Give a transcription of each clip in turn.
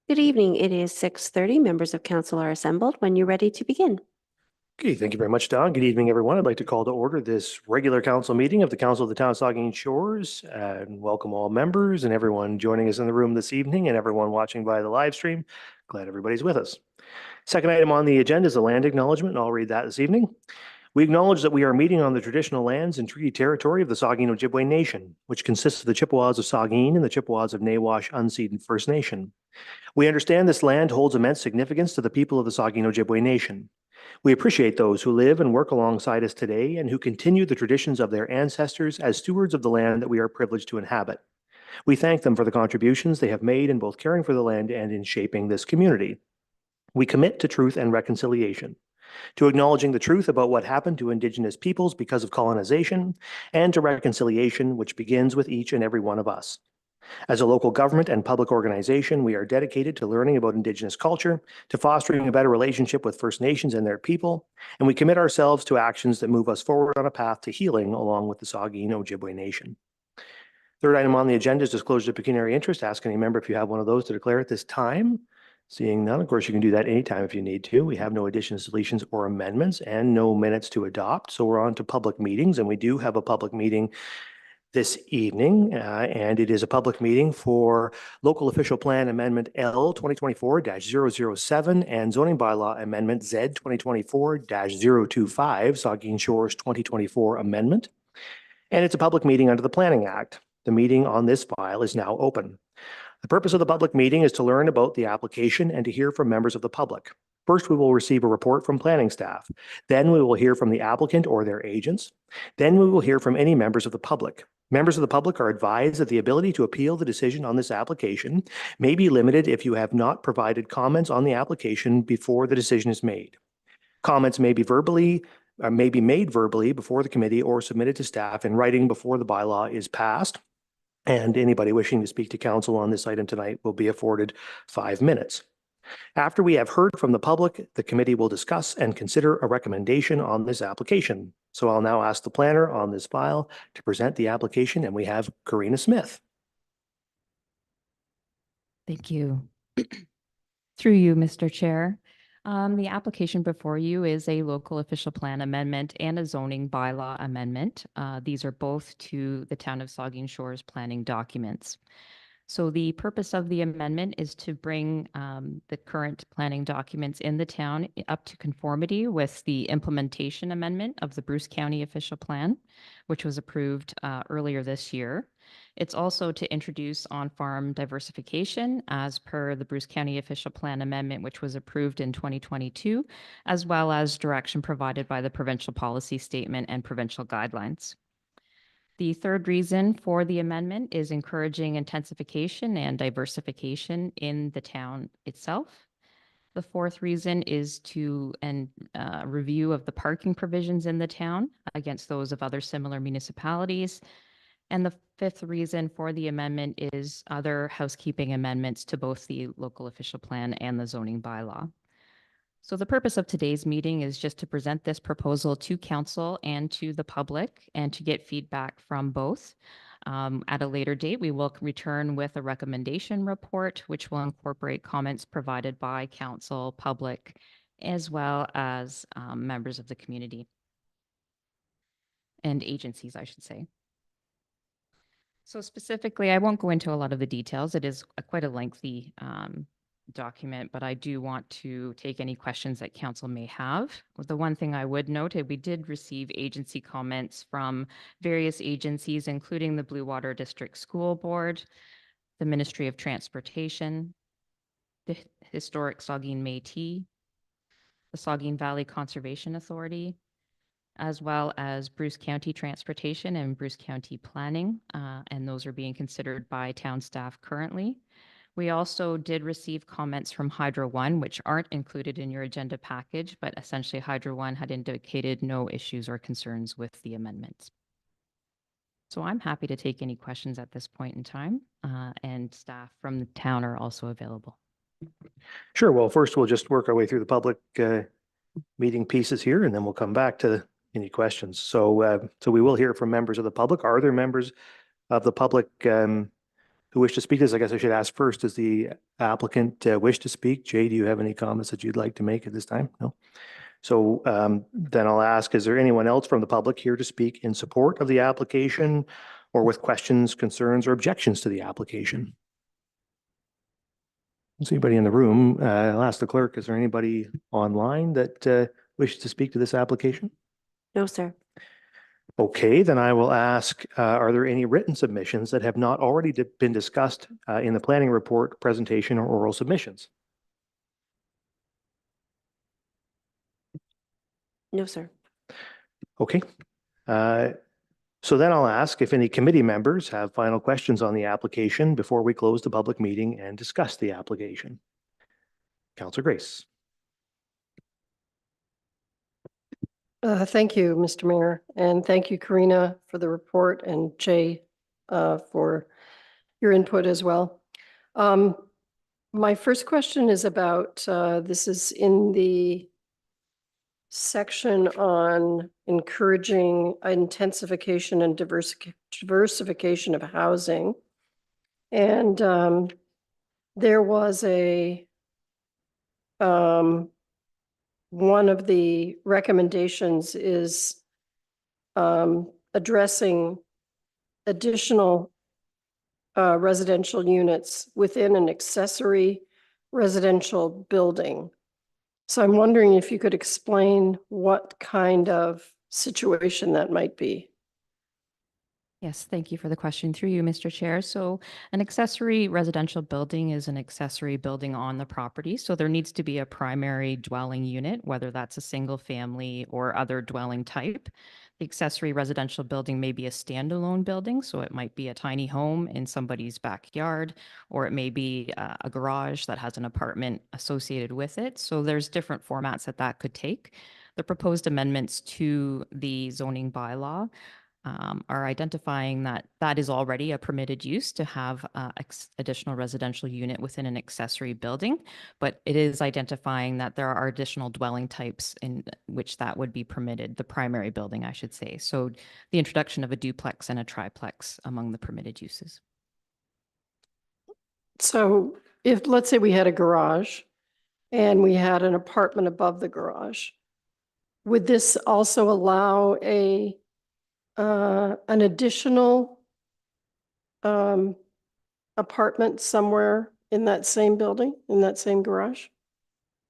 Good evening. It is 6:30. Members of council are assembled when you're ready to begin. Okay, thank you very much, Don. Good evening, everyone. I'd like to call to order this regular council meeting of the Council of the Town of Saugeen Shores and welcome all members and everyone joining us in the room this evening and everyone watching via the live stream. Glad everybody's with us. Second item on the agenda is a land acknowledgement, and I'll read that this evening. We acknowledge that we are meeting on the traditional lands and treaty territory of the Saugeen Ojibwe Nation, which consists of the Chippewas of Saugeen and the Chippewas of Nawash Unceded First Nation. We understand this land holds immense significance to the people of the Saugeen Ojibwe Nation. We appreciate those who live and work alongside us today and who continue the traditions of their ancestors as stewards of the land that we are privileged to inhabit. We thank them for the contributions they have made in both caring for the land and in shaping this community. We commit to truth and reconciliation, to acknowledging the truth about what happened to Indigenous peoples because of colonization, and to reconciliation, which begins with each and every one of us. As a local government and public organization, we are dedicated to learning about Indigenous culture, to fostering a better relationship with First Nations and their people, and we commit ourselves to actions that move us forward on a path to healing along with the Saugeen Ojibwe Nation. Third item on the agenda is disclosure of pecuniary interest. Ask any member if you have one of those to declare at this time. Seeing none, of course, you can do that anytime if you need to. We have no additions, deletions, or amendments and no minutes to adopt. So we're on to public meetings, and we do have a public meeting this evening, and it is a public meeting for Local Official Plan Amendment L 2024-007 and Zoning Bylaw Amendment Z 2024-025, Saugeen Shores 2024 Amendment. And it's a public meeting under the Planning Act. The meeting on this file is now open. The purpose of the public meeting is to learn about the application and to hear from members of the public. First, we will receive a report from planning staff. Then we will hear from the applicant or their agents. Then we will hear from any members of the public. Members of the public are advised that the ability to appeal the decision on this application may be limited if you have not provided comments on the application before the decision is made. Comments may be made verbally before the committee or submitted to staff in writing before the bylaw is passed. And anybody wishing to speak to council on this item tonight will be afforded 5 minutes. After we have heard from the public, the committee will discuss and consider a recommendation on this application. So I'll now ask the planner on this file to present the application, and we have Karina Smith. Thank you. Through you, Mr. Chair. The application before you is a local official plan amendment and a zoning bylaw amendment. These are both to the Town of Saugeen Shores planning documents. So the purpose of the amendment is to bring the current planning documents in the town up to conformity with the implementation amendment of the Bruce County official plan, which was approved earlier this year. It's also to introduce on-farm diversification as per the Bruce County official plan amendment, which was approved in 2022, as well as direction provided by the provincial policy statement and provincial guidelines. The third reason for the amendment is encouraging intensification and diversification in the town itself. The fourth reason is to review of the parking provisions in the town against those of other similar municipalities. And the fifth reason for the amendment is other housekeeping amendments to both the local official plan and the zoning bylaw. So the purpose of today's meeting is just to present this proposal to council and to the public and to get feedback from both. At a later date, we will return with a recommendation report, which will incorporate comments provided by council, public, as well as members of the community and agencies, I should say. So specifically, I won't go into a lot of the details. It is quite a lengthy document, but I do want to take any questions that council may have. The one thing I would note, we did receive agency comments from various agencies, including the Blue Water District School Board, the Ministry of Transportation, the Historic Saugeen Métis, the Saugeen Valley Conservation Authority, as well as Bruce County Transportation and Bruce County Planning, and those are being considered by town staff currently. We also did receive comments from Hydro One, which aren't included in your agenda package, but essentially Hydro One had indicated no issues or concerns with the amendments. So I'm happy to take any questions at this point in time, and staff from the town are also available. Sure. Well, first we'll just work our way through the public meeting pieces here, and then we'll come back to any questions. So we will hear from members of the public. Are there members of the public who wish to speak to this? I guess I should ask first, does the applicant wish to speak? Jay, do you have any comments that you'd like to make at this time? No? So then I'll ask, is there anyone else from the public here to speak in support of the application or with questions, concerns, or objections to the application? Is anybody in the room? I'll ask the clerk, is there anybody online that wishes to speak to this application? No, sir. Okay, then I will ask, are there any written submissions that have not already been discussed in the planning report, presentation, or oral submissions? No, sir. Okay. So then I'll ask if any committee members have final questions on the application before we close the public meeting and discuss the application. Councillor Grace. Thank you, Mr. Mayor, and thank you, Karina, for the report, and Jay for your input as well. My first question is about, this is in the section on encouraging intensification and diversification of housing. And there was one of the recommendations is addressing additional residential units within an accessory residential building. So I'm wondering if you could explain what kind of situation that might be. Yes, thank you for the question through you, Mr. Chair. So an accessory residential building is an accessory building on the property. So there needs to be a primary dwelling unit, whether that's a single family or other dwelling type. The accessory residential building may be a standalone building, so it might be a tiny home in somebody's backyard, or it may be a garage that has an apartment associated with it. So there's different formats that could take. The proposed amendments to the zoning bylaw are identifying that is already a permitted use to have additional residential unit within an accessory building, but it is identifying that there are additional dwelling types in which that would be permitted, the primary building, I should say. So the introduction of a duplex and a triplex among the permitted uses. So if, let's say we had a garage and we had an apartment above the garage, would this also allow an additional apartment somewhere in that same building, in that same garage?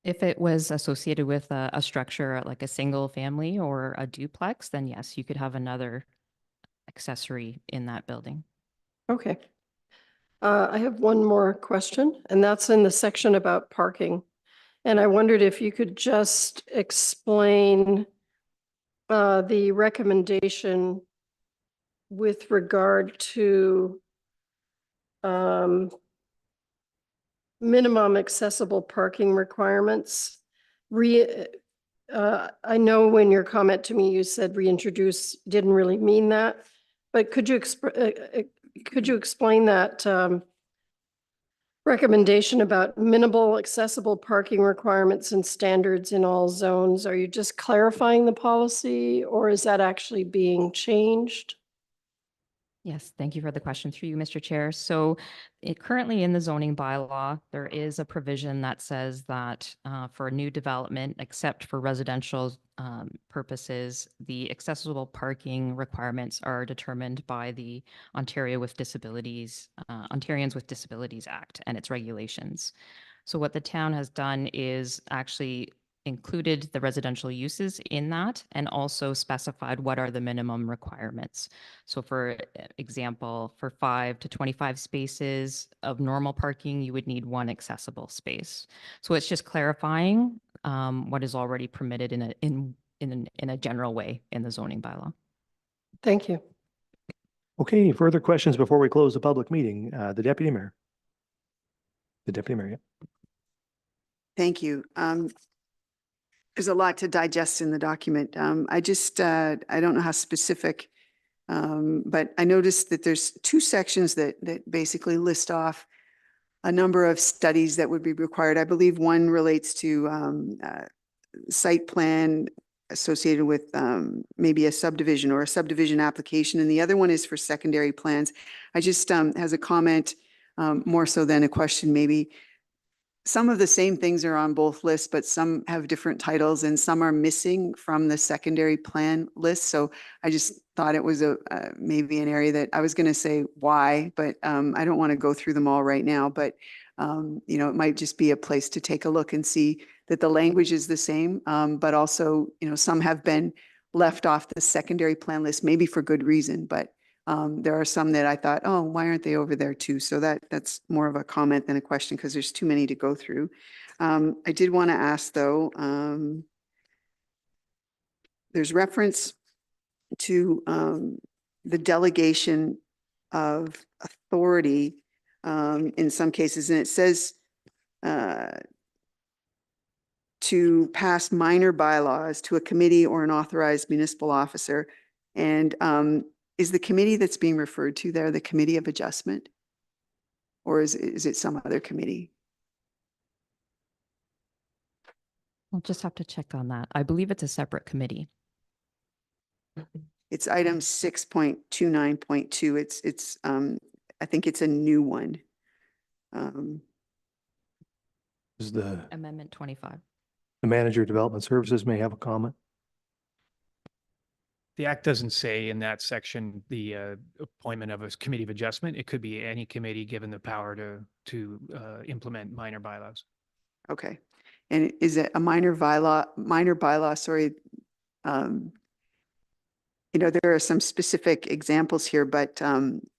If it was associated with a structure like a single family or a duplex, then yes, you could have another accessory in that building. Okay. I have one more question, and that's in the section about parking. And I wondered if you could just explain the recommendation with regard to minimum accessible parking requirements. I know when your comment to me, you said reintroduce, didn't really mean that, but could you explain that recommendation about minimal accessible parking requirements and standards in all zones? Are you just clarifying the policy, or is that actually being changed? Yes, thank you for the question through you, Mr. Chair. So currently in the zoning bylaw, there is a provision that says that for a new development, except for residential purposes, the accessible parking requirements are determined by the Ontarians with Disabilities Act and its regulations. So what the town has done is actually included the residential uses in that and also specified what are the minimum requirements. So for example, for 5 to 25 spaces of normal parking, you would need one accessible space. So it's just clarifying what is already permitted in a general way in the zoning bylaw. Thank you. Okay, further questions before we close the public meeting? The Deputy Mayor. The Deputy Mayor, yeah. Thank you. There's a lot to digest in the document. I don't know how specific, but I noticed that there's two sections that basically list off a number of studies that would be required. I believe one relates to site plan associated with maybe a subdivision or a subdivision application, and the other one is for secondary plans. I just has a comment more so than a question, maybe. Some of the same things are on both lists, but some have different titles and some are missing from the secondary plan list. So I just thought it was maybe an area that I was going to say why, but I don't want to go through them all right now. But it might just be a place to take a look and see that the language is the same, but also some have been left off the secondary plan list, maybe for good reason, but there are some that I thought, oh, why aren't they over there too? So that's more of a comment than a question because there's too many to go through. I did want to ask though, there's reference to the delegation of authority in some cases, and it says to pass minor bylaws to a committee or an authorized municipal officer. And is the committee that's being referred to there the Committee of Adjustment? Or is it some other committee? I'll just have to check on that. I believe it's a separate committee. It's item 6.29.2. It's I think it's a new one. Is the Amendment 25. manager of development services may have a comment? The act doesn't say in that section the appointment of a committee of adjustment. It could be any committee given the power to implement minor bylaws. Okay. And is it a minor bylaw, sorry. There are some specific examples here, but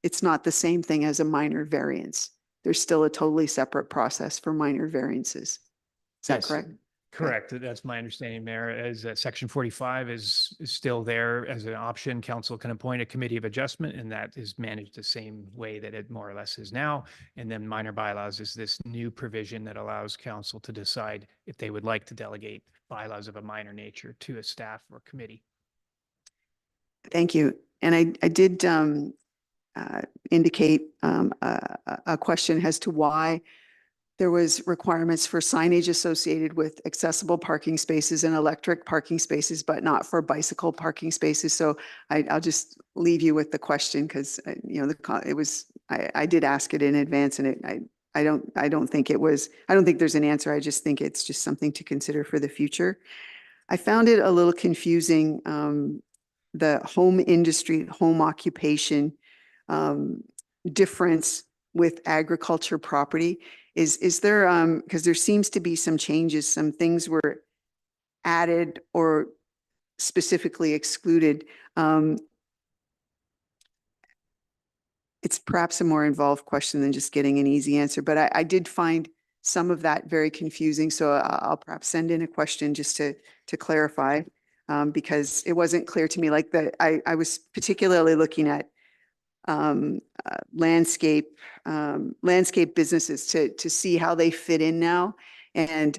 it's not the same thing as a minor variance. There's still a totally separate process for minor variances. Is that Yes. correct? Correct. That's my understanding, Mayor, as section 45 is still there as an option. Council can appoint a committee of adjustment, and that is managed the same way that it more or less is now. And then minor bylaws is this new provision that allows council to decide if they would like to delegate bylaws of a minor nature to a staff or committee. Thank you. And I did indicate a question as to why there was requirements for signage associated with accessible parking spaces and electric parking spaces, but not for bicycle parking spaces. So I'll just leave you with the question because I did ask it in advance, and I don't think there's an answer. I just think it's just something to consider for the future. I found it a little confusing, the home industry, home occupation difference with agriculture property. Is there, because there seems to be some changes, some things were added or specifically excluded. It's perhaps a more involved question than just getting an easy answer, but I did find some of that very confusing. So I'll perhaps send in a question just to clarify, because it wasn't clear to me. Like I was particularly looking at landscape businesses to see how they fit in now. And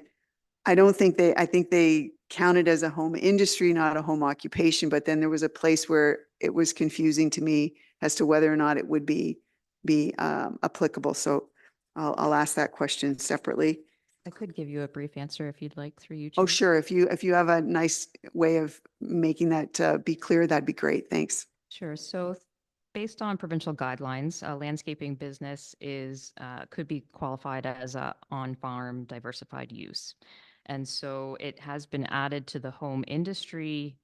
I think they counted as a home industry, not a home occupation. But then there was a place where it was confusing to me as to whether or not it would be applicable. So I'll ask that question separately. I could give you a brief answer if you'd like through you. Oh, Chair. sure. If you have a nice way of making that be clear, that'd be great. Thanks. Sure. So based on provincial guidelines, a landscaping business could be qualified as a on-farm diversified use. And so it has been added to the home industry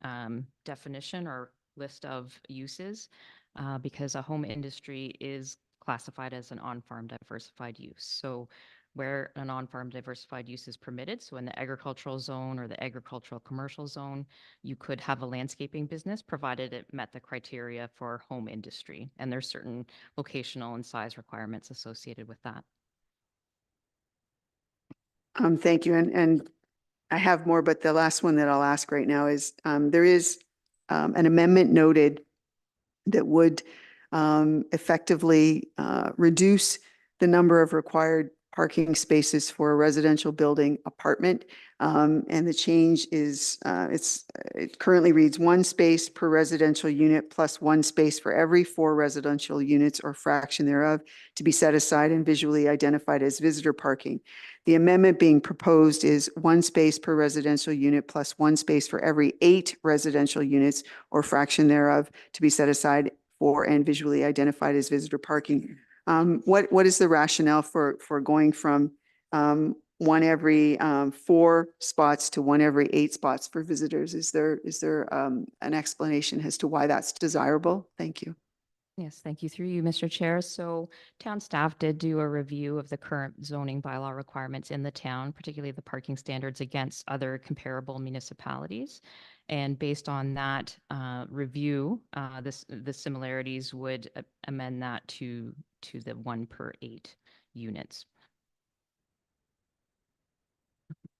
definition or list of uses because a home industry is classified as an on-farm diversified use. So where an on-farm diversified use is permitted, so in the agricultural zone or the agricultural commercial zone, you could have a landscaping business provided it met the criteria for home industry. And there's certain locational and size requirements associated with that. Thank you. And I have more, but the last one that I'll ask right now is there is an amendment noted that would effectively reduce the number of required parking spaces for a residential building apartment. And the change is, it currently reads 1 space per residential unit plus 1 space for every 4 residential units or fraction thereof to be set aside and visually identified as visitor parking. The amendment being proposed is 1 space per residential unit plus 1 space for every 8 residential units or fraction thereof to be set aside for and visually identified as visitor parking. What is the rationale for going from one every 4 spots to one every 8 spots for visitors? Is there an explanation as to why that's desirable? Thank you. Yes, thank you. Through you, Mr. Chair. So town staff did do a review of the current zoning bylaw requirements in the town, particularly the parking standards against other comparable municipalities. And based on that review, the similarities would amend that to the 1 per 8 units.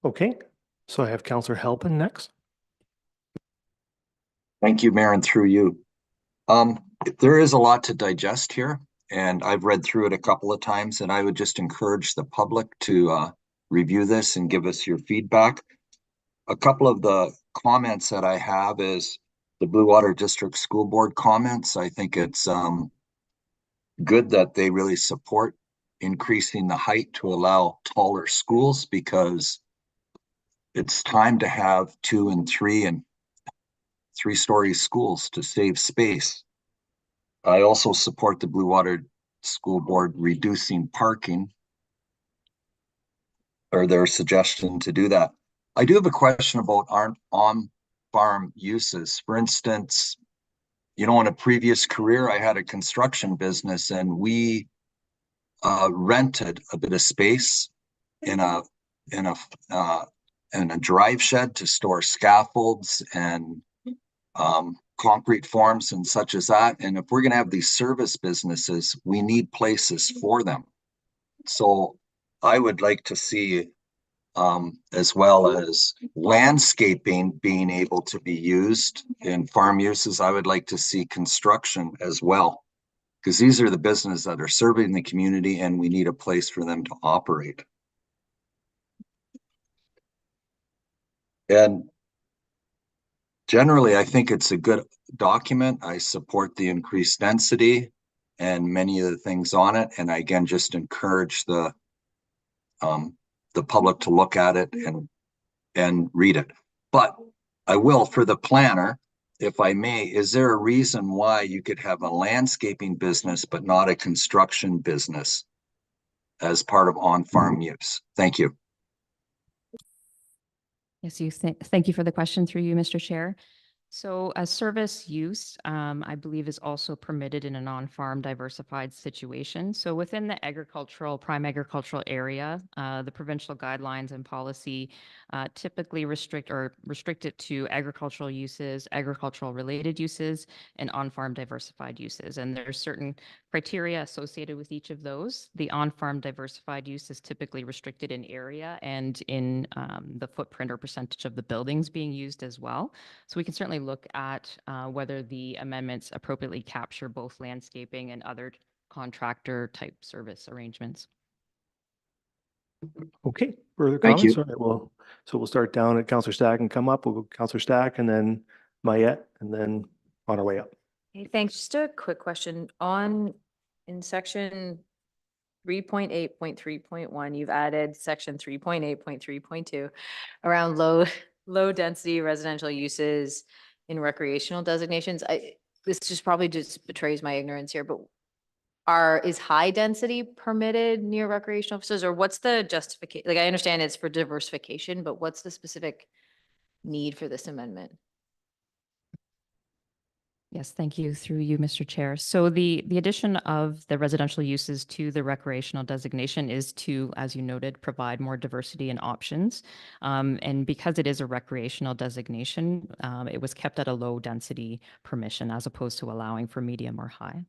Okay, so I have Councillor Halpin next. Thank you, Mayor, and through you. There is a lot to digest here, and I've read through it a couple of times, and I would just encourage the public to review this and give us your feedback. A couple of the comments that I have is the Blue Water District School Board comments. I think it's good that they really support increasing the height to allow taller schools, because it's time to have 2 and 3 and 3-story schools to save space. I also support the Blue Water School Board reducing parking, or their suggestion to do that. I do have a question about our on-farm uses. For instance, in a previous career, I had a construction business, and we rented a bit of space in a drive shed to store scaffolds and concrete forms and such as that. And if we're going to have these service businesses, we need places for them. So I would like to see, as well as landscaping being able to be used in farm uses, I would like to see construction as well, because these are the businesses that are serving the community, and we need a place for them to operate. And generally, I think it's a good document. I support the increased density and many of the things on it. And I, again, just encourage the public to look at it and read it. But I will, for the planner, if I may, is there a reason why you could have a landscaping business but not a construction business as part of on-farm use? Thank you. Yes, thank you for the question. Through you, Mr. Chair. So a service use, I believe, is also permitted in a non-farm diversified situation. So within the prime agricultural area, the provincial guidelines and policy typically restrict it to agricultural uses, agricultural related uses, and on-farm diversified uses. And there's certain criteria associated with each of those. The on-farm diversified use is typically restricted in area and in the footprint or percentage of the buildings being used as well. So we can certainly look at whether the amendments appropriately capture both landscaping and other contractor type service arrangements. Okay, further Thank comments? you. All right, well, so we'll start down at Councillor Stack and come up. We'll go Councillor Stack and then Mayette, and then on our way up. Hey, thanks. Just a quick question in section 3.8.3.1, you've added section 3.8.3.2 around low density residential uses in recreational designations. This just probably just betrays my ignorance here, but is high density permitted near recreational facilities, or what's the justification? Like, I understand it's for diversification, but what's the specific need for this amendment? Yes, thank you. Through you, Mr. Chair. So the addition of the residential uses to the recreational designation is to, as you noted, provide more diversity and options. And because it is a recreational designation, it was kept at a low density permission as opposed to allowing for medium or high.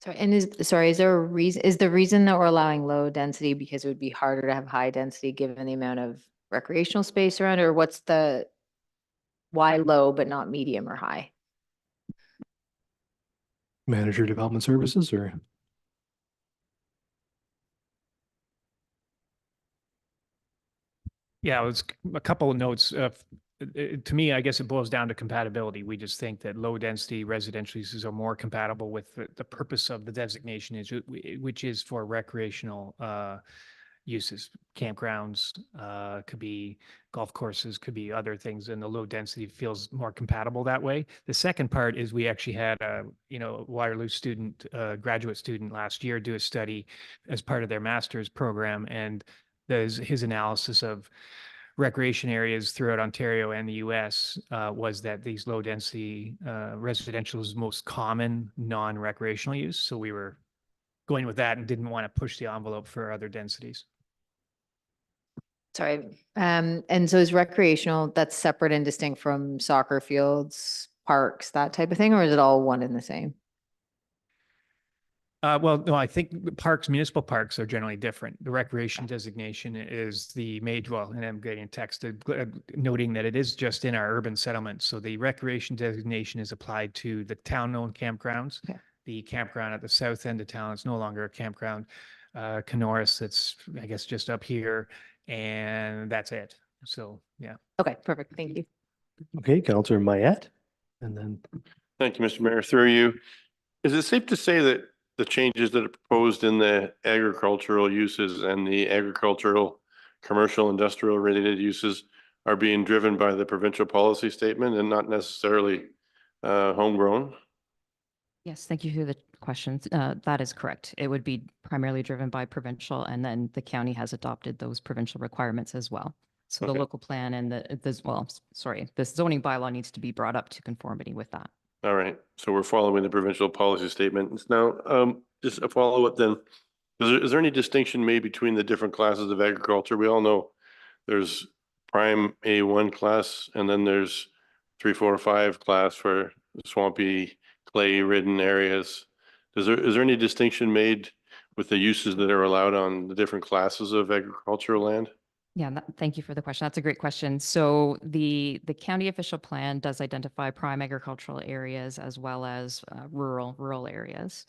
Sorry, and is there a reason, is the reason that we're allowing low density because it would be harder to have high density given the amount of recreational space around, or why low but not medium or high? Manager Development Services, or? Yeah, it was a couple of notes. To me, I guess it boils down to compatibility. We just think that low density residential uses are more compatible with the purpose of the designation, which is for recreational uses, campgrounds, could be golf courses, could be other things, and the low density feels more compatible that way. The second part is we actually had a, Waterloo student, graduate student last year do a study as part of their master's program, and there's his analysis of recreation areas throughout Ontario and the US was that these low density residential is most common non-recreational use. So we were going with that and didn't want to push the envelope for other densities. Sorry. And so is recreational, that's separate and distinct from soccer fields, parks, that type of thing, or is it all one and the same? Well, no, I think parks, municipal parks are generally different. The recreation designation is the major, well, and I'm getting text noting that it is just in our urban settlements. So the recreation designation is applied to the town-owned campgrounds. Okay. The campground at the south end of town is no longer a campground. Canoris, that's, I guess, just up here, and that's it. So, yeah. Okay, perfect. Thank you. Okay, Counselor Mayette, and then Thank you, Mr. Mayor. Through you. Is it safe to say that the changes that are proposed in the agricultural uses and the agricultural, commercial, industrial related uses are being driven by the provincial policy statement and not necessarily homegrown? Yes, thank you for the questions. That is correct. It would be primarily driven by provincial, and then the county has adopted those provincial requirements as well. So the Okay. local plan and the zoning bylaw needs to be brought up to conformity with that. All right, so we're following the provincial policy statements. Now, just a follow-up then. Is there any distinction made between the different classes of agriculture? We all know there's prime A1 class, and then there's 3, 4, 5 class for swampy, clay-ridden areas. Is there any distinction made with the uses that are allowed on the different classes of agricultural land? Yeah, thank you for the question. That's a great question. So the county official plan does identify prime agricultural areas as well as rural areas.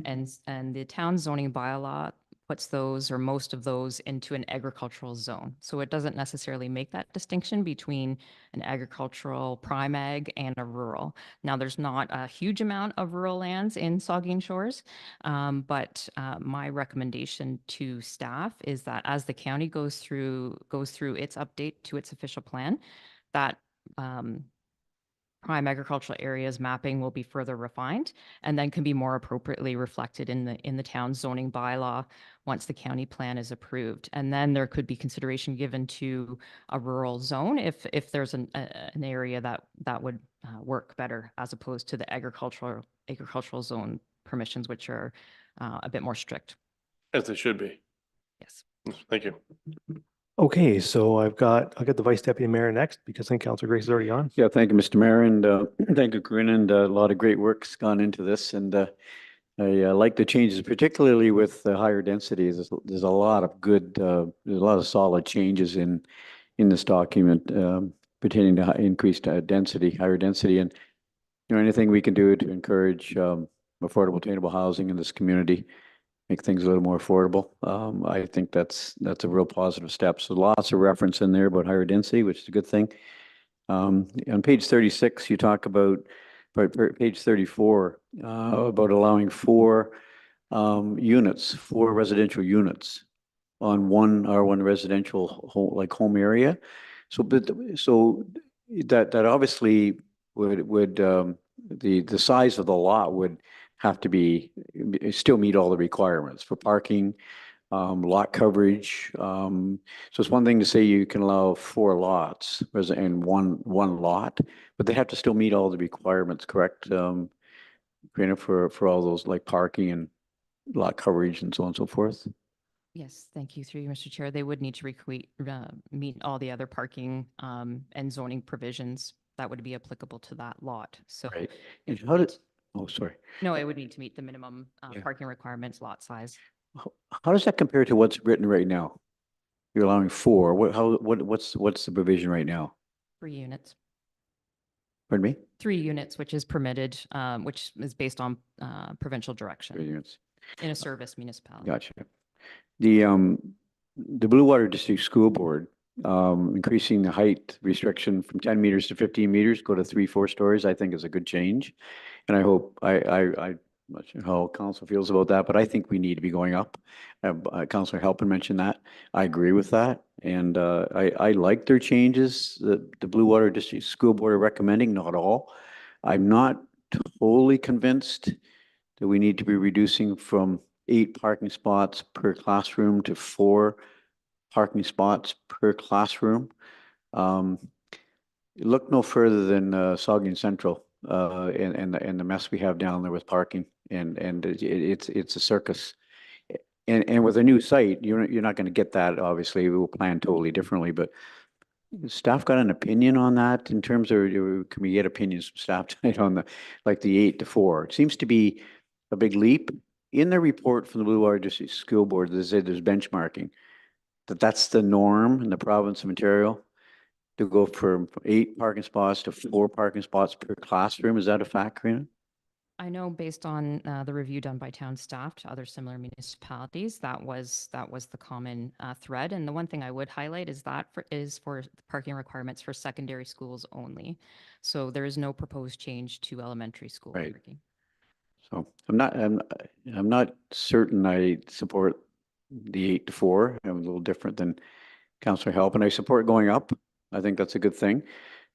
And the town zoning bylaw puts those or most of those into an agricultural zone. So it doesn't necessarily make that distinction between an agricultural prime ag and a rural. Now, there's not a huge amount of rural lands in Saugeen Shores, but my recommendation to staff is that as the county goes through its update to its official plan, that prime agricultural areas mapping will be further refined and then can be more appropriately reflected in the town zoning bylaw once the county plan is approved. And then there could be consideration given to a rural zone if there's an area that would work better as opposed to the agricultural zone permissions, which are a bit more strict. As they should be. Yes. Thank you. okay, so I'll get the Vice Deputy Mayor next because I think Counselor Grace is already on. Yeah, thank you, Mr. Mayor, and thank you, Corinne, and a lot of great work's gone into this, and I like the changes, particularly with the higher densities. There's a lot of good, there's a lot of solid changes in this document pertaining to increased density, higher density, and anything we can do to encourage affordable, attainable housing in this community, make things a little more affordable. I think that's a real positive step. So lots of reference in there about higher density, which is a good thing. On page 36, you talk about, page 34, about allowing 4 residential units on one R1 residential home area. So that obviously would the size of the lot would have to still meet all the requirements for parking, lot coverage. So it's one thing to say you can allow 4 lots in one lot, but they have to still meet all the requirements, correct? Karina, for all those like parking and lot coverage and so on and so forth. Yes, thank you, through you, Mr. Chair. They would need to meet all the other parking and zoning provisions that would be applicable to that lot. So Right. it And would need oh, sorry. No, it would need to meet the minimum Yeah. parking requirements, lot size. How does that compare to what's written right now? You're allowing 4. What's the provision right now? 3 units. Pardon me? 3 units, which is permitted, which is based on provincial 3 direction units. in a service municipality. Gotcha. The Blue Water District School Board increasing the height restriction from 10 meters to 15 meters, go to 3-4 stories, I think is a good change. And I hope not sure how council feels about that, but I think we need to be going up. Councillor Halpin mentioned that. I agree with that. And I like their changes that the Blue Water District School Board are recommending, not all. I'm not totally convinced that we need to be reducing from 8 parking spots per classroom to 4 parking spots per classroom. Look no further than Saugeen Central and the mess we have down there with parking, and it's a circus. And with a new site, you're not going to get that. Obviously, we'll plan totally differently. But staff got an opinion on that in terms of, can we get opinions from staff tonight on the 8 to 4? It seems to be a big leap. In the report from the Blue Water District School Board, they say there's benchmarking that's the norm in the province of Ontario, to go from 8 parking spots to 4 parking spots per classroom. Is that a fact, Karina? I know based on the review done by town staff to other similar municipalities, that was the common thread. And the one thing I would highlight is that is for parking requirements for secondary schools only. So there is no proposed change to elementary school Right. parking. So I'm not certain I support the 8 to 4. I'm a little different than Councillor Halpin. I support going up. I think that's a good thing,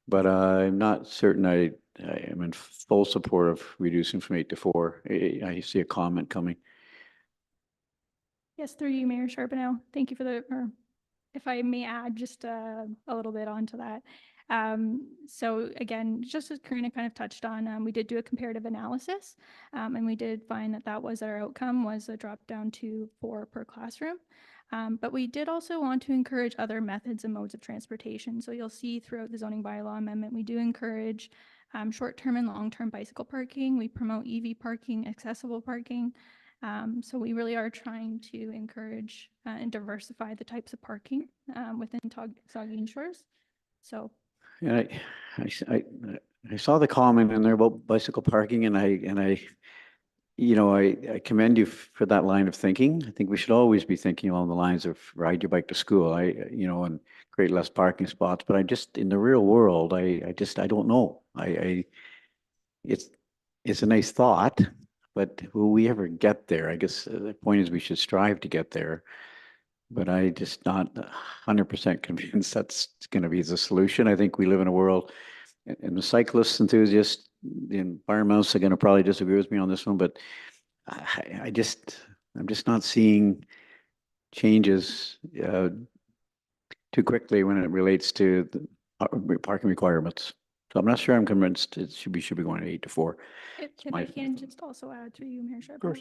but I'm not certain I am in full support of reducing from 8 to 4. I see a comment coming. Yes, through you, Mayor Charbonneau. Thank you for or if I may add just a little bit onto that. So again, just as Karina kind of touched on, we did do a comparative analysis, and we did find that was our outcome, was a drop down to 4 per classroom. But we did also want to encourage other methods and modes of transportation. So you'll see throughout the zoning bylaw amendment, we do encourage short-term and long-term bicycle parking. We promote EV parking, accessible parking. So we really are trying to encourage and diversify the types of parking within Saugeen Shores. So. And I saw the comment in there about bicycle parking, and I commend you for that line of thinking. I think we should always be thinking along the lines of ride your bike to school, and create less parking spots. But I just, in the real world, I don't know. It's a nice thought, but will we ever get there? I guess the point is we should strive to get there. But I just not 100% convinced that's going to be the solution. I think we live in a world, and the cyclist enthusiasts, the environmentalists are going to probably disagree with me on this one, but I'm just not seeing changes too quickly when it relates to the parking requirements. So I'm not sure I'm convinced we should be going 8 to 4. If I can just also add through you, Mayor Charbonneau.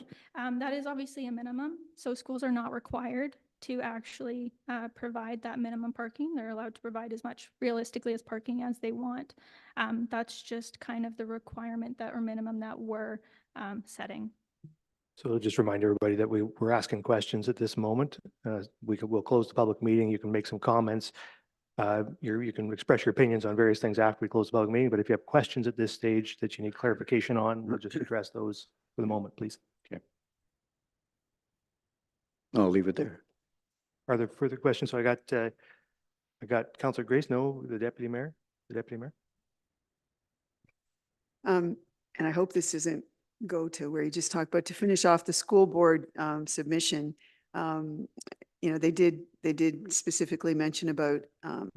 That is obviously a minimum. So schools are not required to actually provide that minimum parking. They're allowed to provide as much realistically as parking as they want. That's just kind of the requirement or minimum that we're setting. So just remind everybody that we're asking questions at this moment. We'll close the public meeting. You can make some comments. You can express your opinions on various things after we close the public meeting, but if you have questions at this stage that you need clarification on, we'll just address those for the moment, please. Okay. I'll leave it there. Are there further questions? So I got Councillor Grace, no, the Deputy Mayor. And I hope this doesn't go to where you just talked about, to finish off the school board submission. They did specifically mention about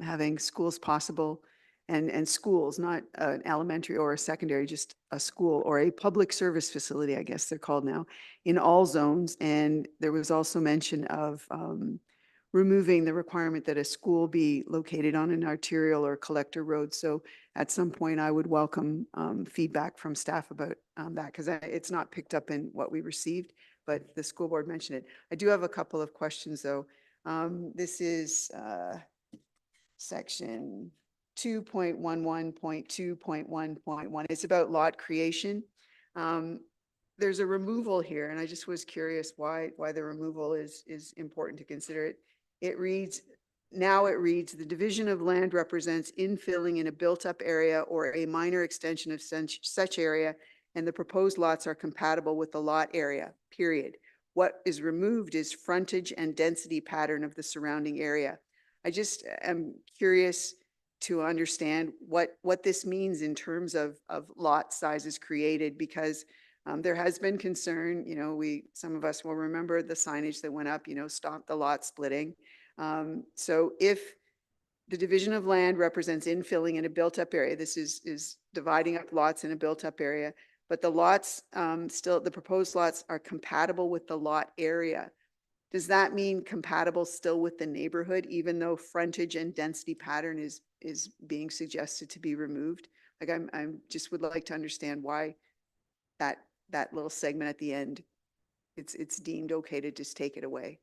having schools possible and schools, not an elementary or a secondary, just a school or a public service facility, I guess they're called now, in all zones. And there was also mention of removing the requirement that a school be located on an arterial or collector road. So at some point, I would welcome feedback from staff about that, because it's not picked up in what we received, but the school board mentioned it. I do have a couple of questions, though. This is section 2.11.2.1.1. It's about lot creation. There's a removal here, and I just was curious why the removal is important to consider it. It reads, the division of land represents infilling in a built-up area or a minor extension of such area, and the proposed lots are compatible with the lot area, period. What is removed is frontage and density pattern of the surrounding area. I just am curious to understand what this means in terms of lot sizes created, because There has been concern, some of us will remember the signage that went up, stop the lot splitting. So if the division of land represents infilling in a built-up area, this is dividing up lots in a built-up area, but the lots, the proposed lots are compatible with the lot area. Does that mean compatible still with the neighborhood, even though frontage and density pattern is being suggested to be removed? Like I'm just would like to understand why that little segment at the end, it's deemed okay to just take it away.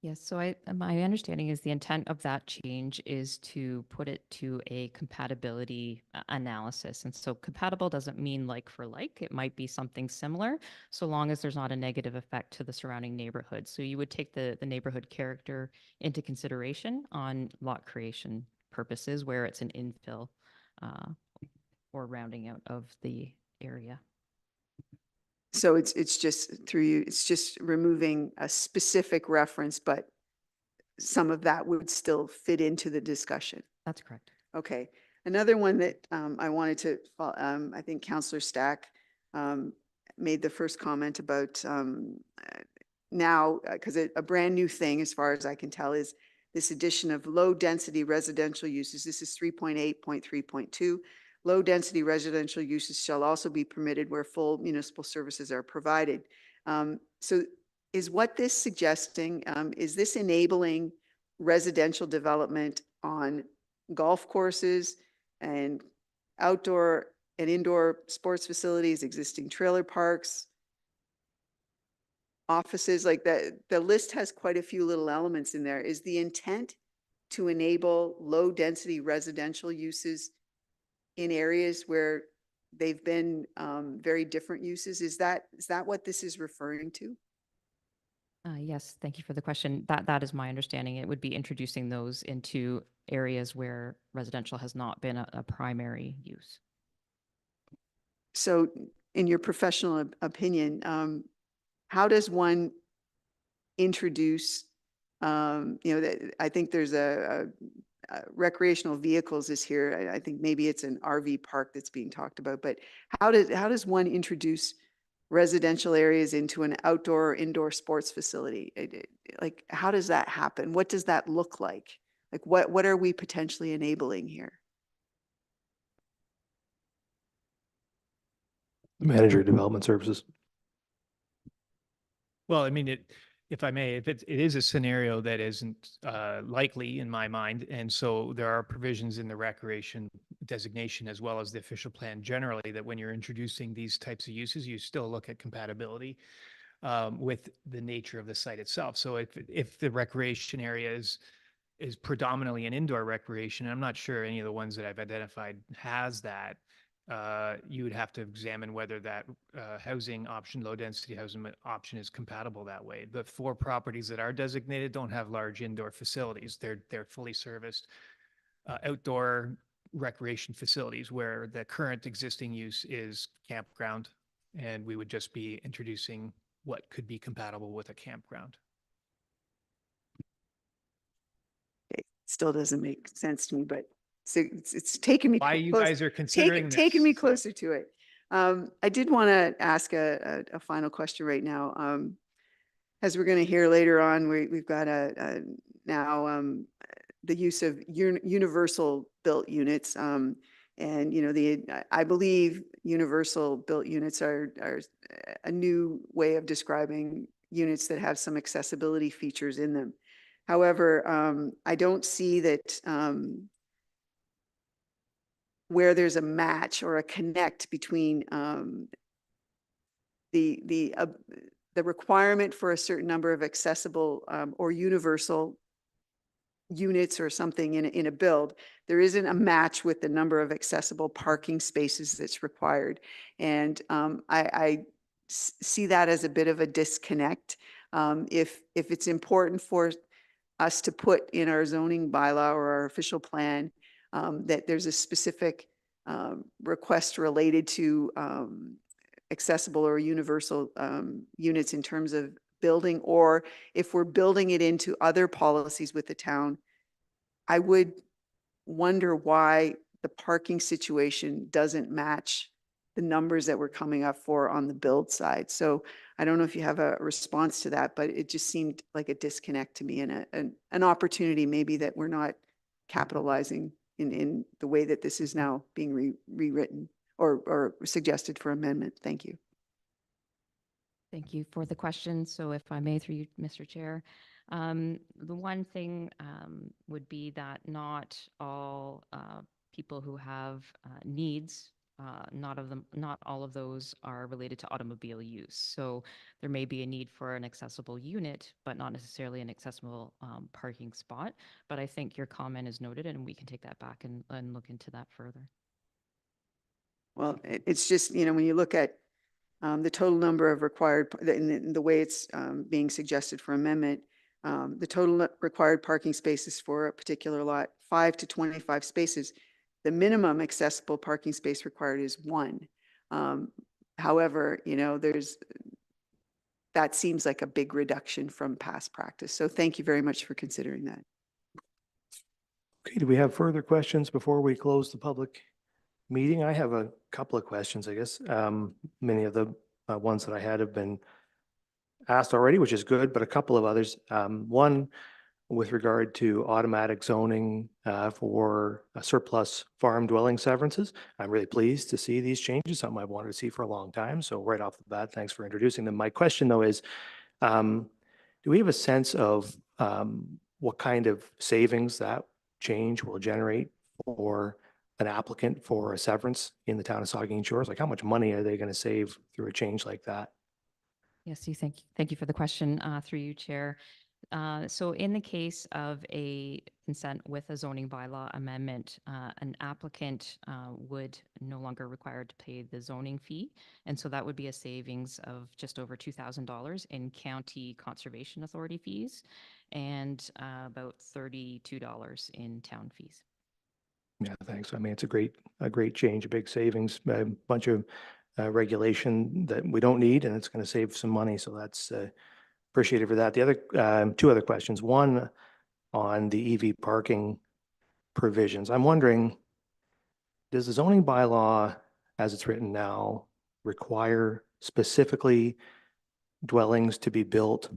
Yes, so my understanding is the intent of that change is to put it to a compatibility analysis. And so compatible doesn't mean like for like, it might be something similar, so long as there's not a negative effect to the surrounding neighborhood. So you would take the neighborhood character into consideration on lot creation purposes where it's an infill or rounding out of the area. So it's just through you, it's just removing a specific reference, but some of that would still fit into the discussion. That's correct. Okay. Another one that I wanted to, I think Councillor Stack made the first comment about now, because a brand new thing, as far as I can tell, is this addition of low density residential uses. This is 3.8.3.2. Low density residential uses shall also be permitted where full municipal services are provided. So is what this suggesting, is this enabling residential development on golf courses and outdoor and indoor sports facilities, existing trailer parks, offices like that? The list has quite a few little elements in there. Is the intent to enable low density residential uses in areas where they've been very different uses? Is that what this is referring to? Yes, thank you for the question. That is my understanding. It would be introducing those into areas where residential has not been a primary use. So in your professional opinion, how does one introduce, I think there's a recreational vehicles is here. I think maybe it's an RV park that's being talked about, but how does one introduce residential areas into an outdoor or indoor sports facility? Like, how does that happen? What does that look like? Like, what are we potentially enabling here? Manager of Development Services. Well, I mean, if I may, if it is a scenario that isn't likely in my mind, and so there are provisions in the recreation designation as well as the official plan generally that when you're introducing these types of uses, you still look at compatibility with the nature of the site itself. So if the recreation area is predominantly an indoor recreation, and I'm not sure any of the ones that I've identified has that, you would have to examine whether that housing option, low density housing option is compatible that way. The 4 properties that are designated don't have large indoor facilities. They're fully serviced outdoor recreation facilities where the current existing use is campground, and we would just be introducing what could be compatible with a campground. Okay. Still doesn't make sense to me, but so it's taken me Why you close, guys are considering taken me this. closer to it. I did want to ask a final question right now. As we're going to hear later on, we've got now the use of universal built units. And I believe universal built units are a new way of describing units that have some accessibility features in them. However, I don't see that where there's a match or a connect between the requirement for a certain number of accessible or universal units or something in a build. There isn't a match with the number of accessible parking spaces that's required. And I see that as a bit of a disconnect. If it's important for us to put in our zoning bylaw or our official plan that there's a specific request related to accessible or universal units in terms of building, or if we're building it into other policies with the town, I would wonder why the parking situation doesn't match the numbers that we're coming up for on the build side. So I don't know if you have a response to that, but it just seemed like a disconnect to me and an opportunity maybe that we're not capitalizing in the way that this is now being rewritten or suggested for amendment. Thank you. Thank you for the question. So if I may, through you, Mr. Chair, the one thing would be that not all people who have needs, not all of those are related to automobile use. So there may be a need for an accessible unit, but not necessarily an accessible parking spot. But I think your comment is noted, and we can take that back and look into that further. Well, it's just, you know, when you look at the total number of required, in the way it's being suggested for amendment, the total required parking spaces for a particular lot, 5 to 25 spaces. The minimum accessible parking space required is 1. However, you know, that seems like a big reduction from past practice. So thank you very much for considering that. Okay, do we have further questions before we close the public meeting? I have a couple of questions, I guess. Many of the ones that I had have been asked already, which is good, but a couple of others. One, with regard to automatic zoning for surplus farm dwelling severances. I'm really pleased to see these changes, something I've wanted to see for a long time. So right off the bat, thanks for introducing them. My question though is, do we have a sense of what kind of savings that change will generate for an applicant for a severance in the town of Saugeen Shores? Like how much money are they going to save through a change like that? Yes, thank you for the question through you, Chair. So in the case of a consent with a zoning bylaw amendment, an applicant would no longer required to pay the zoning fee. And so that would be a savings of just over $2,000 in county conservation authority fees and about $32 in town fees. Yeah, thanks. I mean, it's a great change, a big savings, a bunch of regulation that we don't need, and it's going to save some money. So that's appreciated for that. The other two other questions. One on the EV parking provisions. I'm wondering, does the zoning bylaw, as it's written now, require specifically dwellings to be built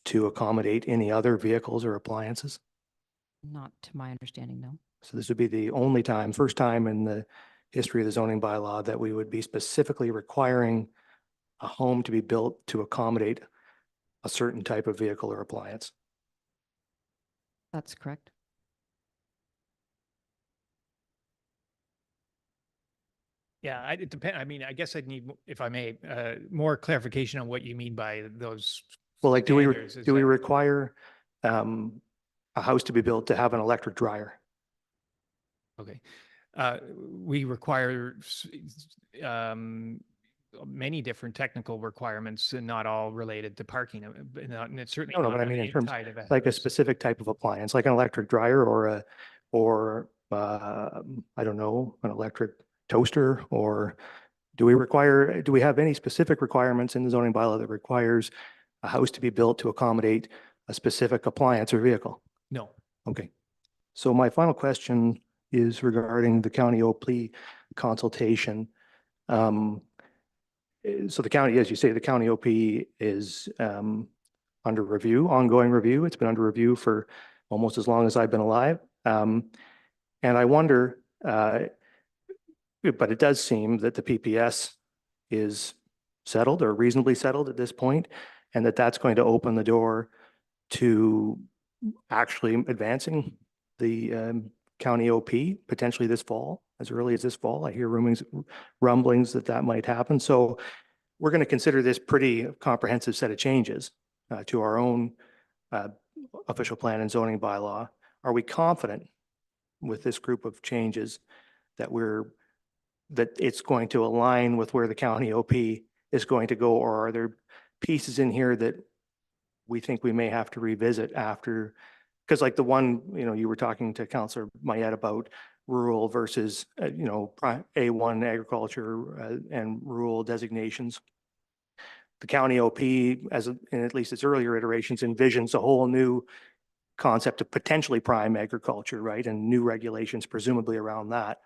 to accommodate any other vehicles or appliances? Not to my understanding, no. So this would be the only time, first time in the history of the zoning bylaw that we would be specifically requiring a home to be built to accommodate a certain type of vehicle or appliance. That's correct. Yeah, it depends. I mean, I guess I'd need, if I may, more clarification on what you mean by those. Well, like, do we standards. require a house to be built to have an electric dryer? Okay. We require many different technical requirements and not all related to parking. And it's certainly No, not but I on mean, the in terms, inside of a like a house. specific type of appliance, like an electric dryer or I don't know, an electric toaster, or do we have any specific requirements in the zoning bylaw that requires a house to be built to accommodate a specific appliance or vehicle? No. Okay. So my final question is regarding the county OP consultation. So the county, as you say, the county OP is under review, ongoing review. It's been under review for almost as long as I've been alive. And I wonder, but it does seem that the PPS is settled or reasonably settled at this point, and that that's going to open the door to actually advancing the county OP potentially this fall, as early as this fall. I hear rumblings that that might happen. So we're going to consider this pretty comprehensive set of changes to our own official plan and zoning bylaw. Are we confident with this group of changes that it's going to align with where the county OP is going to go, or are there pieces in here that we think we may have to revisit after? Because like the one, you were talking to Councillor Mayette about rural versus, A1 agriculture and rural designations. The county OP, in at least its earlier iterations, envisions a whole new concept of potentially prime agriculture, right? And new regulations presumably around that.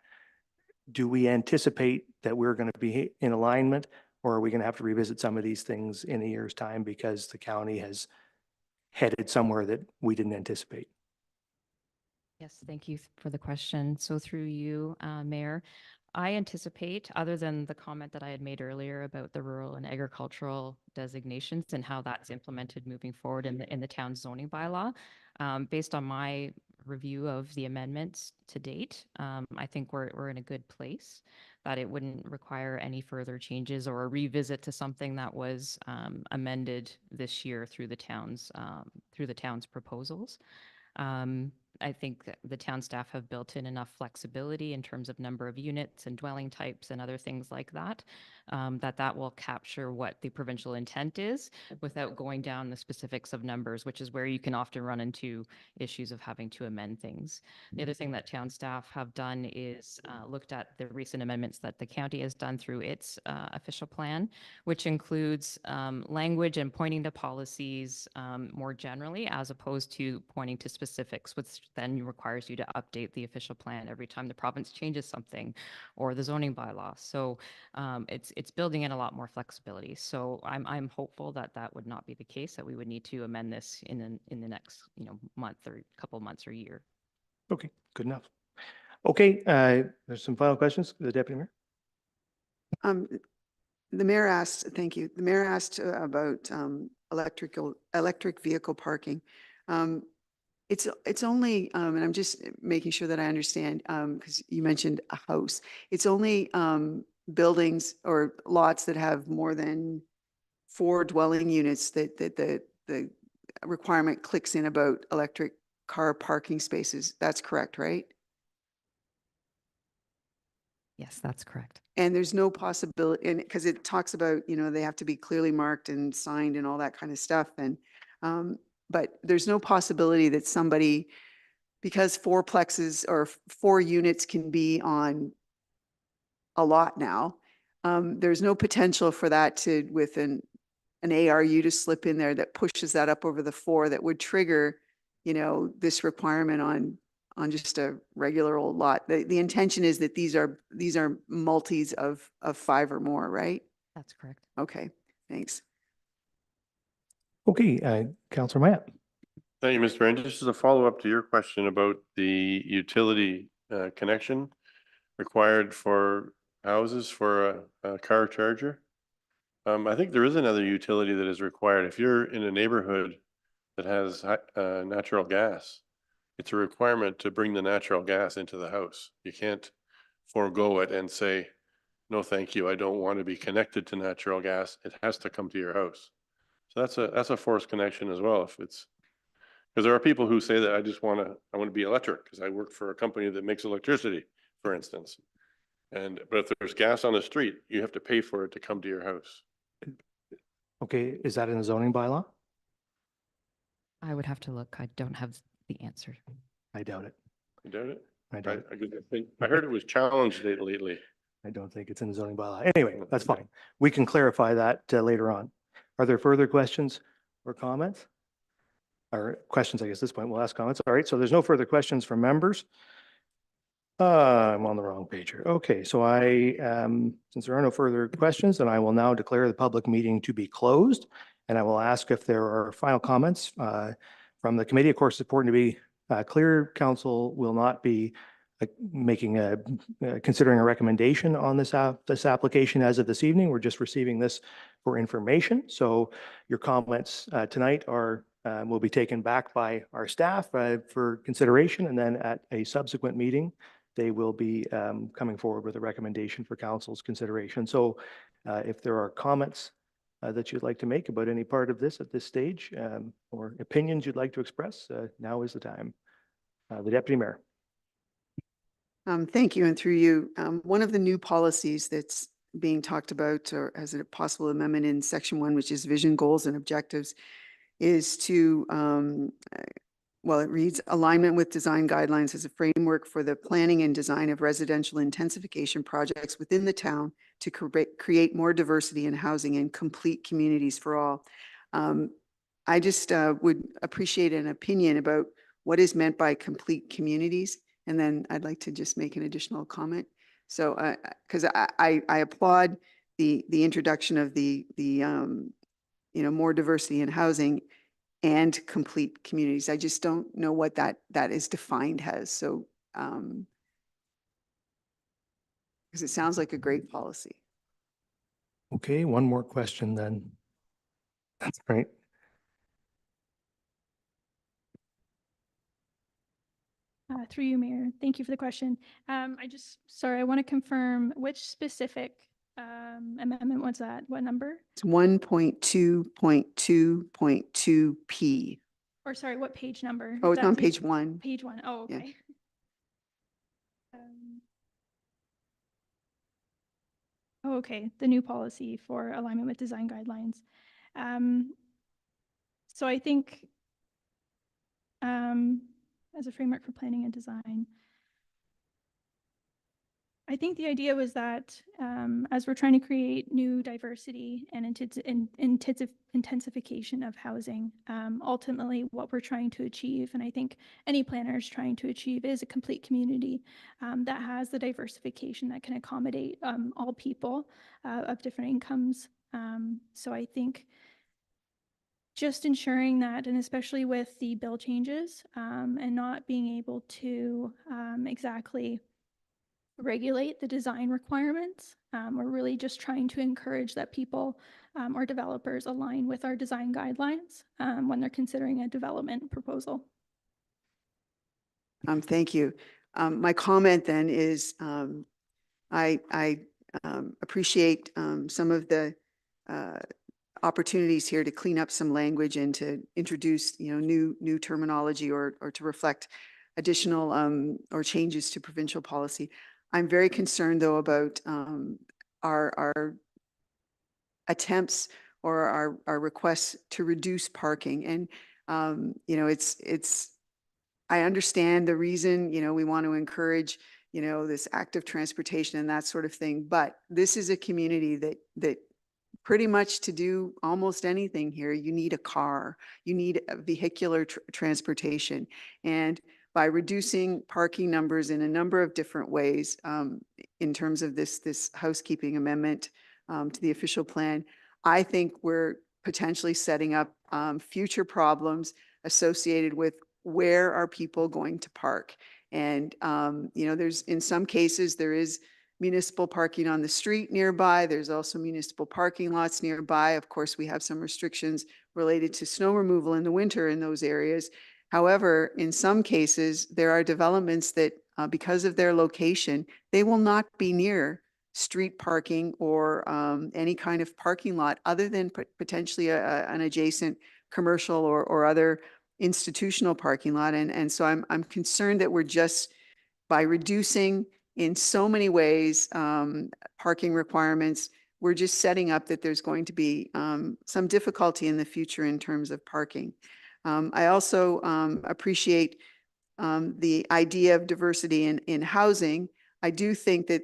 do we anticipate that we're going to be in alignment, or are we going to have to revisit some of these things in a year's time because the county has headed somewhere that we didn't anticipate? Yes, thank you for the question. So through you, Mayor, I anticipate, other than the comment that I had made earlier about the rural and agricultural designations and how that's implemented moving forward in the town's zoning bylaw, based on my review of the amendments to date, I think we're in a good place, that it wouldn't require any further changes or a revisit to something that was amended this year through the town's proposals. I think that the town staff have built in enough flexibility in terms of number of units and dwelling types and other things like that, that will capture what the provincial intent is without going down the specifics of numbers, which is where you can often run into issues of having to amend things. The other thing that town staff have done is looked at the recent amendments that the county has done through its official plan, which includes language and pointing to policies more generally, as opposed to pointing to specifics, which then requires you to update the official plan every time the province changes something or the zoning bylaw. So it's building in a lot more flexibility. So I'm hopeful that that would not be the case, that we would need to amend this in the next month or couple months or year. Okay, good enough. Okay, there's some final questions. The Deputy Mayor. The mayor asked, thank you. The mayor asked about electric vehicle parking. It's only, and I'm just making sure that I understand, because you mentioned a house. It's only buildings or lots that have more than 4 dwelling units that the requirement clicks in about electric car parking spaces. That's correct, right? Yes, that's correct. And there's no possibility, and because it talks about, they have to be clearly marked and signed and all that kind of stuff. And, but there's no possibility that somebody, because 4 plexes or 4 units can be on a lot now, there's no potential for that to, with an ARU to slip in there that pushes that up over the 4 that would trigger, this requirement on just a regular old lot. The intention is that these are multis of 5 or more, right? That's correct. Okay, thanks. Okay, Councillor Matt. Thank you, Mr. Mayor. And just as a follow-up to your question about the utility connection required for houses for a car charger. I think there is another utility that is required. If you're in a neighborhood that has natural gas, it's a requirement to bring the natural gas into the house. You can't forego it and say, no, thank you, I don't want to be connected to natural gas. It has to come to your house. So that's a forced connection as well. If it's, because there are people who say that I want to be electric because I work for a company that makes electricity, for instance. But if there's gas on the street, you have to pay for it to come to your house. Okay, is that in the zoning bylaw? I would have to look. I don't have the answer. I doubt it. You doubt it? I doubt it. I heard it was challenged lately. I don't think it's in the zoning bylaw. Anyway, that's fine. We can clarify that later on. Are there further questions or comments? Or questions, I guess, at this point. We'll ask comments. All right, so there's no further questions from members. I'm on the wrong page here. Okay, so since there are no further questions, then I will now declare the public meeting to be closed. And I will ask if there are final comments from the committee. Of course, it's important to be clear. Council will not be considering a recommendation on this application as of this evening. We're just receiving this for information. So your comments tonight will be taken back by our staff for consideration, and then at a subsequent meeting, they will be coming forward with a recommendation for council's consideration. So if there are comments that you'd like to make about any part of this at this stage, or opinions you'd like to express, now is the time. The Deputy Mayor. Thank you. And through you, one of the new policies that's being talked about, or as a possible amendment in section 1, which is vision, goals, and objectives, is to, it reads, alignment with design guidelines as a framework for the planning and design of residential intensification projects within the town to create more diversity in housing and complete communities for all. I just would appreciate an opinion about what is meant by complete communities. And then I'd like to just make an additional comment. So, because I applaud the introduction of the more diversity in housing and complete communities. I just don't know what that is defined as. So, because it sounds like a great policy. Okay, one more question then. That's right. Through you, Mayor. Thank you for the question. Sorry, I want to confirm which specific amendment was that? What number? It's 1.2.2.2P. Or sorry, what page number? Oh, Is it's that on page 1. Page 1. Oh, Yeah. okay. Okay, the new policy for alignment with design guidelines. So I think as a framework for planning and design, I think the idea was that as we're trying to create new diversity and intensification of housing, ultimately what we're trying to achieve, and I think any planner is trying to achieve, is a complete community that has the diversification that can accommodate all people of different incomes. So I think just ensuring that, and especially with the bill changes and not being able to exactly regulate the design requirements. We're really just trying to encourage that people or developers align with our design guidelines when they're considering a development proposal. Thank you. My comment then is I appreciate some of the opportunities here to clean up some language and to introduce new terminology or to reflect additional or changes to provincial policy. I'm very concerned though about our attempts or our requests to reduce parking. And I understand the reason, we want to encourage this active transportation and that sort of thing, but this is a community that pretty much to do almost anything here, you need a car, you need a vehicular transportation. And by reducing parking numbers in a number of different ways in terms of this housekeeping amendment to the official plan, I think we're potentially setting up future problems associated with where are people going to park. And, there's in some cases, there is municipal parking on the street nearby. There's also municipal parking lots nearby. Of course, we have some restrictions related to snow removal in the winter in those areas. However, in some cases, there are developments that because of their location, they will not be near street parking or any kind of parking lot other than potentially an adjacent commercial or other institutional parking lot. And so I'm concerned that we're just, by reducing in so many ways parking requirements, we're just setting up that there's going to be some difficulty in the future in terms of parking. I also appreciate the idea of diversity in housing. I do think that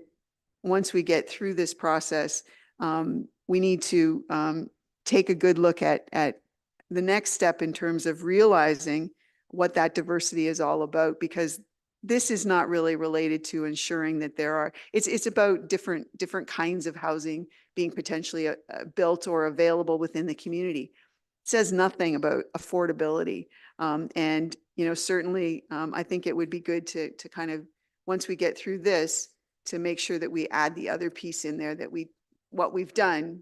once we get through this process, we need to take a good look at the next step in terms of realizing what that diversity is all about, because this is not really related to ensuring that it's about different kinds of housing being potentially built or available within the community. It says nothing about affordability. And, certainly I think it would be good to kind of, once we get through this, to make sure that we add the other piece in there, that what we've done,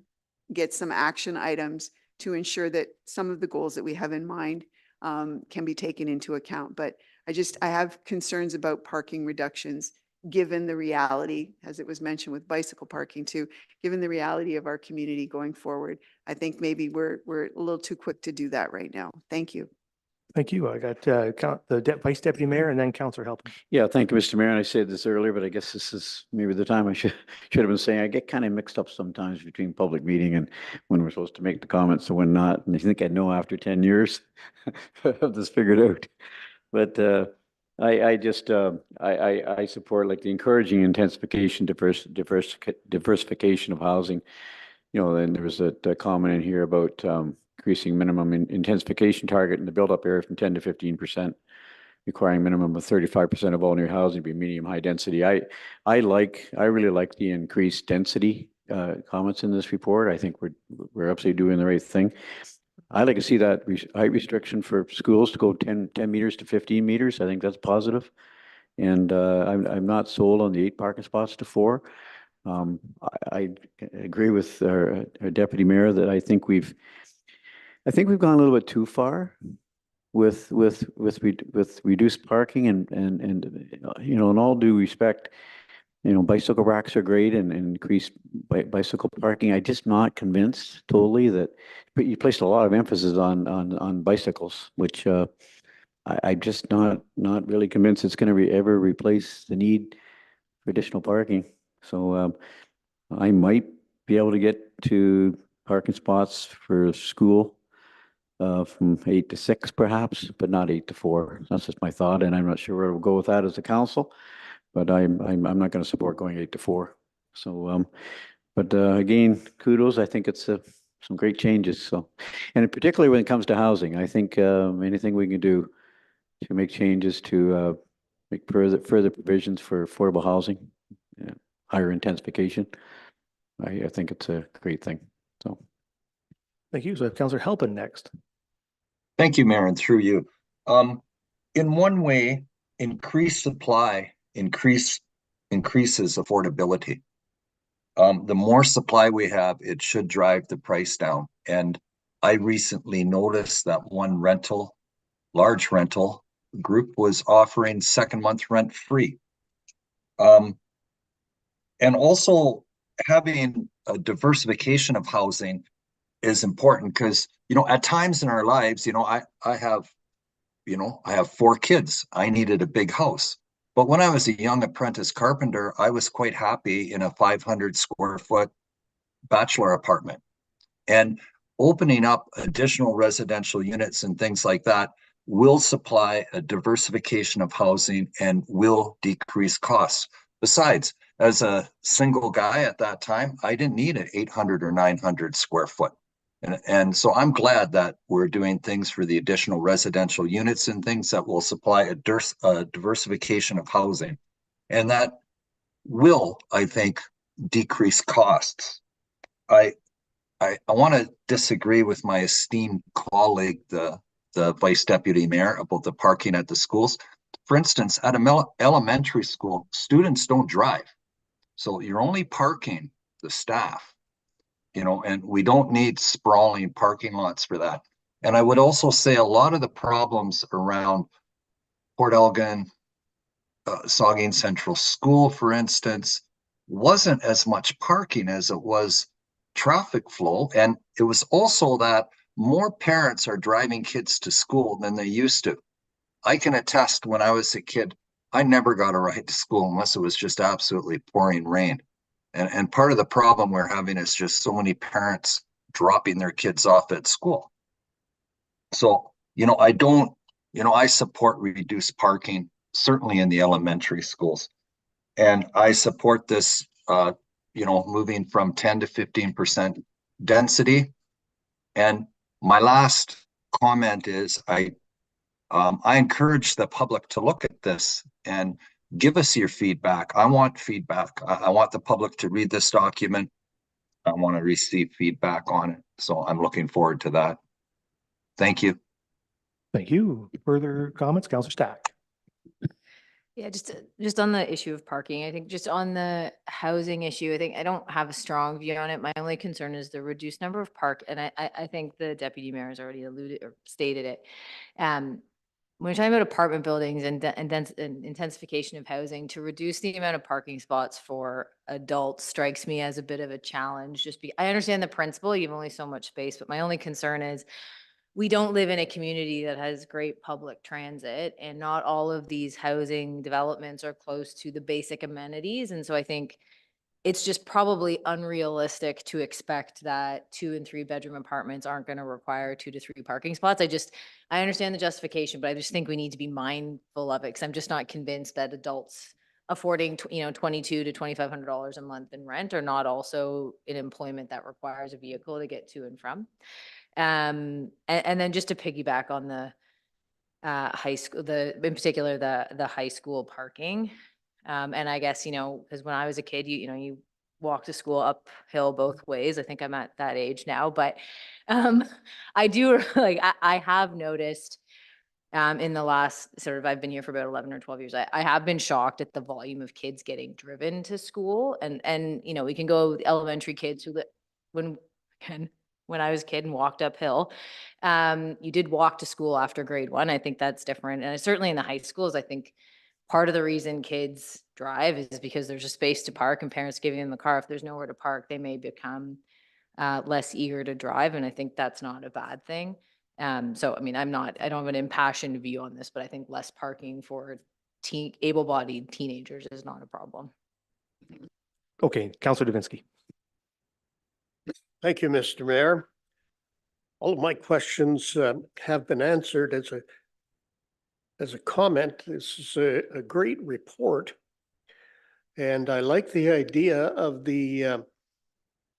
get some action items to ensure that some of the goals that we have in mind can be taken into account. But I have concerns about parking reductions, given the reality, as it was mentioned with bicycle parking too, given the reality of our community going forward. I think maybe we're a little too quick to do that right now. Thank you. Thank you. I got the Vice Deputy Mayor and then Councillor Helping. Yeah, thank you, Mr. Mayor. And I said this earlier, but I guess this is maybe the time I should have been saying. I get kind of mixed up sometimes between public meeting and when we're supposed to make the comments and when not. And I think I know after 10 years have this figured out. But I support like the encouraging intensification, diversification of housing. And there was a comment in here about increasing minimum intensification target in the build-up area from 10 to 15%. requiring minimum of 35% of all new housing be medium high density. I really like the increased density comments in this report. I think we're absolutely doing the right thing. I like to see that height restriction for schools to go 10 meters to 15 meters. I think that's positive. And I'm not sold on the 8 parking spots to 4. I agree with our deputy mayor that I think we've gone a little bit too far with reduced parking and you know, in all due respect, you know, bicycle racks are great and increased bicycle parking. I'm just not convinced totally that, but you placed a lot of emphasis on bicycles, which I'm just not really convinced it's going to ever replace the need for additional parking. So I might be able to get to parking spots for school from 8 to 6 perhaps, but not 8 to 4. That's just my thought, and I'm not sure where we'll go with that as a council, but I'm not going to support going 8 to 4. So, but again, kudos. I think it's some great changes. So, and particularly when it comes to housing, I think anything we can do to make changes to make further provisions for affordable housing, higher intensification, I think it's a great thing. So, Thank you. So I have Councillor Halpin next. Thank you, Mayor, and through you. In one way, increased supply increases affordability. The more supply we have, it should drive the price down. And I recently noticed that one large rental group was offering second month rent free. And also having a diversification of housing is important because, you know, at times in our lives, you know, I have 4 kids. I needed a big house. But when I was a young apprentice carpenter, I was quite happy in a 500 square foot bachelor apartment. And opening up additional residential units and things like that will supply a diversification of housing and will decrease costs. Besides, as a single guy at that time, I didn't need an 800 or 900 square foot. And so I'm glad that we're doing things for the additional residential units and things that will supply a diversification of housing. And that will, I think, decrease costs. I want to disagree with my esteemed colleague, the vice deputy mayor, about the parking at the schools. For instance, at an elementary school, students don't drive. So you're only parking the staff, you know, and we don't need sprawling parking lots for that. And I would also say a lot of the problems around Port Elgin, Saugeen Central School, for instance, wasn't as much parking as it was traffic flow. And it was also that more parents are driving kids to school than they used to. I can attest when I was a kid, I never got a ride to school unless it was just absolutely pouring rain. And part of the problem we're having is just so many parents dropping their kids off at school. So, you know, I support reduced parking, certainly in the elementary schools. And I support this, moving from 10 to 15% density. And my last comment is I encourage the public to look at this and give us your feedback. I want feedback. I want the public to read this document. I want to receive feedback on it. So I'm looking forward to that. Thank you. Thank you. Further comments, Councillor Stack? Yeah, just on the issue of parking, I think just on the housing issue, I think I don't have a strong view on it. My only concern is the reduced number of and I think the deputy mayor has already alluded or stated it. When you're talking about apartment buildings and intensification of housing, to reduce the amount of parking spots for adults strikes me as a bit of a challenge. I understand the principle, you have only so much space, but my only concern is we don't live in a community that has great public transit, and not all of these housing developments are close to the basic amenities. And so I think it's just probably unrealistic to expect that 2 and 3 bedroom apartments aren't going to require 2 to 3 parking spots. I understand the justification, but I just think we need to be mindful of it, because I'm just not convinced that adults affording $2,200 to $2,500 a month in rent are not also in employment that requires a vehicle to get to and from. And then just to piggyback on the high school, in particular, the high school parking. And I guess, because when I was a kid, you walk to school uphill both ways. I think I'm at that age now, but I do I have noticed in the last I've been here for about 11 or 12 years. I have been shocked at the volume of kids getting driven to school, and we can go with elementary kids who when I was a kid and walked uphill. You did walk to school after grade 1. I think that's different, and certainly in the high schools, I think part of the reason kids drive is because there's a space to park and parents giving them the car. If there's nowhere to park, they may become less eager to drive, and I think that's not a bad thing. So, I mean, I don't have an impassioned view on this, but I think less parking for able-bodied teenagers is not a problem. Okay, Councillor Davinsky. Thank you, Mr. Mayor. All of my questions have been answered. As a comment, this is a great report. And I like the idea of the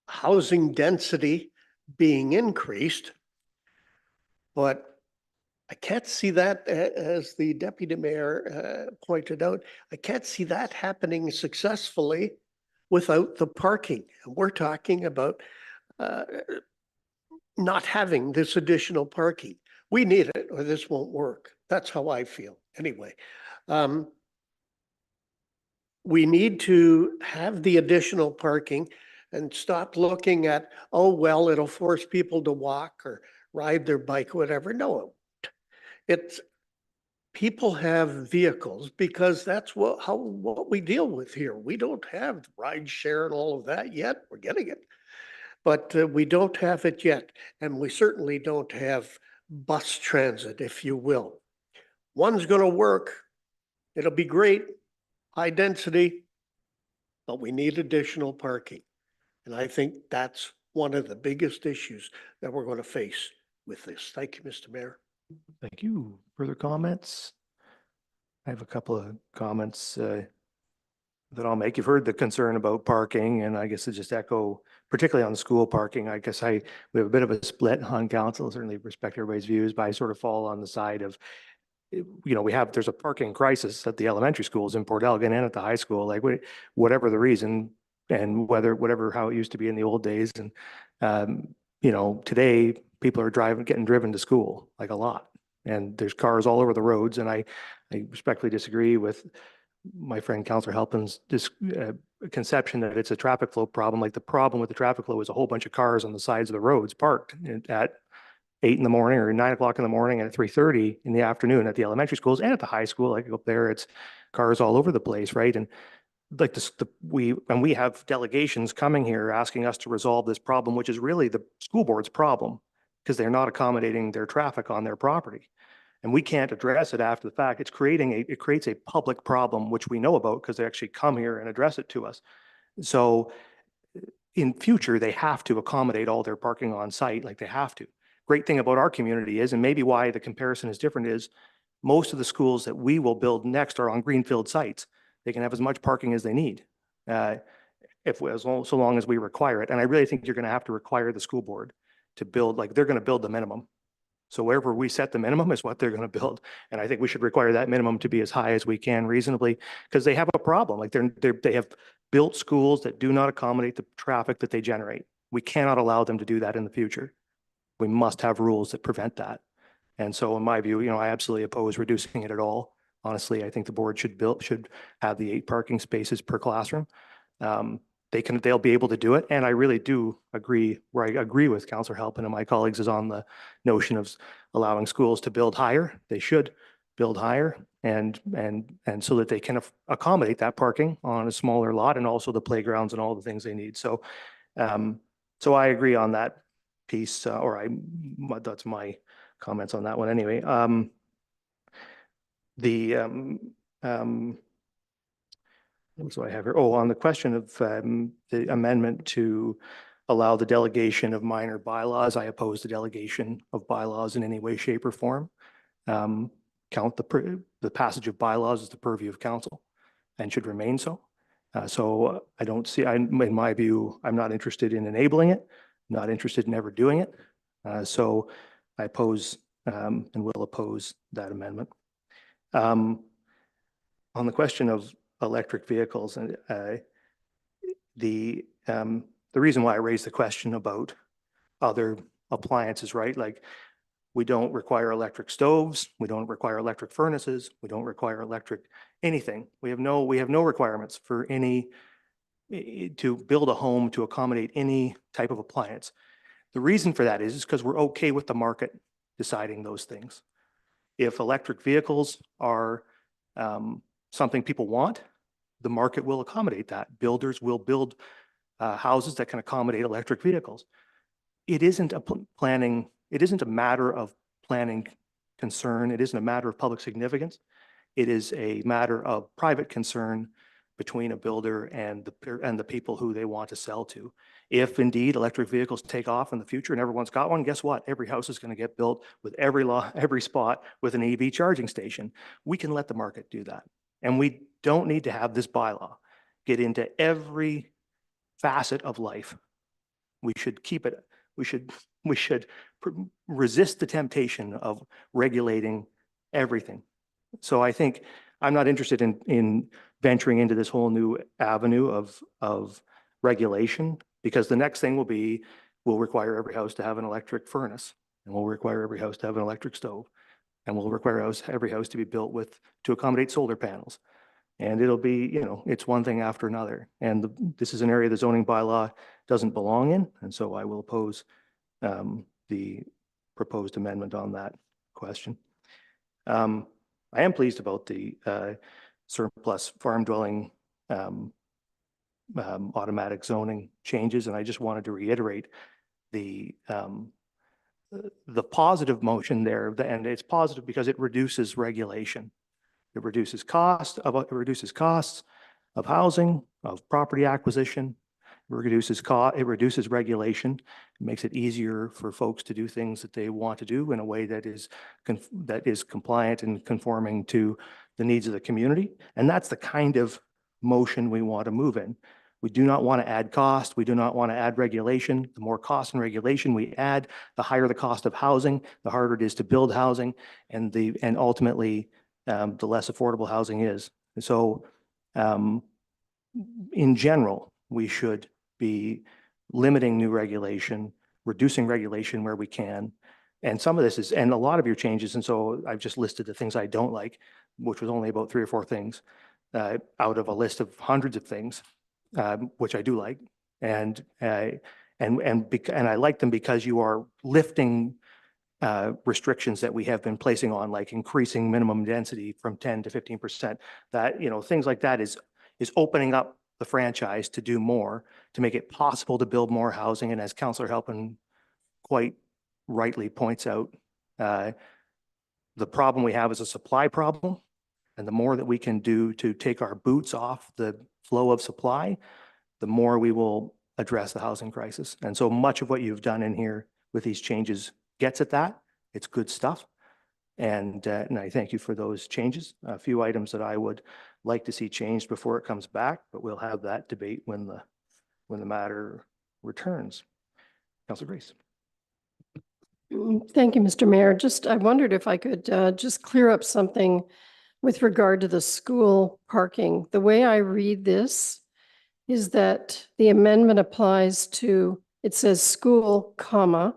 housing density being increased. But I can't see that, as the deputy mayor pointed out, I can't see that happening successfully without the parking. And we're talking about not having this additional parking. We need it or this won't work. That's how I feel anyway. We need to have the additional parking and stop looking at, oh, well, it'll force people to walk or ride their bike, whatever. No, it's people have vehicles because that's what we deal with here. We don't have ride share and all of that yet. We're getting it. But we don't have it yet. And we certainly don't have bus transit, if you will. One's going to work. It'll be great, high density, but we need additional parking. And I think that's one of the biggest issues that we're going to face with this. Thank you, Mr. Mayor. Thank you. Further comments? I have a couple of comments that I'll make. You've heard the concern about parking, and I guess to just echo, particularly on the school parking, I guess we have a bit of a split on council. Certainly respect everybody's views, but I sort of fall on the side of, there's a parking crisis at the elementary schools in Port Elgin and at the high school, like whatever the reason, and how it used to be in the old days. And, today people are getting driven to school like a lot, and there's cars all over the roads. And I respectfully disagree with my friend Councillor Halpin's conception that it's a traffic flow problem. Like, the problem with the traffic flow is a whole bunch of cars on the sides of the roads parked at 8 in the morning or 9 o'clock in the morning and at 3:30 in the afternoon at the elementary schools and at the high school. Like, up there, it's cars all over the place, right? And like we have delegations coming here asking us to resolve this problem, which is really the school board's problem, because they're not accommodating their traffic on their property. And we can't address it after the fact. It creates a public problem, which we know about because they actually come here and address it to us. So in future, they have to accommodate all their parking on site, like they have to. Great thing about our community is, and maybe why the comparison is different, is most of the schools that we will build next are on greenfield sites. They can have as much parking as they need, so long as we require it. And I really think you're going to have to require the school board to build, like, they're going to build the minimum. So wherever we set the minimum is what they're going to build. And I think we should require that minimum to be as high as we can reasonably, because they have a problem. Like, they have built schools that do not accommodate the traffic that they generate. We cannot allow them to do that in the future. We must have rules that prevent that. And so in my view, I absolutely oppose reducing it at all. Honestly, I think the board should have the 8 parking spaces per classroom. They'll be able to do it. And I really do agree, where I agree with Councillor Halpin and my colleagues, is on the notion of allowing schools to build higher. They should build higher, and so that they can accommodate that parking on a smaller lot, and also the playgrounds and all the things they need. So, so I agree on that piece, that's my comments on that one anyway. What do I have here? Oh, on the question of the amendment to allow the delegation of minor bylaws, I oppose the delegation of bylaws in any way, shape, or form. The passage of bylaws is the purview of council and should remain so. So I don't see, in my view, I'm not interested in enabling it, not interested in ever doing it. So I oppose and will oppose that amendment. On the question of electric vehicles, the reason why I raised the question about other appliances, right? Like, we don't require electric stoves, we don't require electric furnaces, we don't require electric anything. We have no requirements for any to build a home to accommodate any type of appliance. The reason for that is because we're okay with the market deciding those things. If electric vehicles are something people want, the market will accommodate that. Builders will build houses that can accommodate electric vehicles. It isn't a matter of planning concern. It isn't a matter of public significance. It is a matter of private concern between a builder and the people who they want to sell to. If indeed electric vehicles take off in the future and everyone's got one, guess what? Every house is going to get built with every spot with an EV charging station. We can let the market do that. And we don't need to have this bylaw get into every facet of life. We should keep it. We should resist the temptation of regulating everything. So I think I'm not interested in venturing into this whole new avenue of regulation, because the next thing will be, we'll require every house to have an electric furnace, and we'll require every house to have an electric stove, and we'll require every house to be built to accommodate solar panels. And it'll be, it's one thing after another. And this is an area the zoning bylaw doesn't belong in. And so I will oppose the proposed amendment on that question. I am pleased about the surplus farm dwelling automatic zoning changes. And I just wanted to reiterate the positive motion there. And it's positive because it reduces regulation. It reduces costs of housing, of property acquisition. It reduces regulation. It makes it easier for folks to do things that they want to do in a way that is compliant and conforming to the needs of the community. And that's the kind of motion we want to move in. We do not want to add cost. We do not want to add regulation. The more cost and regulation we add, the higher the cost of housing, the harder it is to build housing, and ultimately the less affordable housing is. And so in general, we should be limiting new regulation, reducing regulation where we can. And some of this is, and a lot of your changes, and so I've just listed the things I don't like, which was only about 3 or 4 things out of a list of hundreds of things, which I do like. And I like them because you are lifting restrictions that we have been placing on, like increasing minimum density from 10 to 15%. That, things like that is opening up the franchise to do more, to make it possible to build more housing. And as Councillor Halpin quite rightly points out, the problem we have is a supply problem. And the more that we can do to take our boots off the flow of supply, the more we will address the housing crisis. And so much of what you've done in here with these changes gets at that. It's good stuff. And I thank you for those changes. A few items that I would like to see changed before it comes back, but we'll have that debate when the matter returns. Councillor Grace. Thank you, Mr. Mayor. I wondered if I could just clear up something with regard to the school parking. The way I read this is that the amendment applies to, it says school, comma,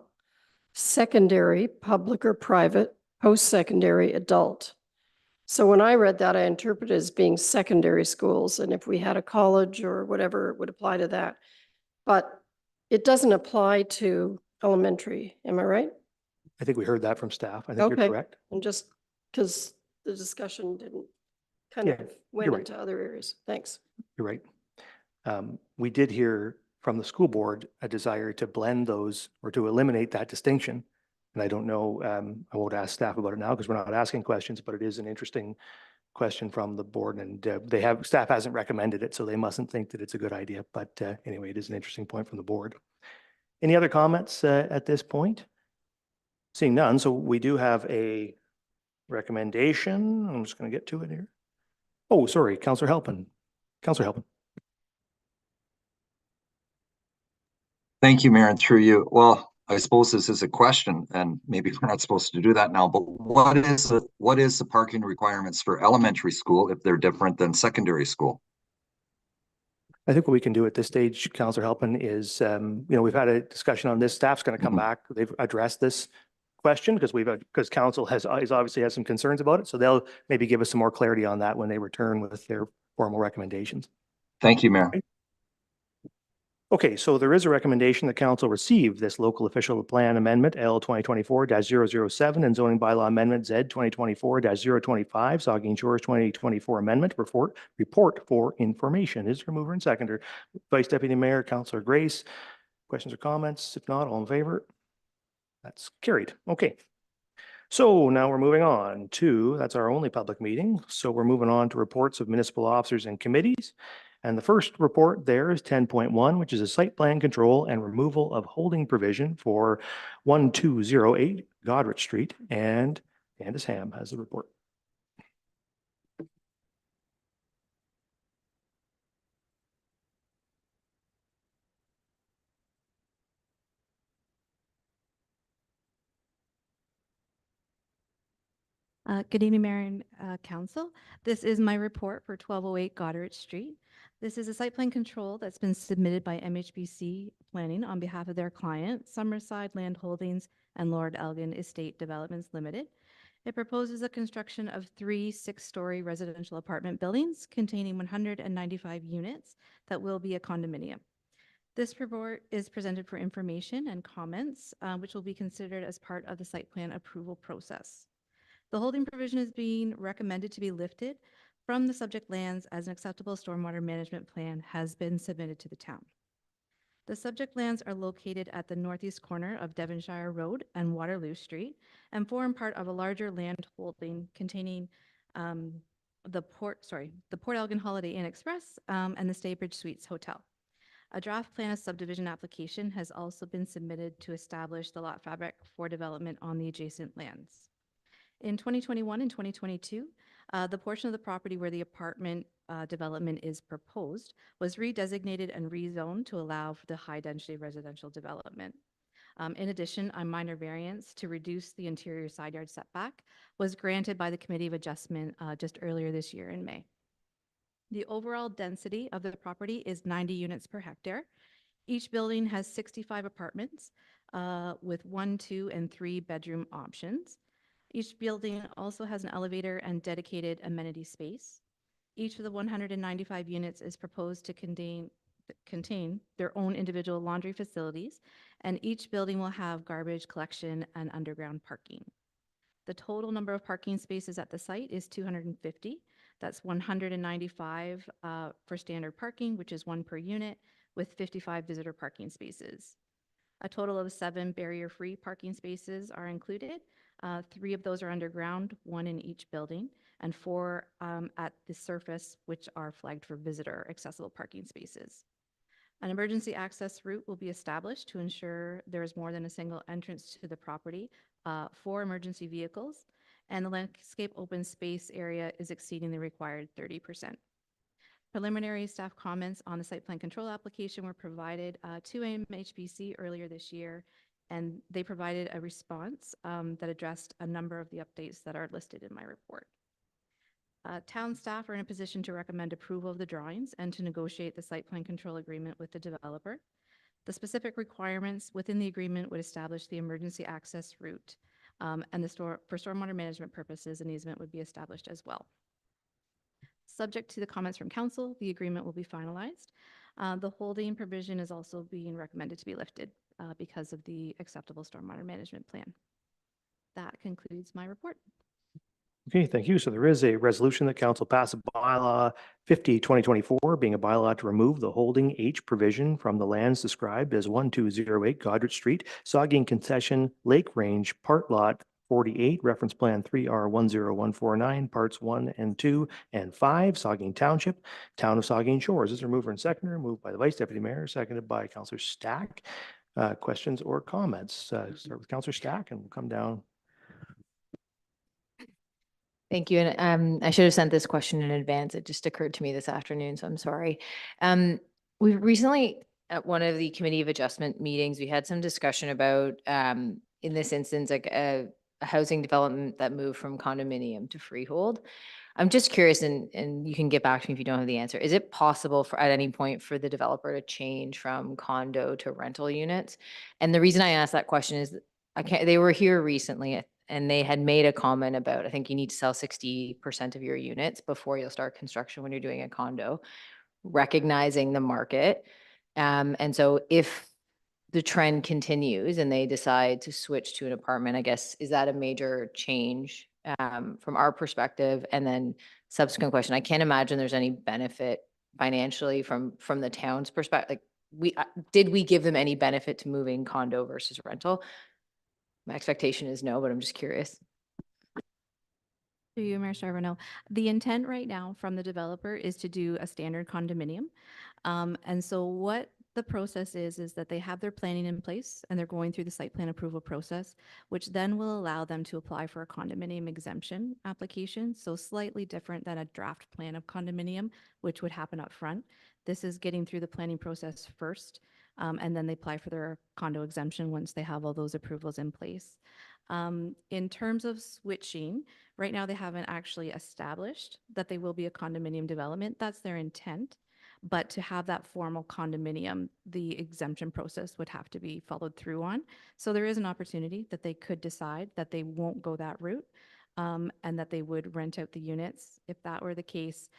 secondary, public or private, post-secondary, adult. So when I read that, I interpreted it as being secondary schools. And if we had a college or whatever, it would apply to that. But it doesn't apply to elementary. Am I right? I think we heard that from staff. I think you're correct. And just because the discussion didn't kind of went into other areas. Thanks. You're right. We did hear from the school board a desire to blend those or to eliminate that distinction. And I don't know, I won't ask staff about it now because we're not asking questions, but it is an interesting question from the board, and staff hasn't recommended it, so they mustn't think that it's a good idea. But anyway, it is an interesting point from the board. Any other comments at this point? Seeing none, so we do have a recommendation. I'm just going to get to it here. Oh, sorry, Councillor Halpin. Councillor Halpin. Thank you, Mayor, and through you. Well, I suppose this is a question, and maybe we're not supposed to do that now, but what is the parking requirements for elementary school if they're different than secondary school? I think what we can do at this stage, Councillor Halpin, is, we've had a discussion on this. Staff's going to come back. They've addressed this question because council has obviously has some concerns about it. So they'll maybe give us some more clarity on that when they return with their formal recommendations. Thank you, Mayor. Okay, so there is a recommendation that council receive this local official plan amendment L 2024-007 and zoning bylaw amendment Z 2024-025, Saugeen Shores 2024 amendment report for information. Is there a mover and seconder? Vice Deputy Mayor, Councillor Grace. Questions or comments? If not, all in favor? That's carried. Okay. So now we're moving on to, that's our only public meeting. So we're moving on to reports of municipal officers and committees. And the first report there is 10.1, which is a site plan control and removal of holding provision for 1208 Godrich Street. And Candace Ham has the report. Good evening, Mayor and Council. This is my report for 1208 Goderich Street. This is a site plan control that's been submitted by MHBC Planning on behalf of their client, Summerside Land Holdings and Lord Elgin Estate Developments Limited. It proposes a construction of 3 6-story residential apartment buildings containing 195 units that will be a condominium. This report is presented for information and comments, which will be considered as part of the site plan approval process. The holding provision is being recommended to be lifted from the subject lands as an acceptable stormwater management plan has been submitted to the town. The subject lands are located at the northeast corner of Devonshire Road and Waterloo Street and form part of a larger land holding containing the Port Elgin Holiday Inn Express and the Staybridge Suites Hotel. A draft plan of subdivision application has also been submitted to establish the lot fabric for development on the adjacent lands. In 2021 and 2022, the portion of the property where the apartment development is proposed was redesignated and rezoned to allow for the high-density residential development. In addition, a minor variance to reduce the interior side yard setback was granted by the Committee of Adjustment just earlier this year in May. The overall density of the property is 90 units per hectare. Each building has 65 apartments with 1, 2, and 3 bedroom options. Each building also has an elevator and dedicated amenity space. Each of the 195 units is proposed to contain their own individual laundry facilities, and each building will have garbage collection and underground parking. The total number of parking spaces at the site is 250. That's 195 for standard parking, which is 1 per unit, with 55 visitor parking spaces. A total of 7 barrier-free parking spaces are included. 3 of those are underground, 1 in each building, and 4 at the surface, which are flagged for visitor accessible parking spaces. An emergency access route will be established to ensure there is more than a single entrance to the property for emergency vehicles, and the landscape open space area is exceeding the required 30%. Preliminary staff comments on the site plan control application were provided to MHBC earlier this year, and they provided a response that addressed a number of the updates that are listed in my report. Town staff are in a position to recommend approval of the drawings and to negotiate the site plan control agreement with the developer. The specific requirements within the agreement would establish the emergency access route, and for stormwater management purposes, an easement would be established as well. Subject to the comments from council, the agreement will be finalized. The holding provision is also being recommended to be lifted because of the acceptable stormwater management plan. That concludes my report. Okay, thank you. So there is a resolution that council passed a bylaw 50/2024, being a bylaw to remove the holding H provision from the lands described as 1208 Godrich Street, Saugeen Concession, Lake Range, Part Lot 48, Reference Plan 3R10149, Parts 1 and 2 and 5, Saugeen Township, Town of Saugeen Shores. Is there a mover and seconder? Moved by the Vice Deputy Mayor, seconded by Councillor Stack. Questions or comments? Start with Councillor Stack and we'll come down. Thank you. And I should have sent this question in advance. It just occurred to me this afternoon, so I'm sorry. We've recently at one of the Committee of Adjustment meetings, we had some discussion about, in this instance, like a housing development that moved from condominium to freehold. I'm just curious, and you can get back to me if you don't have the answer. Is it possible for, at any point, for the developer to change from condo to rental units? And the reason I asked that question is they were here recently and they had made a comment about, I think you need to sell 60% of your units before you'll start construction when you're doing a condo, recognizing the market. And so if the trend continues and they decide to switch to an apartment, I guess, is that a major change from our perspective? And then subsequent question, I can't imagine there's any benefit financially from the town's perspective. Like did we give them any benefit to moving condo versus rental? My expectation is no, but I'm just curious. Through you, Mayor Charbonneau. The intent right now from the developer is to do a standard condominium. And so what the process is that they have their planning in place and they're going through the site plan approval process, which then will allow them to apply for a condominium exemption application. So slightly different than a draft plan of condominium, which would happen up front. This is getting through the planning process first, and then they apply for their condo exemption once they have all those approvals in place. In terms of switching, right now they haven't actually established that they will be a condominium development. That's their intent. But to have that formal condominium, the exemption process would have to be followed through on. So there is an opportunity that they could decide that they won't go that route, and that they would rent out the units. If that were the case,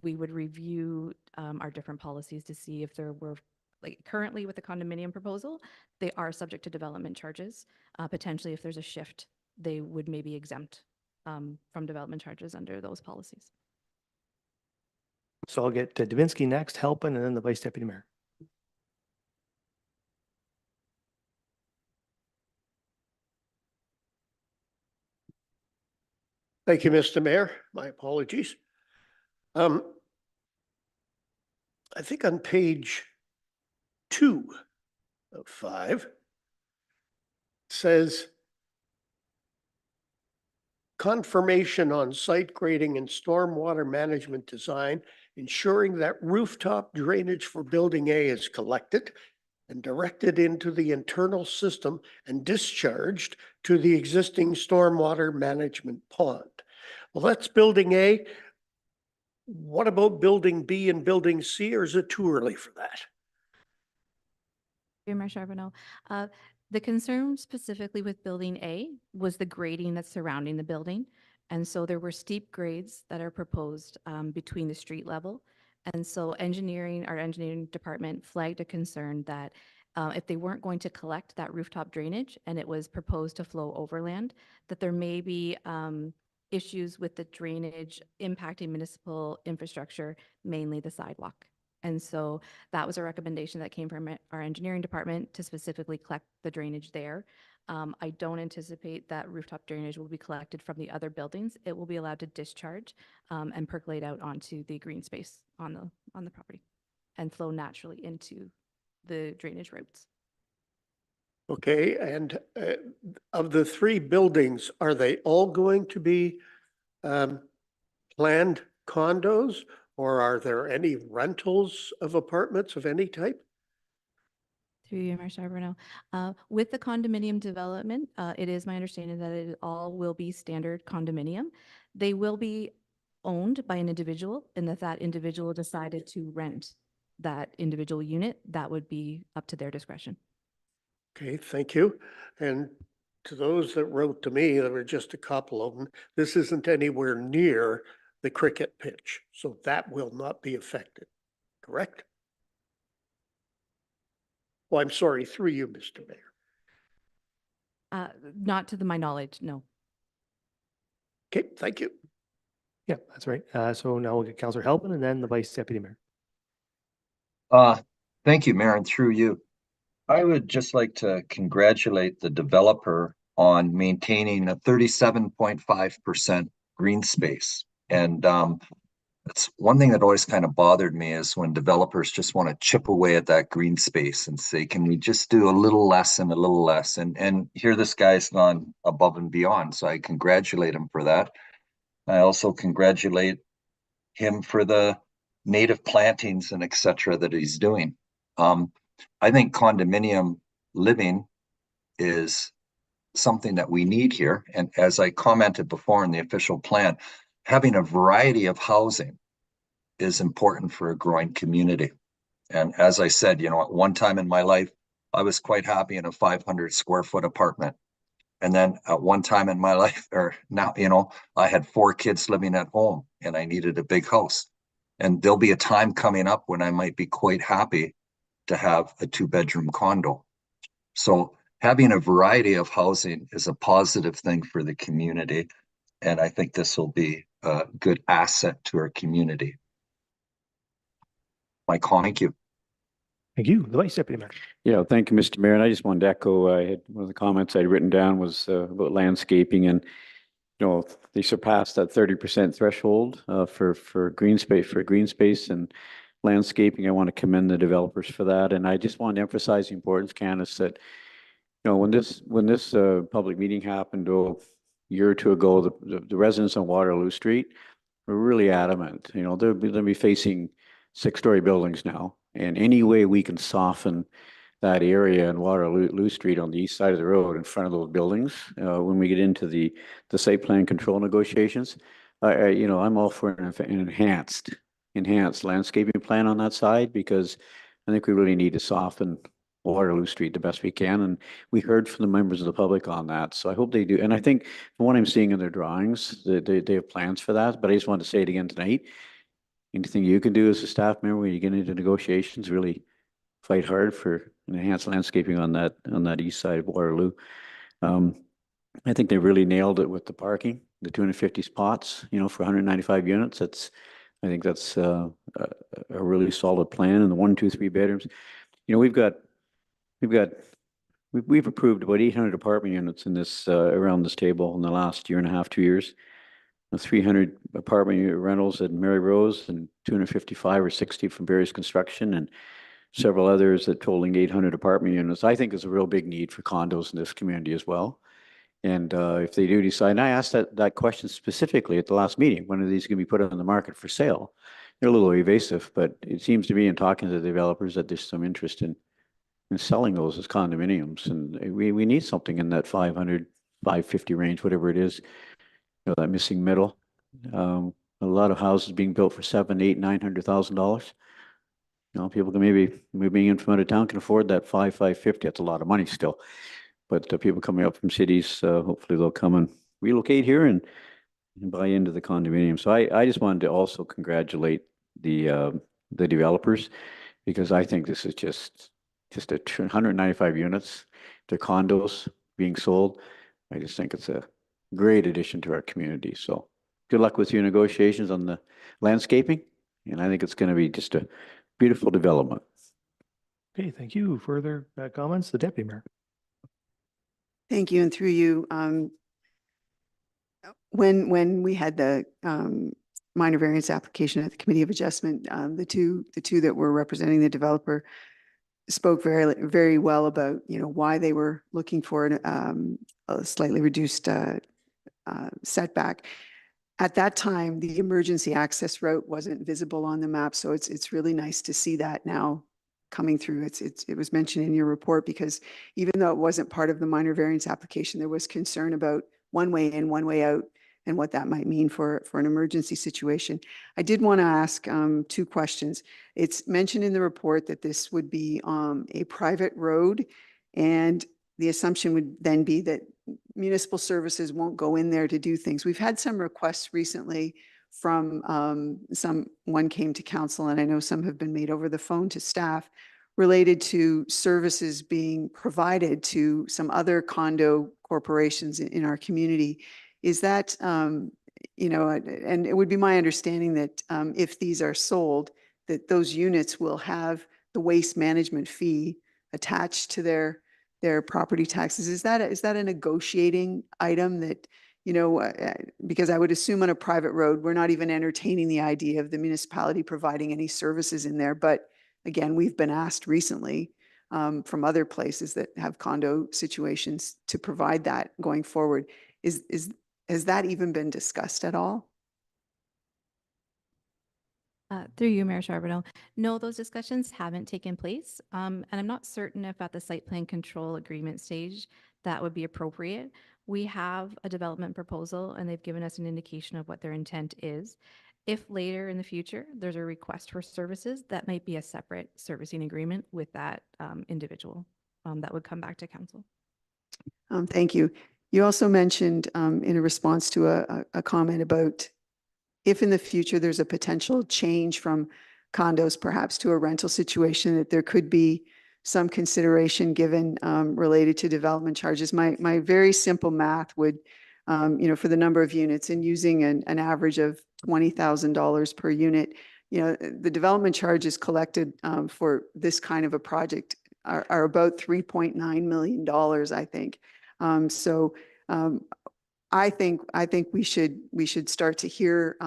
we would review our different policies to see if there were, like currently with the condominium proposal, they are subject to development charges. Potentially, if there's a shift, they would maybe exempt from development charges under those policies. So I'll get to Davinsky next, Halpin, and then the Vice Deputy Mayor. Thank you, Mr. Mayor. My apologies. I think on page 2 of 5 says confirmation on site grading and stormwater management design, ensuring that rooftop drainage for building A is collected and directed into the internal system and discharged to the existing stormwater management pond. Well, that's building A. What about building B and building C, or is it too early for that? Mayor Charbonneau, the concern specifically with building A was the grading that's surrounding the building. And so there were steep grades that are proposed between the street level. And so our engineering department flagged a concern that if they weren't going to collect that rooftop drainage and it was proposed to flow overland, that there may be issues with the drainage impacting municipal infrastructure, mainly the sidewalk. And so that was a recommendation that came from our engineering department to specifically collect the drainage there. I don't anticipate that rooftop drainage will be collected from the other buildings. It will be allowed to discharge and percolate out onto the green space on the property and flow naturally into the drainage routes. Okay, and of the 3 buildings, are they all going to be planned condos, or are there any rentals of apartments of any type? Through you, Mayor Charbonneau. With the condominium development, it is my understanding that it all will be standard condominium. They will be owned by an individual, and if that individual decided to rent that individual unit, that would be up to their discretion. Okay, thank you. And to those that wrote to me, there were just a couple of them. This isn't anywhere near the cricket pitch, so that will not be affected, correct? Oh, I'm sorry, through you, Mr. Mayor. Not to my knowledge, no. Okay, thank you. Yeah, that's right. So now we'll get Councillor Halpin and then the Vice Deputy Mayor. Thank you, Mayor, and through you. I would just like to congratulate the developer on maintaining a 37.5% green space. And that's one thing that always kind of bothered me, is when developers just want to chip away at that green space and say, can we just do a little less and a little less? And here this guy's gone above and beyond. So I congratulate him for that. I also congratulate him for the native plantings and et cetera that he's doing. I think condominium living is something that we need here. And as I commented before in the official plan, having a variety of housing is important for a growing community. And as I said, at one time in my life, I was quite happy in a 500 square foot apartment. And then at one time in my life, or now, I had 4 kids living at home and I needed a big house. And there'll be a time coming up when I might be quite happy to have a 2-bedroom condo. So having a variety of housing is a positive thing for the community. And I think this will be a good asset to our community. My comment, thank you. Thank you. The Vice Deputy Mayor. Yeah, thank you, Mr. Mayor. And I just wanted to echo, I had one of the comments I'd written down was about landscaping, and they surpassed that 30% threshold for green space and landscaping. I want to commend the developers for that. And I just want to emphasize the importance, Candace, that when this public meeting happened a year or two ago, the residents on Waterloo Street were really adamant. They'll be facing 6-story buildings now, and any way we can soften that area in Waterloo Street on the east side of the road in front of those buildings, when we get into the site plan control negotiations, I'm all for an enhanced landscaping plan on that side, because I think we really need to soften Waterloo Street the best we can. And we heard from the members of the public on that. So I hope they do. And I think from what I'm seeing in their drawings, they have plans for that. But I just wanted to say it again tonight. Anything you can do as a staff member when you get into negotiations, really fight hard for enhanced landscaping on that east side of Waterloo. I think they really nailed it with the parking, the 250 spots, for 195 units. I think that's a really solid plan. And the 1, 2, 3 bedrooms, we've approved about 800 apartment units in this around this table in the last year and a half, 2 years. 300 apartment unit rentals at Mary Rose, and 255 or 60 from various construction, and several others that totaling 800 apartment units. I think there's a real big need for condos in this community as well. And if they do decide, and I asked that question specifically at the last meeting, when are these going to be put on the market for sale? They're a little evasive, but it seems to me in talking to the developers that there's some interest in selling those as condominiums. And we need something in that 500, 550 range, whatever it is, that missing middle. A lot of houses being built for $700,000, $800,000, $900,000. People can maybe moving in from out of town can afford that 550. That's a lot of money still. But people coming up from cities, hopefully they'll come and relocate here and buy into the condominium. So I just wanted to also congratulate the developers, because I think this is just 195 units. They're condos being sold. I just think it's a great addition to our community. So good luck with your negotiations on the landscaping. And I think it's going to be just a beautiful development. Okay, thank you. Further comments? The Deputy Mayor. Thank you. And through you, when we had the minor variance application at the Committee of Adjustment, the two that were representing the developer spoke very, very well about, why they were looking for a slightly reduced setback. At that time, the emergency access route wasn't visible on the map, so it's really nice to see that now coming through. It was mentioned in your report, because even though it wasn't part of the minor variance application, there was concern about one way in, one way out, and what that might mean for an emergency situation. I did want to ask 2 questions. It's mentioned in the report that this would be a private road, and the assumption would then be that municipal services won't go in there to do things. We've had some requests recently from one came to council, and I know some have been made over the phone to staff, related to services being provided to some other condo corporations in our community. Is that, and it would be my understanding that if these are sold, that those units will have the waste management fee attached to their property taxes. Is that a negotiating item that, because I would assume on a private road, we're not even entertaining the idea of the municipality providing any services in there. But again, we've been asked recently from other places that have condo situations to provide that going forward. Has that even been discussed at all? Through you, Mayor Charbonneau. No, those discussions haven't taken place. And I'm not certain if at the site plan control agreement stage that would be appropriate. We have a development proposal and they've given us an indication of what their intent is. If later in the future, there's a request for services, that might be a separate servicing agreement with that individual that would come back to council. Thank you. You also mentioned in a response to a comment about if in the future there's a potential change from condos perhaps to a rental situation, that there could be some consideration given related to development charges. My very simple math would, for the number of units and using an average of $20,000 per unit, the development charges collected for this kind of a project are about $3.9 million, I think. I think we should start to hear,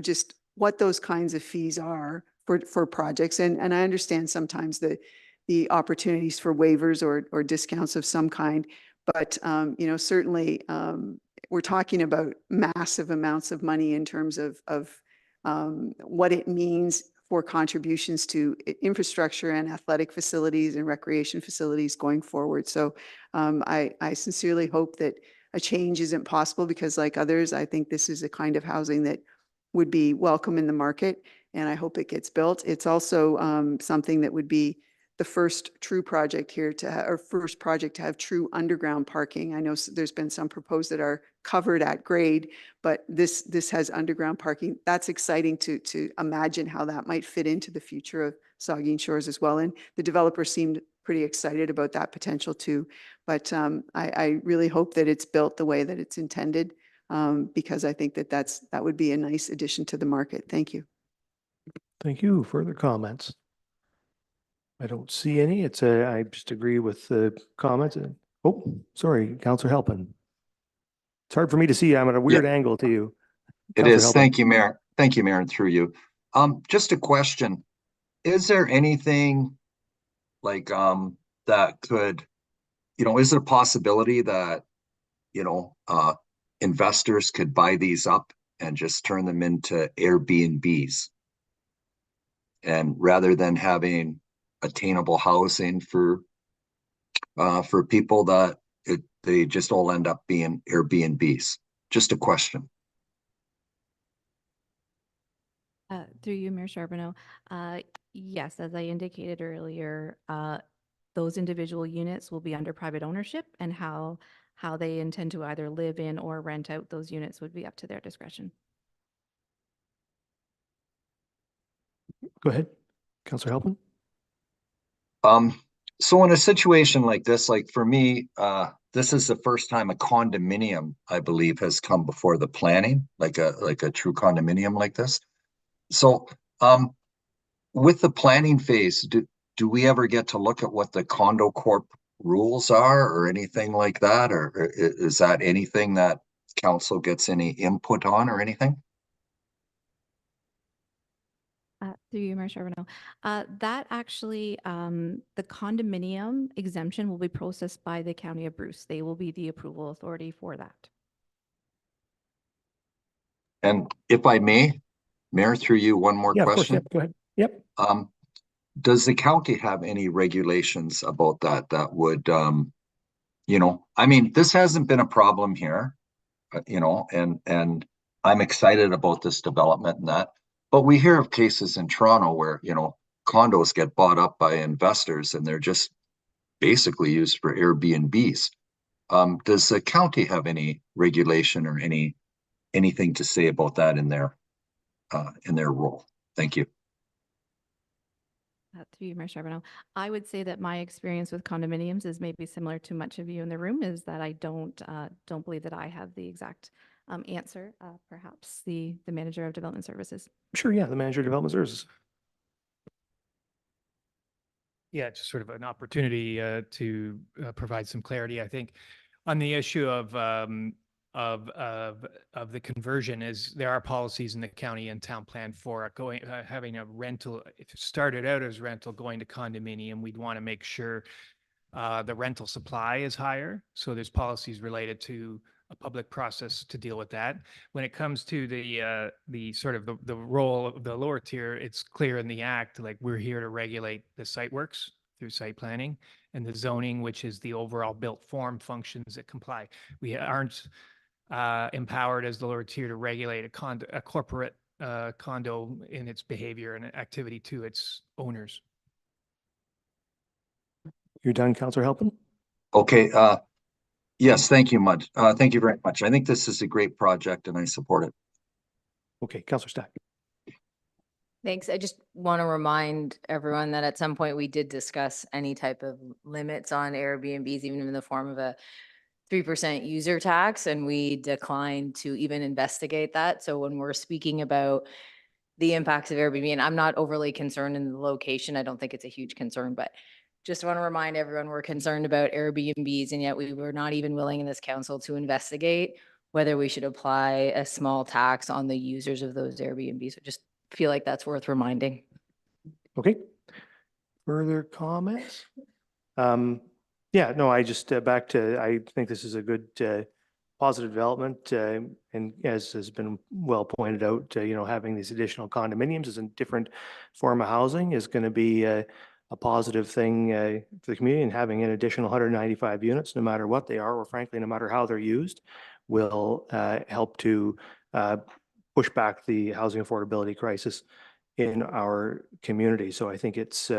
just what those kinds of fees are for projects. And I understand sometimes the opportunities for waivers or discounts of some kind, but, certainly we're talking about massive amounts of money in terms of what it means for contributions to infrastructure and athletic facilities and recreation facilities going forward. So I sincerely hope that a change isn't possible, because like others, I think this is a kind of housing that would be welcome in the market, and I hope it gets built. It's also something that would be the first true project here or first project to have true underground parking. I know there's been some proposed that are covered at grade, but this has underground parking. That's exciting to imagine how that might fit into the future of Saugeen Shores as well. And the developer seemed pretty excited about that potential too. But I really hope that it's built the way that it's intended, because I think that would be a nice addition to the market. Thank you. Thank you. Further comments? I don't see any. I just agree with the comments. Oh, sorry, Councillor Halpin. It's hard for me to see. I'm at a weird angle to you. It Councillor is. Halpin. Thank you, Mayor. Thank you, Mayor, and through you. Just a question. Is there anything like that could, is there a possibility that, investors could buy these up and just turn them into Airbnbs? And rather than having attainable housing for people, that they just all end up being Airbnbs. Just a question. Through you, Mayor Charbonneau. Yes, as I indicated earlier, those individual units will be under private ownership, and how they intend to either live in or rent out those units would be up to their discretion. Go ahead, Councillor Halpin. So in a situation like this, like for me, this is the first time a condominium, I believe, has come before the planning, like a true condominium like this. So with the planning phase, do we ever get to look at what the condo corp rules are or anything like that? Or is that anything that council gets any input on or anything? Through you, Mayor Charbonneau. That actually, the condominium exemption will be processed by the County of Bruce. They will be the approval authority for that. And if I may, Mayor, through you, one more Yeah, question. of course. Yep. Go ahead. Yep. Does the county have any regulations about that would, this hasn't been a problem here, and I'm excited about this development and that, but we hear of cases in Toronto where, condos get bought up by investors and they're just basically used for Airbnbs. Does the county have any regulation or anything to say about that in their role? Thank you. Through you, Mayor Charbonneau. I would say that my experience with condominiums is maybe similar to much of you in the room, is that I don't believe that I have the exact answer. Perhaps the manager of development services. Sure, yeah, the manager of development services. Yeah, just sort of an opportunity to provide some clarity, I think, on the issue of the conversion. Is there are policies in the county and town plan for having a rental. If it started out as rental going to condominium, we'd want to make sure the rental supply is higher. So there's policies related to a public process to deal with that. When it comes to the sort of the role of the lower tier, it's clear in the act, like we're here to regulate the site works through site planning, and the zoning, which is the overall built form functions that comply. We aren't empowered as the lower tier to regulate a corporate condo in its behavior and activity to its owners. You're done, Councillor Halpin? Okay, yes, thank you much. Thank you very much. I think this is a great project and I support it. Okay, Councillor Stack. Thanks. I just want to remind everyone that at some point we did discuss any type of limits on Airbnbs, even in the form of a 3% user tax, and we declined to even investigate that. So when we're speaking about the impacts of Airbnb, and I'm not overly concerned in the location, I don't think it's a huge concern, but just want to remind everyone we're concerned about Airbnbs, and yet we were not even willing in this council to investigate whether we should apply a small tax on the users of those Airbnbs. So just feel like that's worth reminding. Okay. Further comments? Yeah, no, I just back to, I think this is a good positive development. And as has been well pointed out, having these additional condominiums as a different form of housing is going to be a positive thing for the community, and having an additional 195 units, no matter what they are, or frankly, no matter how they're used, will help to push back the housing affordability crisis in our community. So I think it's,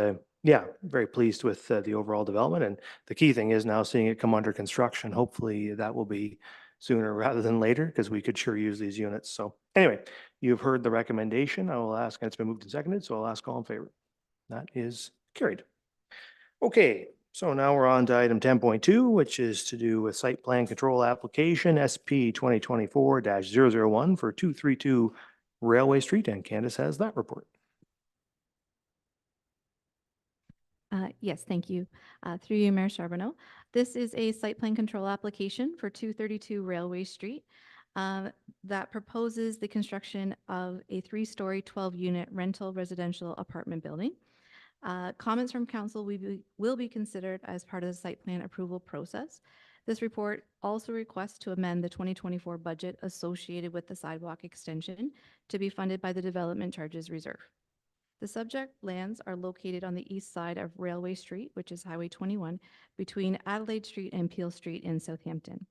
yeah, very pleased with the overall development. And the key thing is now seeing it come under construction. Hopefully that will be sooner rather than later, because we could sure use these units. So anyway, you've heard the recommendation. I will ask, and it's been moved and seconded, so I'll ask all in favor. That is carried. Okay, so now we're on to item 10.2, which is to do with site plan control application SP 2024-001 for 232 Railway Street, and Candace has that report. Yes, thank you. Through you, Mayor Charbonneau. This is a site plan control application for 232 Railway Street that proposes the construction of a 3-story, 12-unit rental residential apartment building. Comments from council will be considered as part of the site plan approval process. This report also requests to amend the 2024 budget associated with the sidewalk extension to be funded by the Development Charges Reserve. The subject lands are located on the east side of Railway Street, which is Highway 21, between Adelaide Street and Peel Street in Southampton.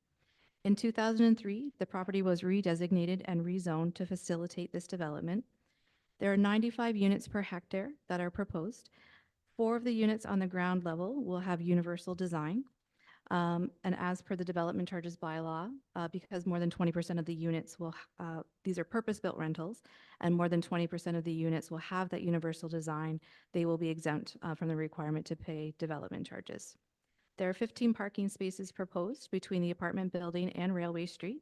In 2003, the property was redesignated and rezoned to facilitate this development. There are 95 units per hectare that are proposed. 4 of the units on the ground level will have universal design. And as per the development charges bylaw, because more than 20% of the units will, these are purpose-built rentals, and more than 20% of the units will have that universal design, they will be exempt from the requirement to pay development charges. There are 15 parking spaces proposed between the apartment building and Railway Street.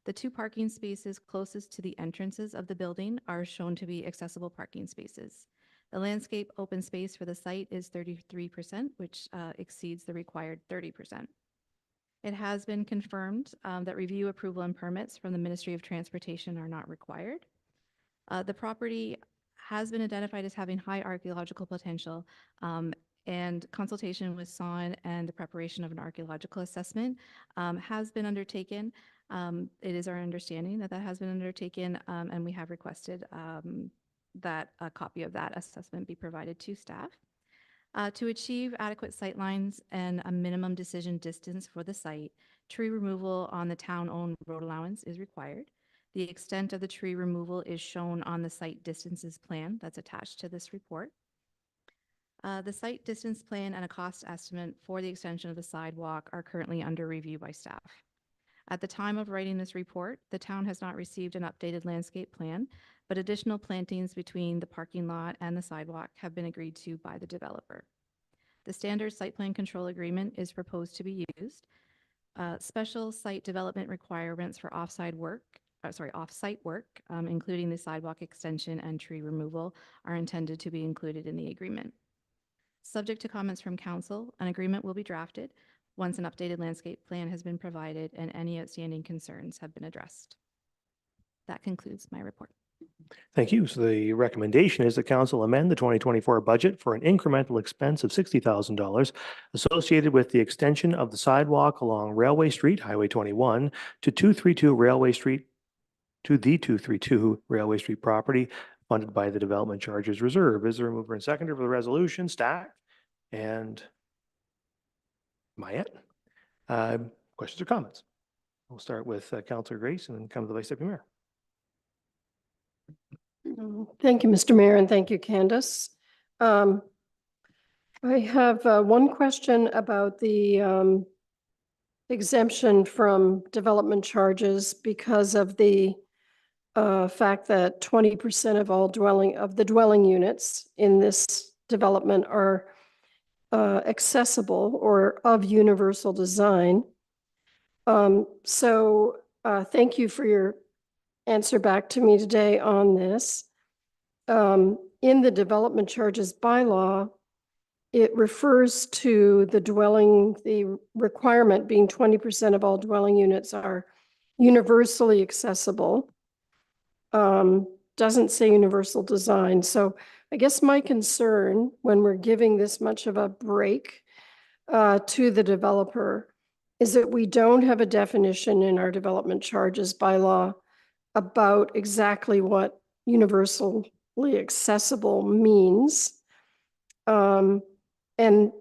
The 2 parking spaces closest to the entrances of the building are shown to be accessible parking spaces. The landscape open space for the site is 33%, which exceeds the required 30%. It has been confirmed that review, approval, and permits from the Ministry of Transportation are not required. The property has been identified as having high archaeological potential, and consultation with SON and the preparation of an archaeological assessment has been undertaken. It is our understanding that that has been undertaken, and we have requested that a copy of that assessment be provided to staff. To achieve adequate sight lines and a minimum decision distance for the site, tree removal on the town-owned road allowance is required. The extent of the tree removal is shown on the site distances plan that's attached to this report. The site distance plan and a cost estimate for the extension of the sidewalk are currently under review by staff. At the time of writing this report, the town has not received an updated landscape plan, but additional plantings between the parking lot and the sidewalk have been agreed to by the developer. The standard site plan control agreement is proposed to be used. Special site development requirements for off-site work, including the sidewalk extension and tree removal, are intended to be included in the agreement. Subject to comments from council, an agreement will be drafted once an updated landscape plan has been provided and any outstanding concerns have been addressed. That concludes my report. Thank you. So the recommendation is the council amend the 2024 budget for an incremental expense of $60,000 associated with the extension of the sidewalk along Railway Street, Highway 21, to 232 Railway Street, to the 232 Railway Street property funded by the Development Charges Reserve. Is there a mover and seconder for the resolution? Stack and Mayette. Questions or comments? We'll start with Councillor Grace and then come to the Vice Deputy Mayor. Thank you, Mr. Mayor, and thank you, Candace. I have one question about the exemption from development charges because of the fact that 20% of all dwelling units in this development are accessible or of universal design. Thank you for your answer back to me today on this. In the development charges bylaw, it refers to the requirement being 20% of all dwelling units are universally accessible. Doesn't say universal design. So I guess my concern when we're giving this much of a break to the developer is that we don't have a definition in our development charges bylaw about exactly what universally accessible means. And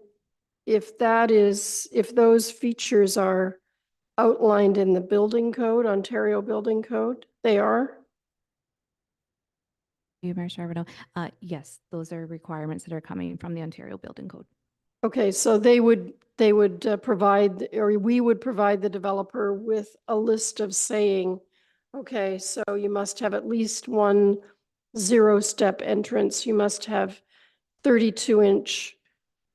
if those features are outlined in the building code, Ontario Building Code, they are? Mayor Charbonneau. Yes, those are requirements that are coming from the Ontario Building Code. Okay, so they would provide, or we would provide the developer with a list of saying, okay, so you must have at least one zero-step entrance. You must have 32-inch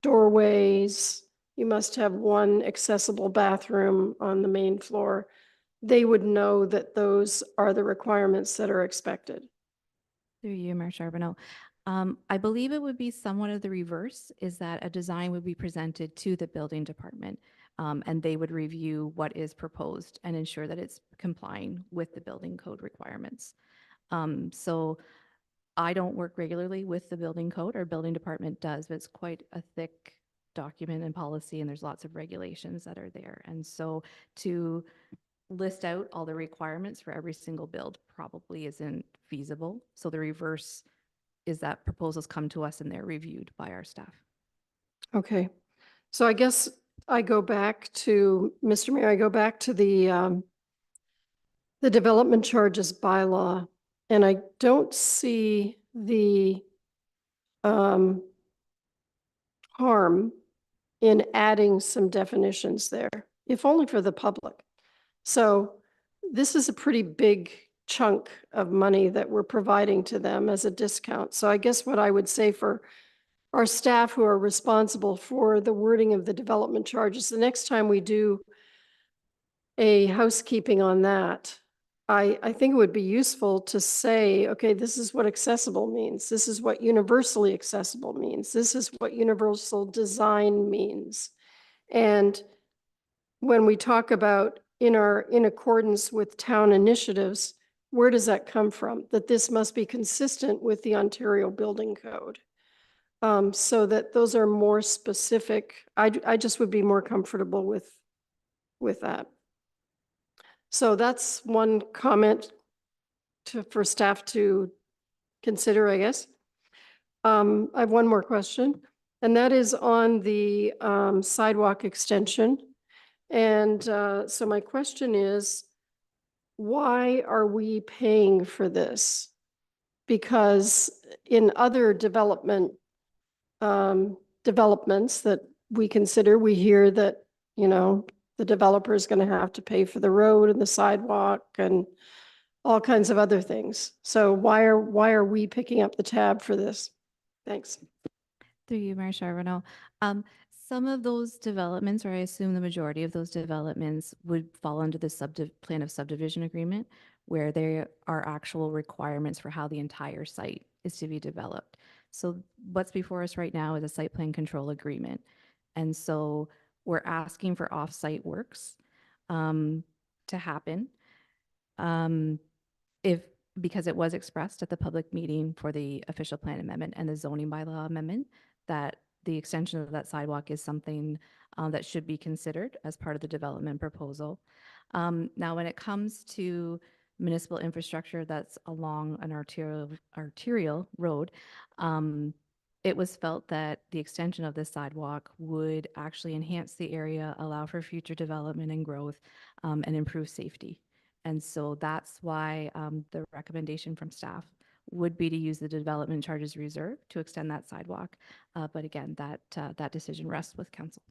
doorways. You must have one accessible bathroom on the main floor. They would know that those are the requirements that are expected. Through you, Mayor Charbonneau. I believe it would be somewhat of the reverse, is that a design would be presented to the building department, and they would review what is proposed and ensure that it's complying with the building code requirements. So I don't work regularly with the building code. Our building department does, but it's quite a thick document and policy, and there's lots of regulations that are there. And so to list out all the requirements for every single build probably isn't feasible. So the reverse is that proposals come to us and they're reviewed by our staff. Okay, so I guess I go back to, Mr. Mayor, I go back to the development charges bylaw, and I don't see the harm in adding some definitions there, if only for the public. So this is a pretty big chunk of money that we're providing to them as a discount. So I guess what I would say for our staff who are responsible for the wording of the development charges, the next time we do a housekeeping on that, I think it would be useful to say, okay, this is what accessible means. This is what universally accessible means. This is what universal design means. And when we talk about in accordance with town initiatives, where does that come from? That this must be consistent with the Ontario Building Code. So that those are more specific. I just would be more comfortable with that. So that's one comment for staff to consider, I guess. I have one more question, and that is on the sidewalk extension. And so my question is, why are we paying for this? Because in other developments that we consider, we hear that, you know, the developer is going to have to pay for the road and the sidewalk and all kinds of other things. So why are we picking up the tab for this? Thanks. Through you, Mayor Charbonneau. Some of those developments, or I assume the majority of those developments, would fall under the plan of subdivision agreement, where there are actual requirements for how the entire site is to be developed. So what's before us right now is a site plan control agreement. And so we're asking for off-site works to happen. If because it was expressed at the public meeting for the official plan amendment and the zoning bylaw amendment, that the extension of that sidewalk is something that should be considered as part of the development proposal. Now, when it comes to municipal infrastructure that's along an arterial road, it was felt that the extension of this sidewalk would actually enhance the area, allow for future development and growth, and improve safety. And so that's why the recommendation from staff would be to use the development charges reserve to extend that sidewalk. But again, that decision rests with council.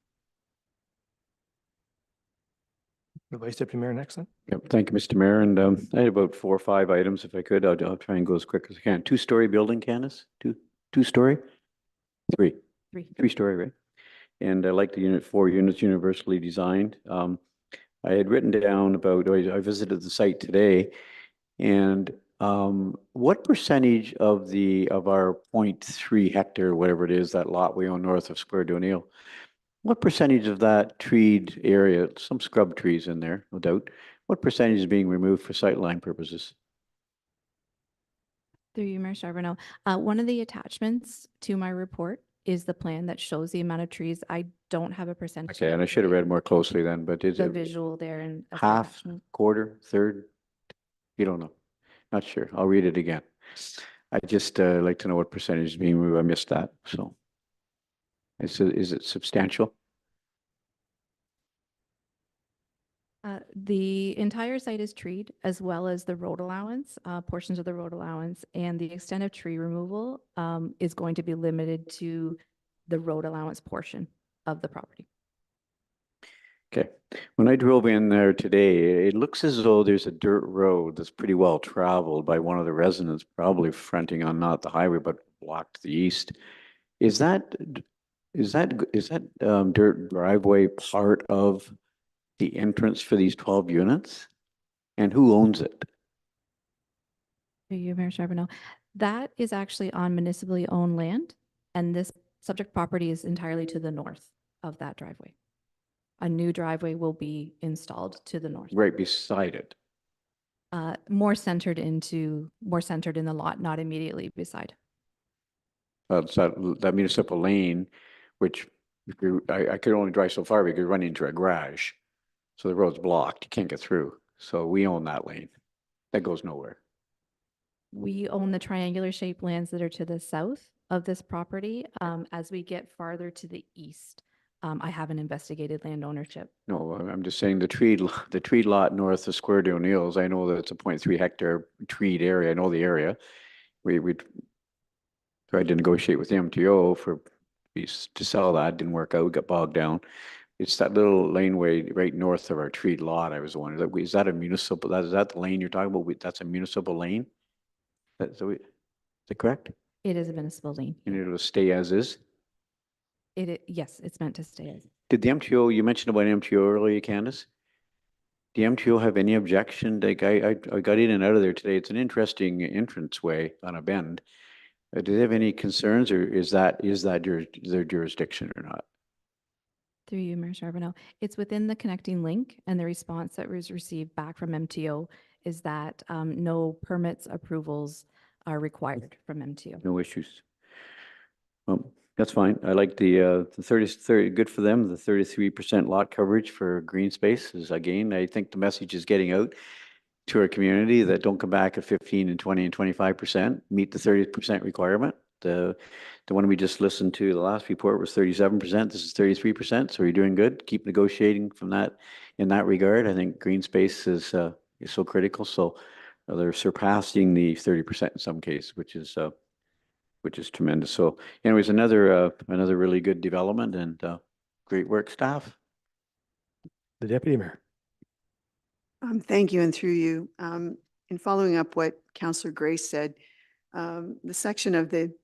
The Vice Deputy Mayor next then. Yep, thank you, Mr. Mayor. And I had about 4 or 5 items. If I could, I'll try and go as quick as I can. 2-story building, Candace? Two-story? 3. 3-story, right? And I like the unit 4 units universally designed. I had written down about, I visited the site today, and what percentage of our 0.3 hectare, whatever it is, that lot we own north of Square O'Neill, what percentage of that treed area, some scrub trees in there, no doubt, what percentage is being removed for sightline purposes? Through you, Mayor Charbonneau. One of the attachments to my report is the plan that shows the amount of trees. I don't have a percentage. Okay, and I should have read more closely then, but is the it visual there and as an half, attachment. quarter, third? You don't know. Not sure. I'll read it again. I just like to know what percentage is being removed. I missed that. So is it substantial? The entire site is treed, as well as the road allowance, portions of the road allowance, and the extent of tree removal is going to be limited to the road allowance portion of the property. Okay. When I drove in there today, it looks as though there's a dirt road that's pretty well traveled by one of the residents, probably fronting on not the highway, but blocked to the east. Is that dirt driveway part of the entrance for these 12 units? And who owns it? Through you, Mayor Charbonneau. That is actually on municipally owned land, and this subject property is entirely to the north of that driveway. A new driveway will be installed to the north. Right beside it. More centered in the lot, not immediately beside. It's that municipal lane, which I could only drive so far because you run into a garage. So the road's blocked. You can't get through. So we own that lane. That goes nowhere. We own the triangular shaped lands that are to the south of this property. As we get farther to the east, I haven't investigated land ownership. No, I'm just saying the treed lot north of Square O'Neill's, I know that it's a 0.3 hectare treed area. I know the area. We tried to negotiate with the MTO to sell that. Didn't work out. We got bogged down. It's that little laneway right north of our treed lot. I was wondering, is that a municipal, is that the lane you're talking about? That's a municipal lane? Is that correct? It is a municipal lane. And it'll stay as is? Yes, it's meant to stay as. Did the MTO, you mentioned about MTO earlier, Candace? Do MTO have any objection? Like I got in and out of there today. It's an interesting entrance way on a bend. Do they have any concerns, or is that their jurisdiction or not? Through you, Mayor Charbonneau. It's within the connecting link, and the response that was received back from MTO is that no permits, approvals are required from MTO. No issues. Well, that's fine. I like the 30, good for them. The 33% lot coverage for green space is, again, I think the message is getting out to our community that don't come back at 15 and 20 and 25%, meet the 30% requirement. The one we just listened to, the last report was 37%. This is 33%. So you're doing good. Keep negotiating from that in that regard. I think green space is so critical. So they're surpassing the 30% in some cases, which is tremendous. So anyways, another really good development, and great work, staff. The Deputy Mayor. Thank you, and through you. In following up what Councillor Grace said, the section of the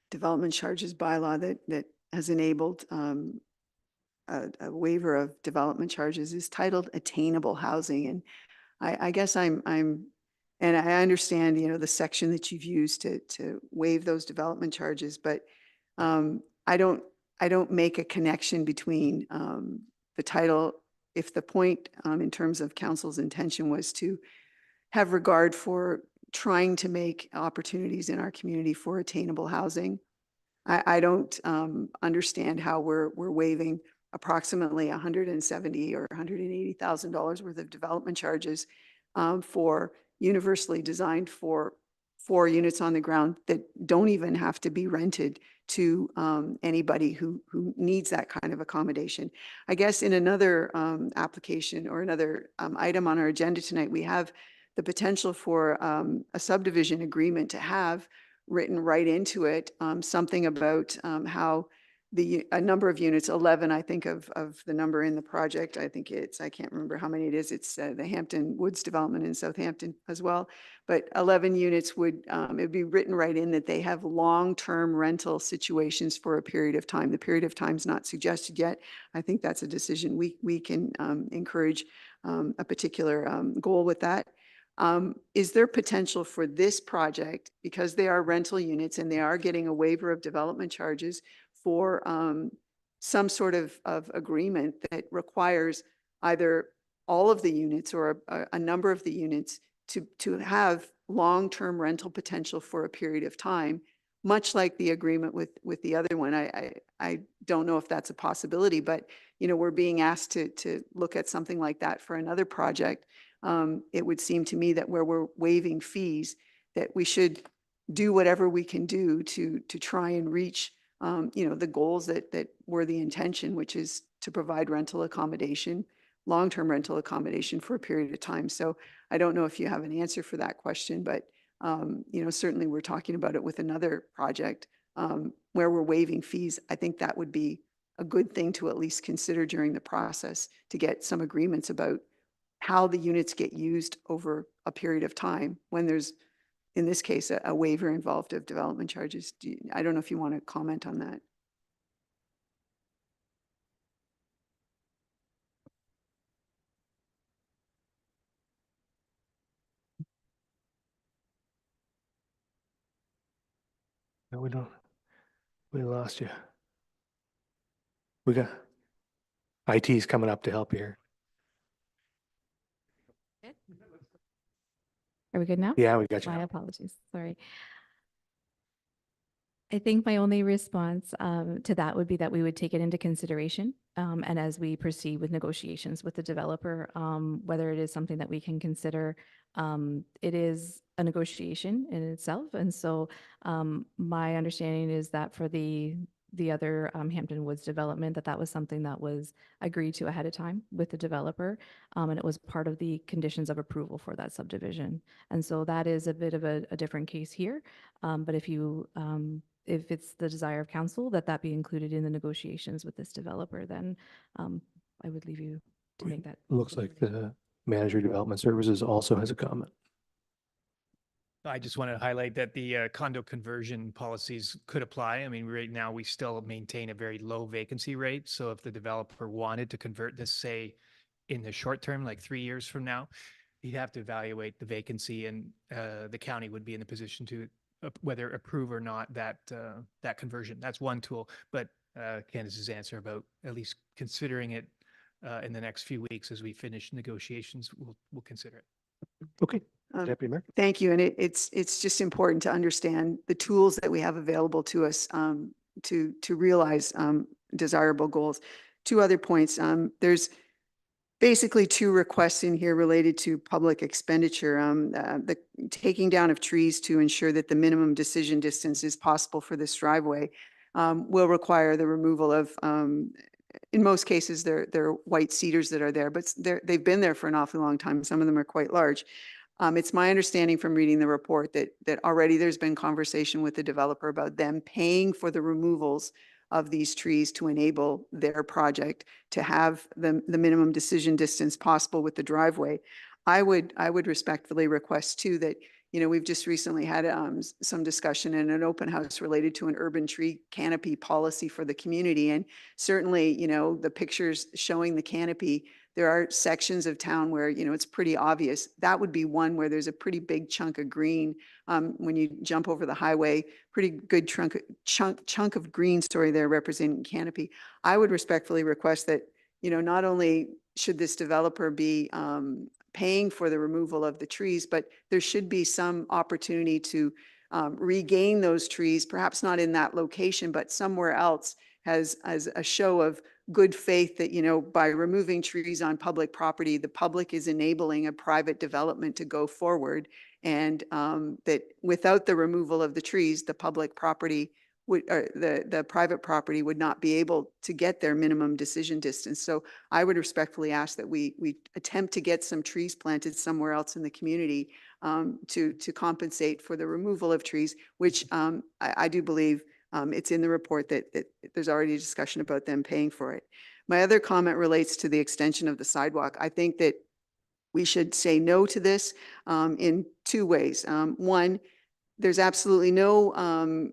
development charges bylaw that has enabled a waiver of development charges is titled attainable housing. And I guess and I understand, the section that you've used to waive those development charges, but I don't make a connection between the title. If the point in terms of council's intention was to have regard for trying to make opportunities in our community for attainable housing. I don't understand how we're waiving approximately $170,000 or $180,000 worth of development charges for universally designed for 4 units on the ground that don't even have to be rented to anybody who needs that kind of accommodation. I guess in another application or another item on our agenda tonight, we have the potential for a subdivision agreement to have written right into it, something about how a number of units, 11, I think of the number in the project. I think I can't remember how many it is. It's the Hampton Woods development in Southampton as well. But 11 units it'd be written right in that they have long-term rental situations for a period of time. The period of time is not suggested yet. I think that's a decision we can encourage a particular goal with that. Is there potential for this project, because they are rental units and they are getting a waiver of development charges, for some sort of agreement that requires either all of the units or a number of the units to have long-term rental potential for a period of time, much like the agreement with the other one? I don't know if that's a possibility, but we're being asked to look at something like that for another project. It would seem to me that where we're waiving fees, that we should do whatever we can do to try and reach, the goals that were the intention, which is to provide rental accommodation, long-term rental accommodation for a period of time. So I don't know if you have an answer for that question, but, certainly we're talking about it with another project where we're waiving fees. I think that would be a good thing to at least consider during the process, to get some agreements about how the units get used over a period of time when there's, in this case, a waiver involved of development charges. I don't know if you want to comment on that. No, we don't. We lost you. IT's coming up to help you here. Are we good now? Yeah, we got you My now. apologies. Sorry. I think my only response to that would be that we would take it into consideration. And as we proceed with negotiations with the developer, whether it is something that we can consider, it is a negotiation in itself. And so my understanding is that for the other Hampton Woods development, that was something that was agreed to ahead of time with the developer. And it was part of the conditions of approval for that subdivision. And so that is a bit of a different case here. But if it's the desire of council that be included in the negotiations with this developer, then I would leave you to make that. Looks like the manager of development services also has a comment. I just want to highlight that the condo conversion policies could apply. I mean, right now we still maintain a very low vacancy rate. So if the developer wanted to convert this, say, in the short term, like 3 years from now, he'd have to evaluate the vacancy, and the county would be in the position to whether approve or not that conversion. That's one tool. But Candace's answer about at least considering it in the next few weeks as we finish negotiations, we'll consider it. Okay. Deputy Mayor. Thank you. And it's just important to understand the tools that we have available to us to realize desirable goals. 2 other points. There's basically 2 requests in here related to public expenditure. The taking down of trees to ensure that the minimum decision distance is possible for this driveway will require the removal of, in most cases, they're white cedars that are there, but they've been there for an awfully long time. Some of them are quite large. It's my understanding from reading the report that already there's been conversation with the developer about them paying for the removals of these trees to enable their project to have the minimum decision distance possible with the driveway. I would respectfully request too that, we've just recently had some discussion in an open house related to an urban tree canopy policy for the community. And certainly, the pictures showing the canopy, there are sections of town where, it's pretty obvious. That would be one where there's a pretty big chunk of green. When you jump over the highway, pretty good chunk of green story there representing canopy. I would respectfully request that, not only should this developer be paying for the removal of the trees, but there should be some opportunity to regain those trees, perhaps not in that location, but somewhere else, as a show of good faith that, you know, by removing trees on public property, the public is enabling a private development to go forward. And that without the removal of the trees, the public property would, or the private property would not be able to get their minimum decision distance. So I would respectfully ask that we attempt to get some trees planted somewhere else in the community to compensate for the removal of trees, which I do believe it's in the report that there's already a discussion about them paying for it. My other comment relates to the extension of the sidewalk. I think that we should say no to this in two ways. One, there's absolutely no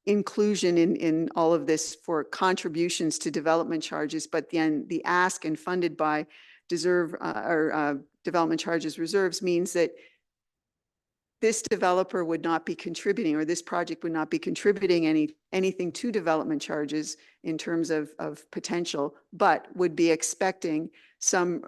inclusion in all of this for contributions to development charges, but then the ask and funded by development charges reserves means that this developer would not be contributing, or this project would not be contributing anything to development charges in terms of potential, but would be expecting some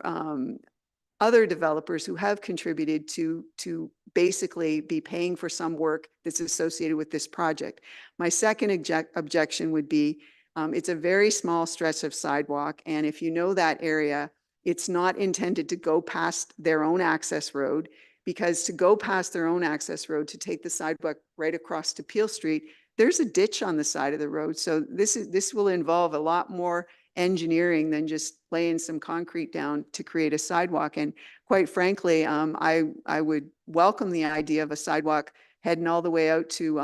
other developers who have contributed to basically be paying for some work that's associated with this project. My second objection would be, it's a very small stretch of sidewalk, and if you know that area, it's not intended to go past their own access road, because to go past their own access road to take the sidewalk right across to Peel Street, there's a ditch on the side of the road. So this will involve a lot more engineering than just laying some concrete down to create a sidewalk. And quite frankly, I would welcome the idea of a sidewalk heading all the way out to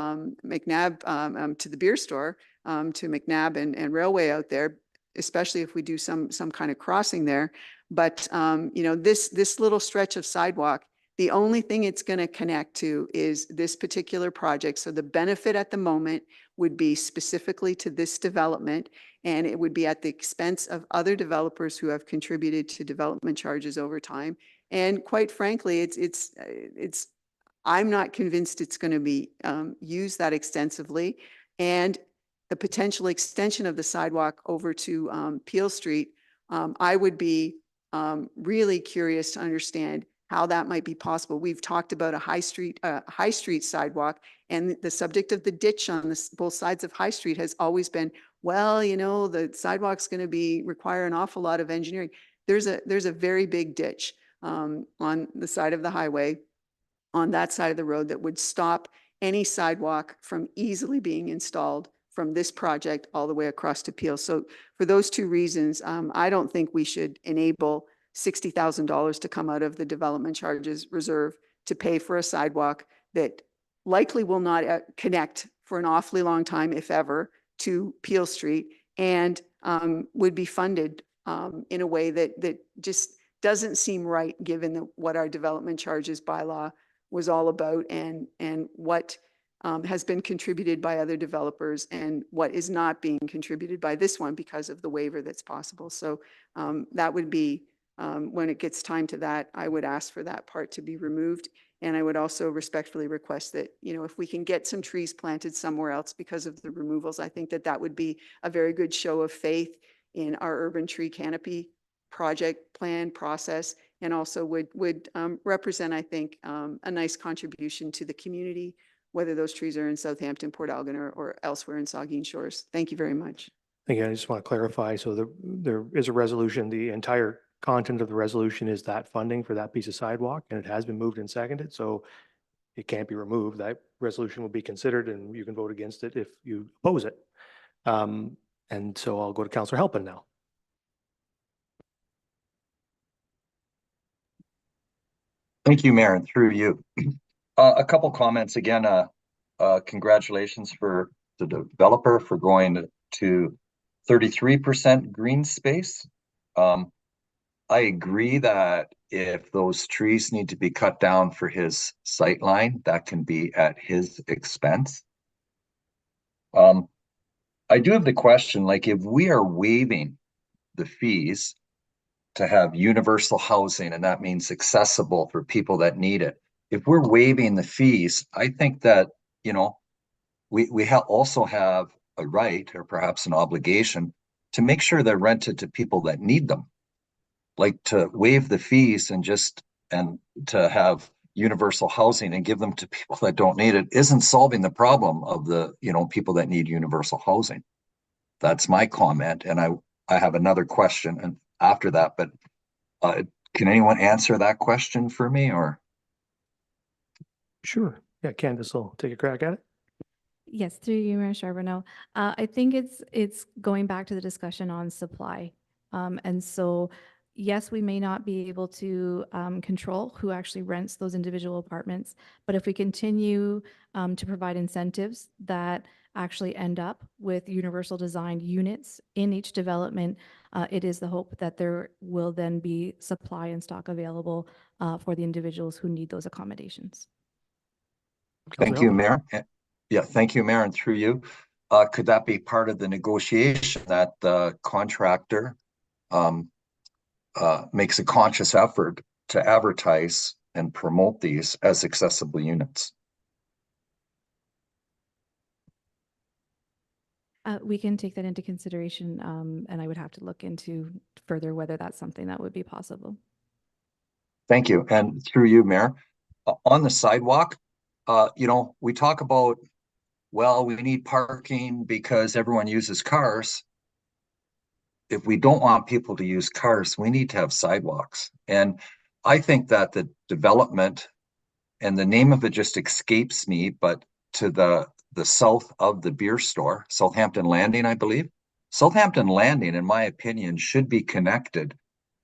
McNabb, to the beer store, to McNabb and Railway out there, especially if we do some kind of crossing there. But you know, this little stretch of sidewalk, the only thing it's going to connect to is this particular project. So the benefit at the moment would be specifically to this development, and it would be at the expense of other developers who have contributed to development charges over time. And quite frankly, I'm not convinced it's going to be used that extensively. And the potential extension of the sidewalk over to Peel Street, I would be really curious to understand how that might be possible. We've talked about a high street sidewalk, and the subject of the ditch on both sides of High Street has always been, well, you know, the sidewalk's going to require an awful lot of engineering. There's a very big ditch on the side of the highway, on that side of the road, that would stop any sidewalk from easily being installed from this project all the way across to Peel. So for those two reasons, I don't think we should enable $60,000 to come out of the development charges reserve to pay for a sidewalk that likely will not connect for an awfully long time, if ever, to Peel Street, and would be funded in a way that just doesn't seem right, given what our development charges bylaw was all about, and what has been contributed by other developers and what is not being contributed by this one because of the waiver that's possible. So that would be, when it gets time to that, I would ask for that part to be removed. And I would also respectfully request that, you know, if we can get some trees planted somewhere else because of the removals, I think that would be a very good show of faith in our urban tree canopy project plan process, and also would represent, I think, a nice contribution to the community, whether those trees are in Southampton, Port Elgin, or elsewhere in Saugeen Shores. Thank you very much. Again, I just want to clarify. So there is a resolution. The entire content of the resolution is that funding for that piece of sidewalk, and it has been moved and seconded. So it can't be removed. That resolution will be considered, and you can vote against it if you oppose it. And so I'll go to Councillor Halpin now. Thank you, Mayor, and through you. A couple comments again. Congratulations for the developer for going to 33% green space. I agree that if those trees need to be cut down for his sight line, that can be at his expense. I do have the question, like, if we are waiving the fees to have universal housing, and that means accessible for people that need it, if we're waiving the fees, I think that, you know, we also have a right, or perhaps an obligation, to make sure they're rented to people that need them. Like, to waive the fees and just and to have universal housing and give them to people that don't need it isn't solving the problem of the, people that need universal housing. That's my comment. And I have another question and after that, but can anyone answer that question for me or? Sure. Yeah, Candace will take a crack at it. Yes, through you, Mayor Charbonneau. I think it's going back to the discussion on supply. And so, yes, we may not be able to control who actually rents those individual apartments, but if we continue to provide incentives that actually end up with universal designed units in each development, it is the hope that there will then be supply and stock available for the individuals who need those accommodations. Thank you, Mayor. Yeah, thank you, Mayor, and through you. Could that be part of the negotiation that the contractor makes a conscious effort to advertise and promote these as accessible units? We can take that into consideration, and I would have to look into further whether that's something that would be possible. Thank you. And through you, Mayor, on the sidewalk, we talk about, well, we need parking because everyone uses cars. If we don't want people to use cars, we need to have sidewalks. And I think that the development, and the name of it just escapes me, but to the south of the beer store, Southampton Landing, I believe. Southampton Landing, in my opinion, should be connected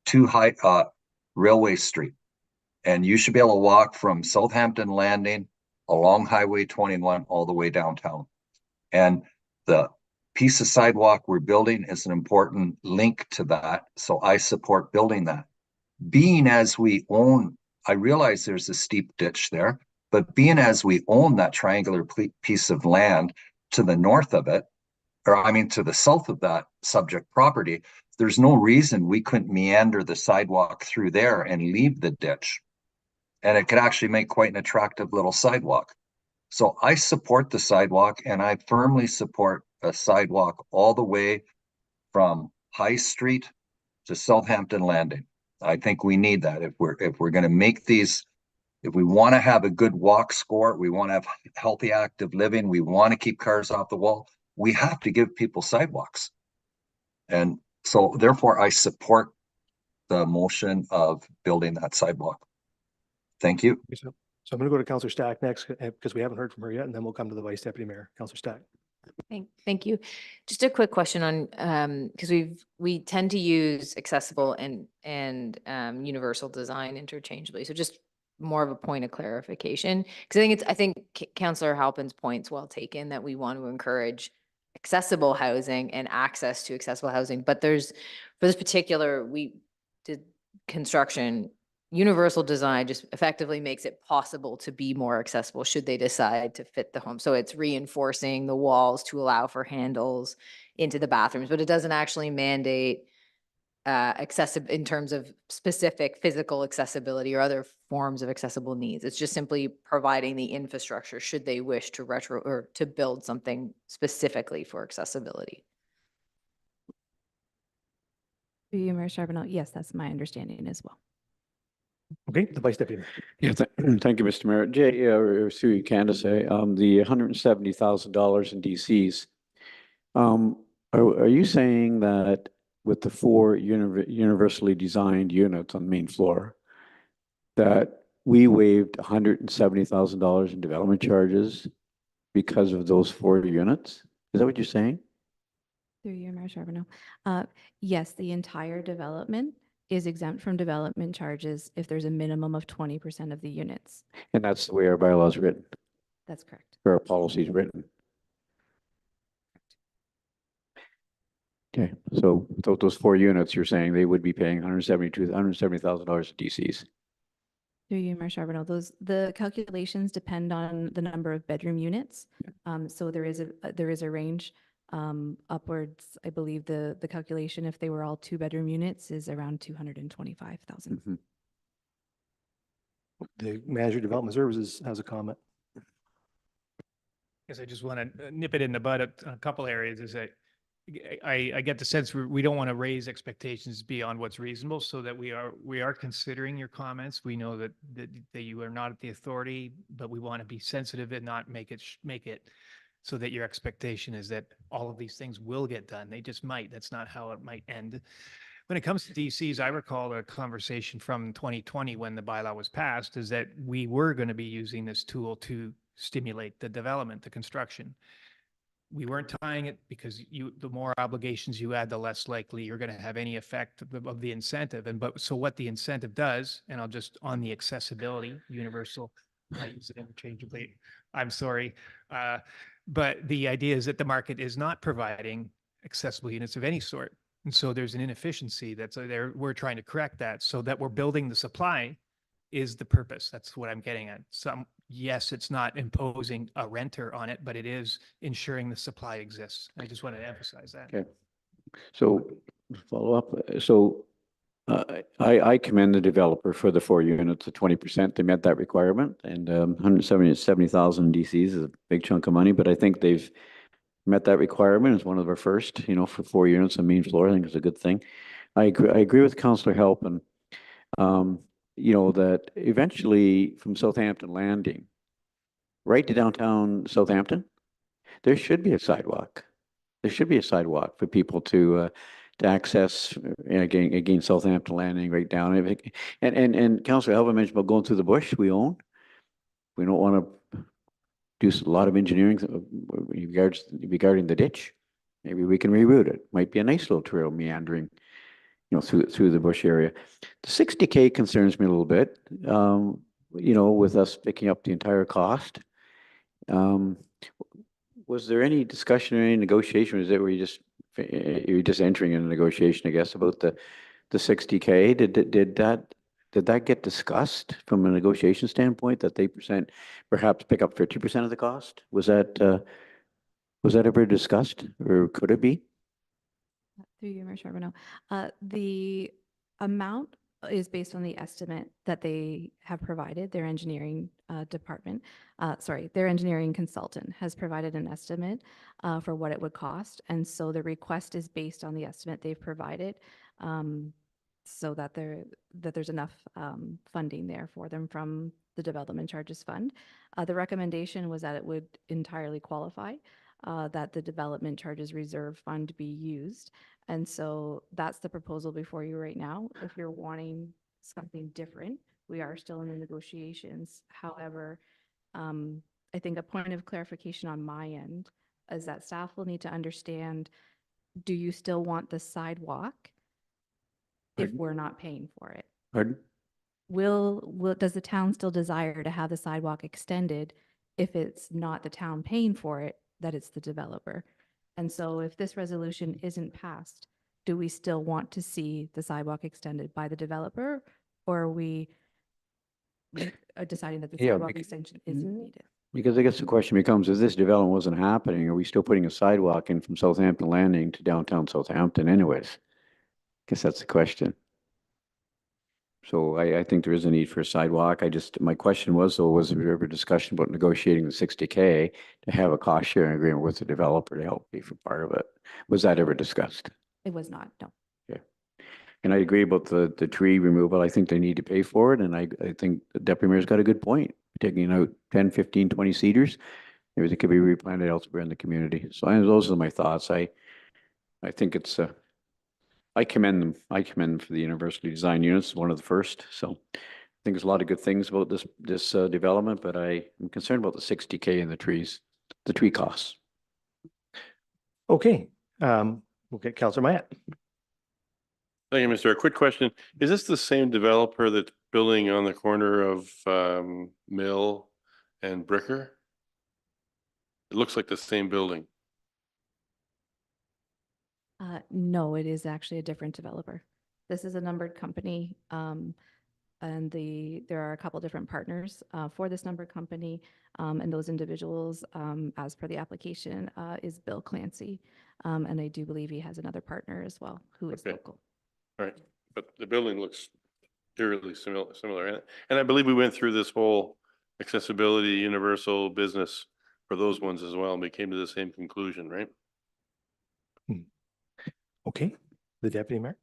to Railway Street. And you should be able to walk from Southampton Landing along Highway 21 all the way downtown. And the piece of sidewalk we're building is an important link to that. So I support building that. Being as we own, I realize there's a steep ditch there, but being as we own that triangular piece of land to the north of it, or I mean to the south of that subject property, there's no reason we couldn't meander the sidewalk through there and leave the ditch. And it could actually make quite an attractive little sidewalk. So I support the sidewalk, and I firmly support a sidewalk all the way from High Street to Southampton Landing. I think we need that if we're going to make these, if we want to have a good walk score, we want to have healthy, active living, we want to keep cars off the wall, we have to give people sidewalks. And so therefore I support the motion of building that sidewalk. Thank you. So I'm going to go to Councillor Stack next because we haven't heard from her yet, and then we'll come to the Vice Deputy Mayor. Councillor Stack. Thank you. Just a quick question on, because we tend to use accessible and universal design interchangeably. So just more of a point of clarification, because I think Councillor Halpin's point's well taken that we want to encourage accessible housing and access to accessible housing. But for this particular, we did construction. Universal design just effectively makes it possible to be more accessible should they decide to fit the home. So it's reinforcing the walls to allow for handles into the bathrooms, but it doesn't actually mandate accessible in terms of specific physical accessibility or other forms of accessible needs. It's just simply providing the infrastructure should they wish to or to build something specifically for accessibility. Mayor Charbonneau, yes, that's my understanding as well. Okay, the Vice Deputy Mayor. Yeah, thank you, Mr. Mayor. Jay, or through you, Candace, the $170,000 in DCs. Are you saying that with the 4 universally designed units on the main floor, that we waived $170,000 in development charges because of those 4 units? Is that what you're saying? Through you, Mayor Charbonneau. Yes, the entire development is exempt from development charges if there's a minimum of 20% of the units. And that's the way our bylaw is written, That's correct. or our policy is written. Okay, so without those 4 units, you're saying they would be paying $170,000 in DCs. Through you, Mayor Charbonneau, the calculations depend on the number of bedroom units. So there is a range upwards. I believe the calculation, if they were all 2-bedroom units, is around $225,000. Mm-hmm. The Manager of Development Services has a comment. Because I just want to nip it in the bud at a couple areas is that I get the sense we don't want to raise expectations beyond what's reasonable, so that we are considering your comments. We know that you are not at the authority, but we want to be sensitive and not make it so that your expectation is that all of these things will get done. They just might. That's not how it might end. When it comes to DCs, I recall a conversation from 2020 when the bylaw was passed, is that we were going to be using this tool to stimulate the development, the construction. We weren't tying it because the more obligations you add, the less likely you're going to have any effect of the incentive. So what the incentive does, and I'll just on the accessibility, universal, I use it interchangeably. I'm sorry. But the idea is that the market is not providing accessible units of any sort. And so there's an inefficiency that's there. We're trying to correct that so that we're building the supply is the purpose. That's what I'm getting at. Yes, it's not imposing a renter on it, but it is ensuring the supply exists. I just want to emphasize that. Okay. So follow up. So I commend the developer for the 4 units of 20%. They met that requirement, and 170,000 DCs is a big chunk of money, but I think they've met that requirement. It's one of our first, for 4 units on main floor. I think it's a good thing. I agree with Councillor Halpin. That eventually from Southampton Landing, right to downtown Southampton, there should be a sidewalk. There should be a sidewalk for people to access again Southampton Landing right down. And Councillor Halpin mentioned about going through the bush we own. We don't want to do a lot of engineering regarding the ditch. Maybe we can reroute it. Might be a nice little trail meandering through the bush area. The 60K concerns me a little bit, with us picking up the entire cost. Was there any discussion or any negotiation? Is it where you're just entering in a negotiation, I guess, about the 60K? Did that get discussed from a negotiation standpoint, that they perhaps pick up 50% of the cost? Was that ever discussed, or could it be? Through you, Mayor Charbonneau. The amount is based on the estimate that they have provided. Their engineering department, their engineering consultant has provided an estimate for what it would cost. And so the request is based on the estimate they've provided, so that there's enough funding there for them from the Development Charges Fund. The recommendation was that it would entirely qualify, that the Development Charges Reserve Fund be used. And so that's the proposal before you right now. If you're wanting something different, we are still in the negotiations. However, I think a point of clarification on my end is that staff will need to understand, do you still want the sidewalk if we're not paying for it? Pardon? Does the town still desire to have the sidewalk extended if it's not the town paying for it, that it's the developer? And so if this resolution isn't passed, do we still want to see the sidewalk extended by the developer, or are we deciding that the sidewalk extension isn't needed? Because I guess the question becomes, if this development wasn't happening, are we still putting a sidewalk in from Southampton Landing to downtown Southampton anyways? I guess that's the question. So I think there is a need for a sidewalk. My question was, though, was there ever discussion about negotiating the 60K to have a cost sharing agreement with the developer to help pay for part of it? Was that ever discussed? It was not, no. Yeah. And I agree about the tree removal. I think they need to pay for it. And I think the Deputy Mayor's got a good point. Taking out 10, 15, 20 cedars, maybe they could be replanted elsewhere in the community. So those are my thoughts. I think it's I commend them. I commend them for the university design units, one of the first. So I think there's a lot of good things about this development, but I am concerned about the 60K and the tree costs. Okay, we'll get Councillor Mayat. Thank you, Mr. A quick question. Is this the same developer that's building on the corner of Mill and Bricker? It looks like the same building. No, it is actually a different developer. This is a numbered company, and there are a couple different partners for this numbered company, and those individuals, as per the application, is Bill Clancy, and I do believe he has another partner as well who is local. All right, but the building looks eerily similar, and I believe we went through this whole accessibility universal business for those ones as well, and we came to the same conclusion, right? Okay, the deputy mayor.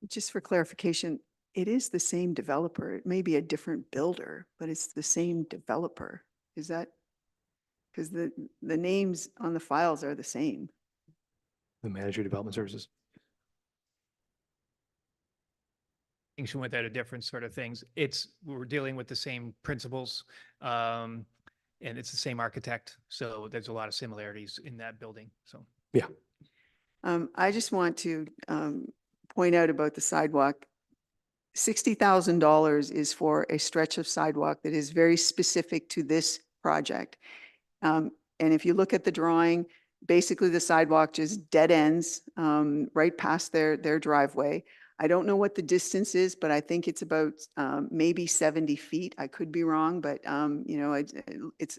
Just for clarification, it is the same developer. It may be a different builder, but it's the same developer. Is that? Because the names on the files are the same. The manager of development services. Distinction without a difference sort of things. We're dealing with the same principles, and it's the same architect. So there's a lot of similarities in that building. So. Yeah. I just want to point out about the sidewalk. $60,000 is for a stretch of sidewalk that is very specific to this project. And if you look at the drawing, basically the sidewalk just dead ends right past their driveway. I don't know what the distance is, but I think it's about maybe 70 feet. I could be wrong, but you know, it's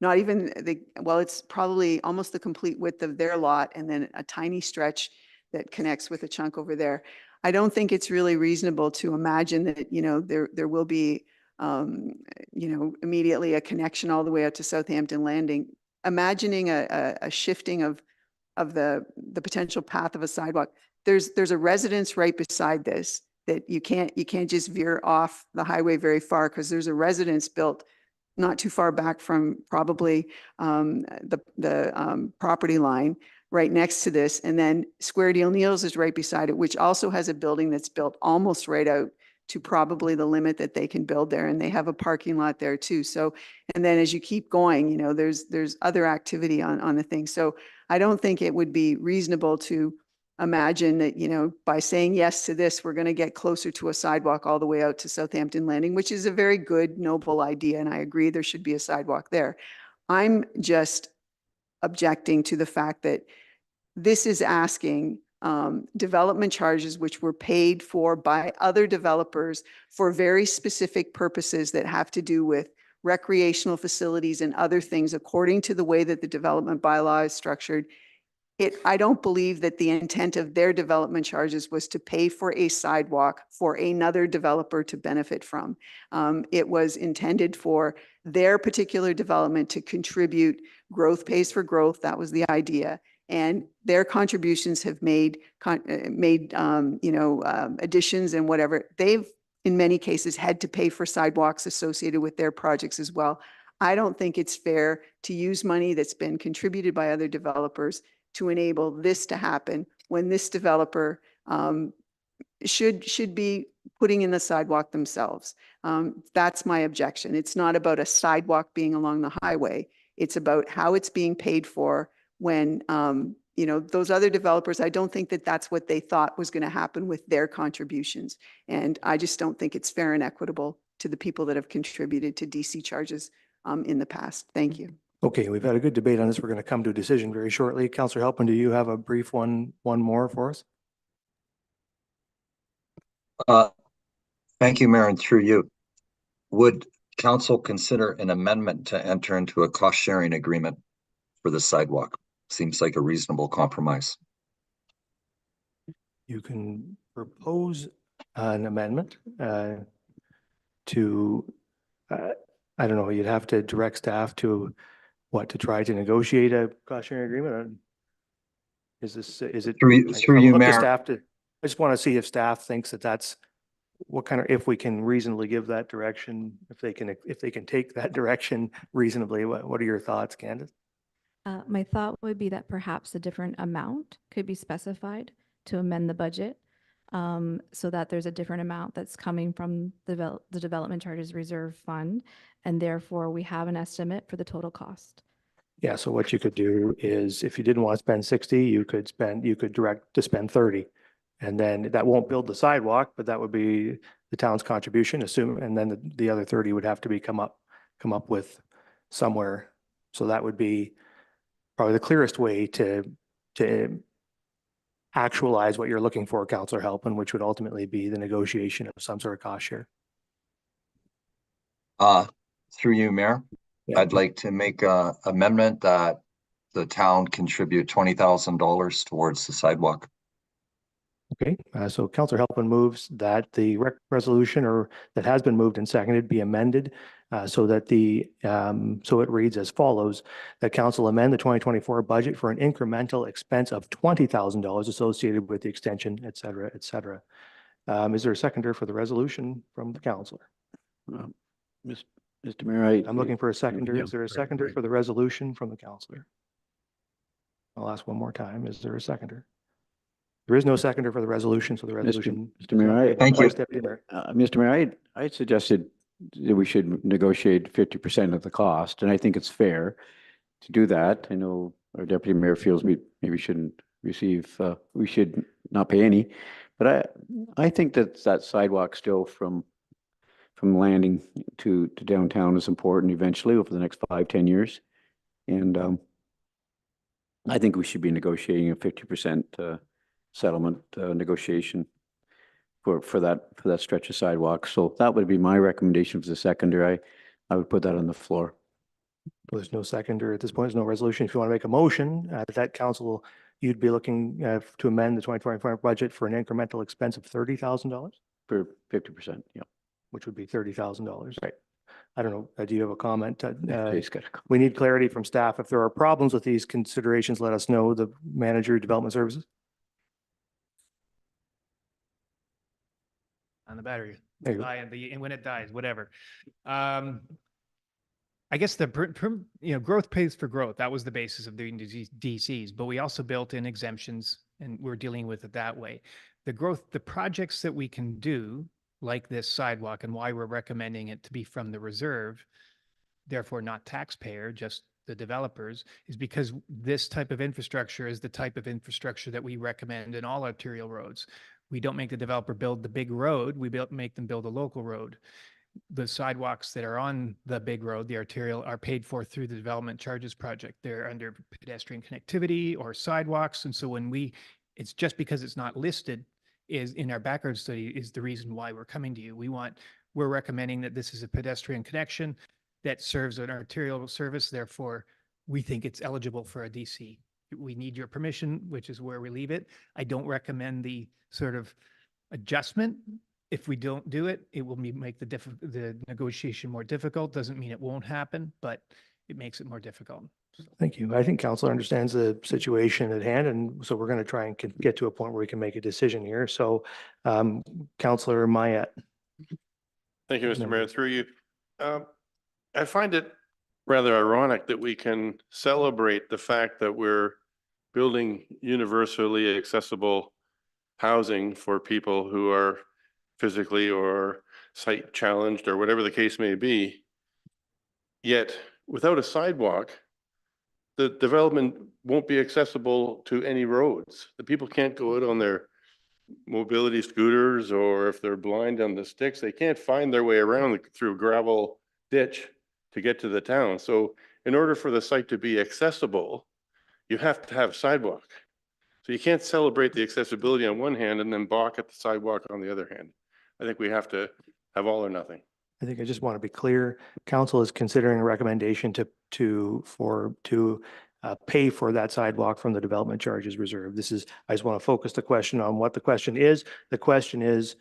not even well, it's probably almost the complete width of their lot and then a tiny stretch that connects with a chunk over there. I don't think it's really reasonable to imagine that, you know, there will be, you know, immediately a connection all the way out to Southampton Landing. Imagining a shifting of the potential path of a sidewalk. There's a residence right beside this that you can't just veer off the highway very far because there's a residence built not too far back from probably the property line right next to this. And then Square Deal Neals is right beside it, which also has a building that's built almost right out to probably the limit that they can build there. And they have a parking lot there too. So, and then as you keep going, you know, there's other activity on the thing. So I don't think it would be reasonable to imagine that, you know, by saying yes to this, we're going to get closer to a sidewalk all the way out to Southampton Landing, which is a very good, noble idea. And I agree there should be a sidewalk there. I'm just objecting to the fact that this is asking development charges which were paid for by other developers for very specific purposes that have to do with recreational facilities and other things according to the way that the development bylaw is structured. I don't believe that the intent of their development charges was to pay for a sidewalk for another developer to benefit from. It was intended for their particular development to contribute. Growth pays for growth. That was the idea. And their contributions have made you know, additions and whatever. They've, in many cases, had to pay for sidewalks associated with their projects as well. I don't think it's fair to use money that's been contributed by other developers to enable this to happen when this developer should be putting in the sidewalk themselves. That's my objection. It's not about a sidewalk being along the highway. It's about how it's being paid for when, you know, those other developers, I don't think that that's what they thought was going to happen with their contributions. And I just don't think it's fair and equitable to the people that have contributed to DC charges in the past. Thank you. Okay, we've had a good debate on this. We're going to come to a decision very shortly. Councillor Halpin, do you have a brief one more for us? Thank you, Mayor, and through you. Would council consider an amendment to enter into a cost-sharing agreement for the sidewalk? Seems like a reasonable compromise. You can propose an amendment to, I don't know, you'd have to direct staff to to try to negotiate a cost sharing agreement? Is it? Through you, Look to Mayor. staff I just want to see if staff thinks that that's what kind of, if we can reasonably give that direction, if they can take that direction reasonably. What are your thoughts, Candace? My thought would be that perhaps a different amount could be specified to amend the budget so that there's a different amount that's coming from the Development Charges Reserve Fund, and therefore we have an estimate for the total cost. Yeah, so what you could do is if you didn't want to spend 60, you could direct to spend 30. And then that won't build the sidewalk, but that would be the town's contribution, and then the other 30 would have to be come up with somewhere. So that would be probably the clearest way to actualize what you're looking for, Councillor Halpin, which would ultimately be the negotiation of some sort of cost share. Through you, Mayor, Yeah. I'd like to make an amendment that the town contribute $20,000 towards the sidewalk. Okay, so Councillor Halpin moves that the resolution, or that has been moved and seconded, be amended so that so it reads as follows, that council amend the 2024 budget for an incremental expense of $20,000 associated with the extension, et cetera, et cetera. Is there a seconder for the resolution from the councillor? Mr. Mayor, I'm looking for a seconder. Yeah, Is there a right, seconder right. for the resolution from the councillor? I'll ask one more time. Is there a seconder? There is no seconder for the resolution, so the resolution. Mr. Mayor, I- Thank you. Vice Deputy Mayor. Mr. Mayor, I suggested that we should negotiate 50% of the cost, and I think it's fair to do that. I know our deputy mayor feels we maybe shouldn't receive, we should not pay any, but I think that sidewalk still from landing to downtown is important eventually over the next 5-10 years. And I think we should be negotiating a 50% settlement negotiation for that stretch of sidewalk. So that would be my recommendation for the seconder. I would put that on the floor. There's no seconder at this point. There's no resolution. If you want to make a motion, that council, you'd be looking to amend the 2024 budget for an incremental expense of $30,000, For 50%, yeah. which would be $30,000. Right. I don't know. Do you have a comment? Jay's got a comment. We need clarity from staff. If there are problems with these considerations, let us know. The manager, development services. On the battery. There you go. And when it dies, whatever. I guess growth pays for growth. That was the basis of doing DCs, but we also built in exemptions and we're dealing with it that way. The projects that we can do, like this sidewalk, and why we're recommending it to be from the reserve, therefore not taxpayer, just the developers, is because this type of infrastructure is the type of infrastructure that we recommend in all arterial roads. We don't make the developer build the big road, we make them build a local road. The sidewalks that are on the big road, the arterial, are paid for through the development charges project. They're under pedestrian connectivity or sidewalks. And so it's just because it's not listed is in our background study is the reason why we're coming to you. We're recommending that this is a pedestrian connection that serves an arterial service. Therefore, we think it's eligible for a DC. We need your permission, which is where we leave it. I don't recommend the sort of adjustment. If we don't do it, it will make the negotiation more difficult. Doesn't mean it won't happen, but it makes it more difficult. Thank you. I think council understands the situation at hand, and so we're going to try and get to a point where we can make a decision here. So, Councillor Mayette. Thank you, Mr. Mayor. Through you. I find it rather ironic that we can celebrate the fact that we're building universally accessible housing for people who are physically or sight challenged or whatever the case may be. Yet without a sidewalk, the development won't be accessible to any roads. The people can't go out on their mobility scooters, or if they're blind on the sticks, they can't find their way around through a gravel ditch to get to the town. So in order for the site to be accessible, you have to have sidewalk. So you can't celebrate the accessibility on one hand and then balk at the sidewalk on the other hand. I think we have to have all or nothing. I think I just want to be clear. Council is considering a recommendation to pay for that sidewalk from the development charges reserve. I just want to focus the question on what the question is. The question is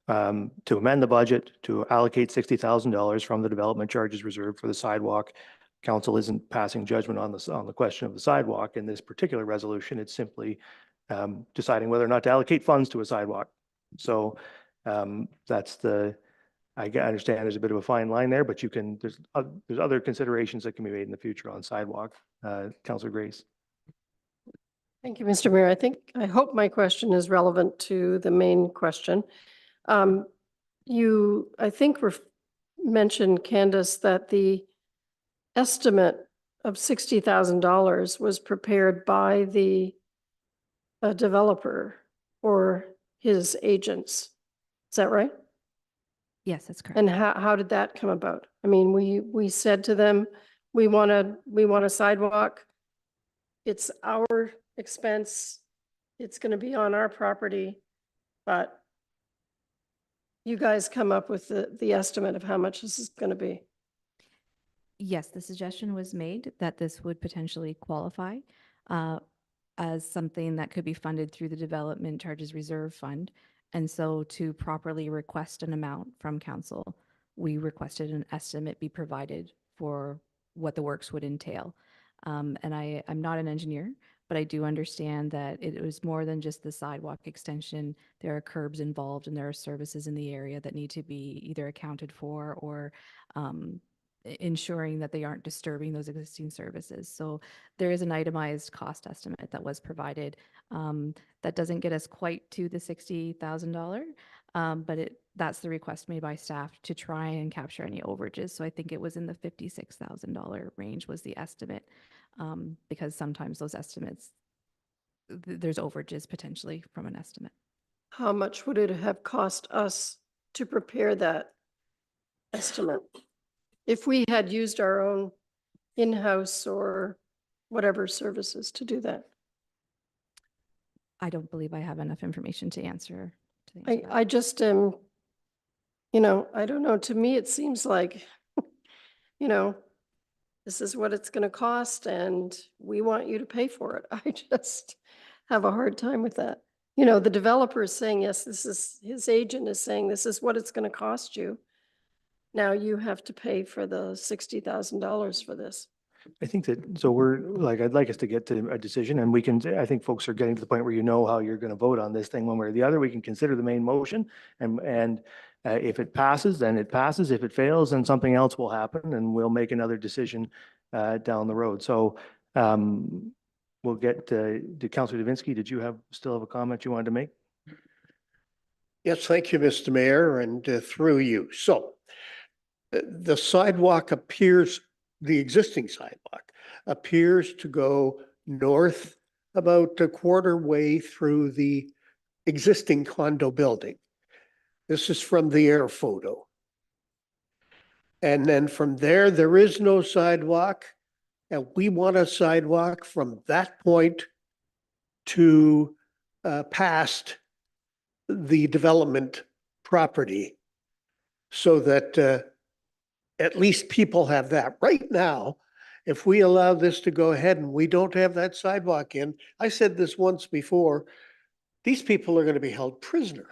to amend the budget to allocate $60,000 from the development charges reserve for the sidewalk. Council isn't passing judgment on the question of the sidewalk in this particular resolution. It's simply deciding whether or not to allocate funds to a sidewalk. So that's I understand there's a bit of a fine line there, but there's other considerations that can be made in the future on sidewalk. Councillor Grace. Thank you, Mr. Mayor. I hope my question is relevant to the main question. You, I think, mentioned, Candace, that the estimate of $60,000 was prepared by the developer or his agents. Is that right? Yes, that's correct. And how did that come about? I mean, we said to them, we want a sidewalk. It's our expense. It's going to be on our property, but you guys come up with the estimate of how much this is going to be. Yes, the suggestion was made that this would potentially qualify as something that could be funded through the Development Charges Reserve Fund. And so to properly request an amount from council we requested an estimate be provided for what the works would entail. And I'm not an engineer, but I do understand that it was more than just the sidewalk extension. There are curbs involved and there are services in the area that need to be either accounted for or ensuring that they aren't disturbing those existing services. So there is an itemized cost estimate that was provided. That doesn't get us quite to the $60,000, but that's the request made by staff to try and capture any overages. So I think it was in the $56,000 range was the estimate, because sometimes those estimates, there's overages potentially from an estimate. How much would it have cost us to prepare that estimate? If we had used our own in-house or whatever services to do that? I don't believe I have enough information to answer. I just am, you know, I don't know. To me, it seems like, you know, this is what it's going to cost and we want you to pay for it. I just have a hard time with that. You know, the developer is saying, yes, this is, his agent is saying, this is what it's going to cost you. Now you have to pay for the $60,000 for this. I think that, so I'd like us to get to a decision and we can, I think folks are getting to the point where you know how you're going to vote on this thing one way or the other. We can consider the main motion and if it passes, then it passes. If it fails, then something else will happen and we'll make another decision down the road. So we'll get to Councillor Davinsky. Did you still have a comment you wanted to make? Yes, thank you, Mr. Mayor, and through you. So the sidewalk appears, the existing sidewalk appears to go north about a quarter way through the existing condo building. This is from the air photo. And then from there, there is no sidewalk. And we want a sidewalk from that point to past the development property so that at least people have that. Right now, if we allow this to go ahead and we don't have that sidewalk in, I said this once before, these people are going to be held prisoner.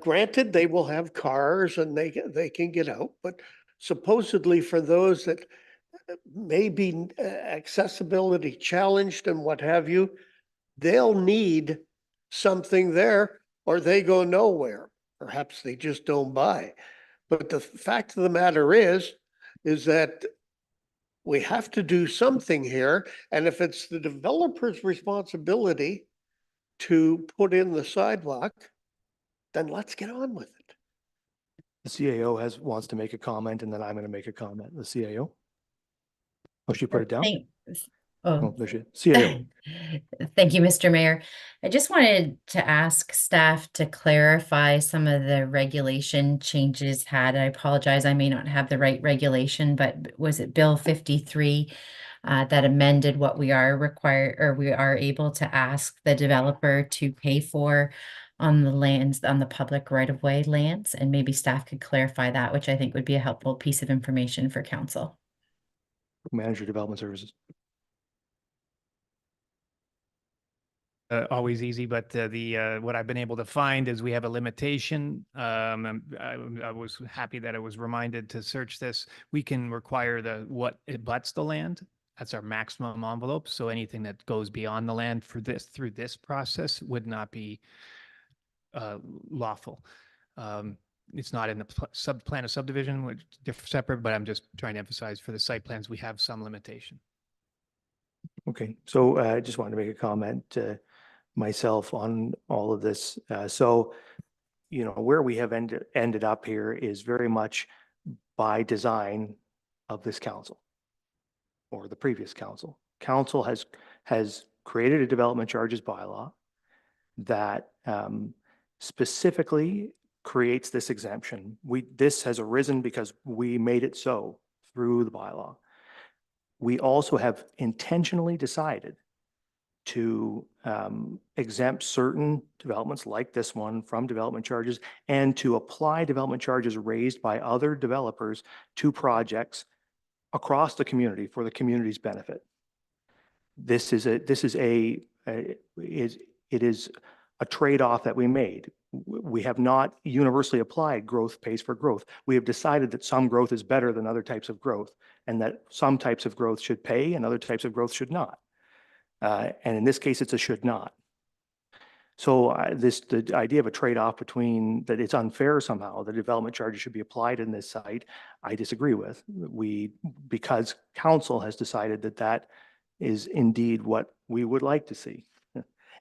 Granted, they will have cars and they can get out, but supposedly for those that may be accessibility challenged and what have you, they'll need something there or they go nowhere. Perhaps they just don't buy. But the fact of the matter is that we have to do something here. And if it's the developer's responsibility to put in the sidewalk, then let's get on with it. The CAO wants to make a comment and then I'm going to make a comment. The CAO. Oh, she put it down? Oh, there she is. CAO. Thank you, Mr. Mayor. I just wanted to ask staff to clarify some of the regulation changes had. I apologize, I may not have the right regulation, but was it Bill 53 that amended what we are required or we are able to ask the developer to pay for on the lands, on the public right-of-way lands? And maybe staff could clarify that, which I think would be a helpful piece of information for council. Manager Development Services. Always easy, but what I've been able to find is we have a limitation. I was happy that I was reminded to search this. We can require what it butts the land. That's our maximum envelope. So anything that goes beyond the land for this through this process would not be lawful. It's not in the plan of subdivision, which is separate, but I'm just trying to emphasize for the site plans, we have some limitation. Okay, so I just wanted to make a comment myself on all of this. So, you know, where we have ended up here is very much by design of this council or the previous council. Council has created a development charges bylaw that specifically creates this exemption. This has arisen because we made it so through the bylaw. We also have intentionally decided to exempt certain developments like this one from development charges and to apply development charges raised by other developers to projects across the community for the community's benefit. It is a trade-off that we made. we have not universally applied growth pays for growth. We have decided that some growth is better than other types of growth, and that some types of growth should pay and other types of growth should not. And in this case, it's a should not. So the idea of a trade-off between that it's unfair somehow, the development charges should be applied in this site, I disagree with. Because council has decided that that is indeed what we would like to see.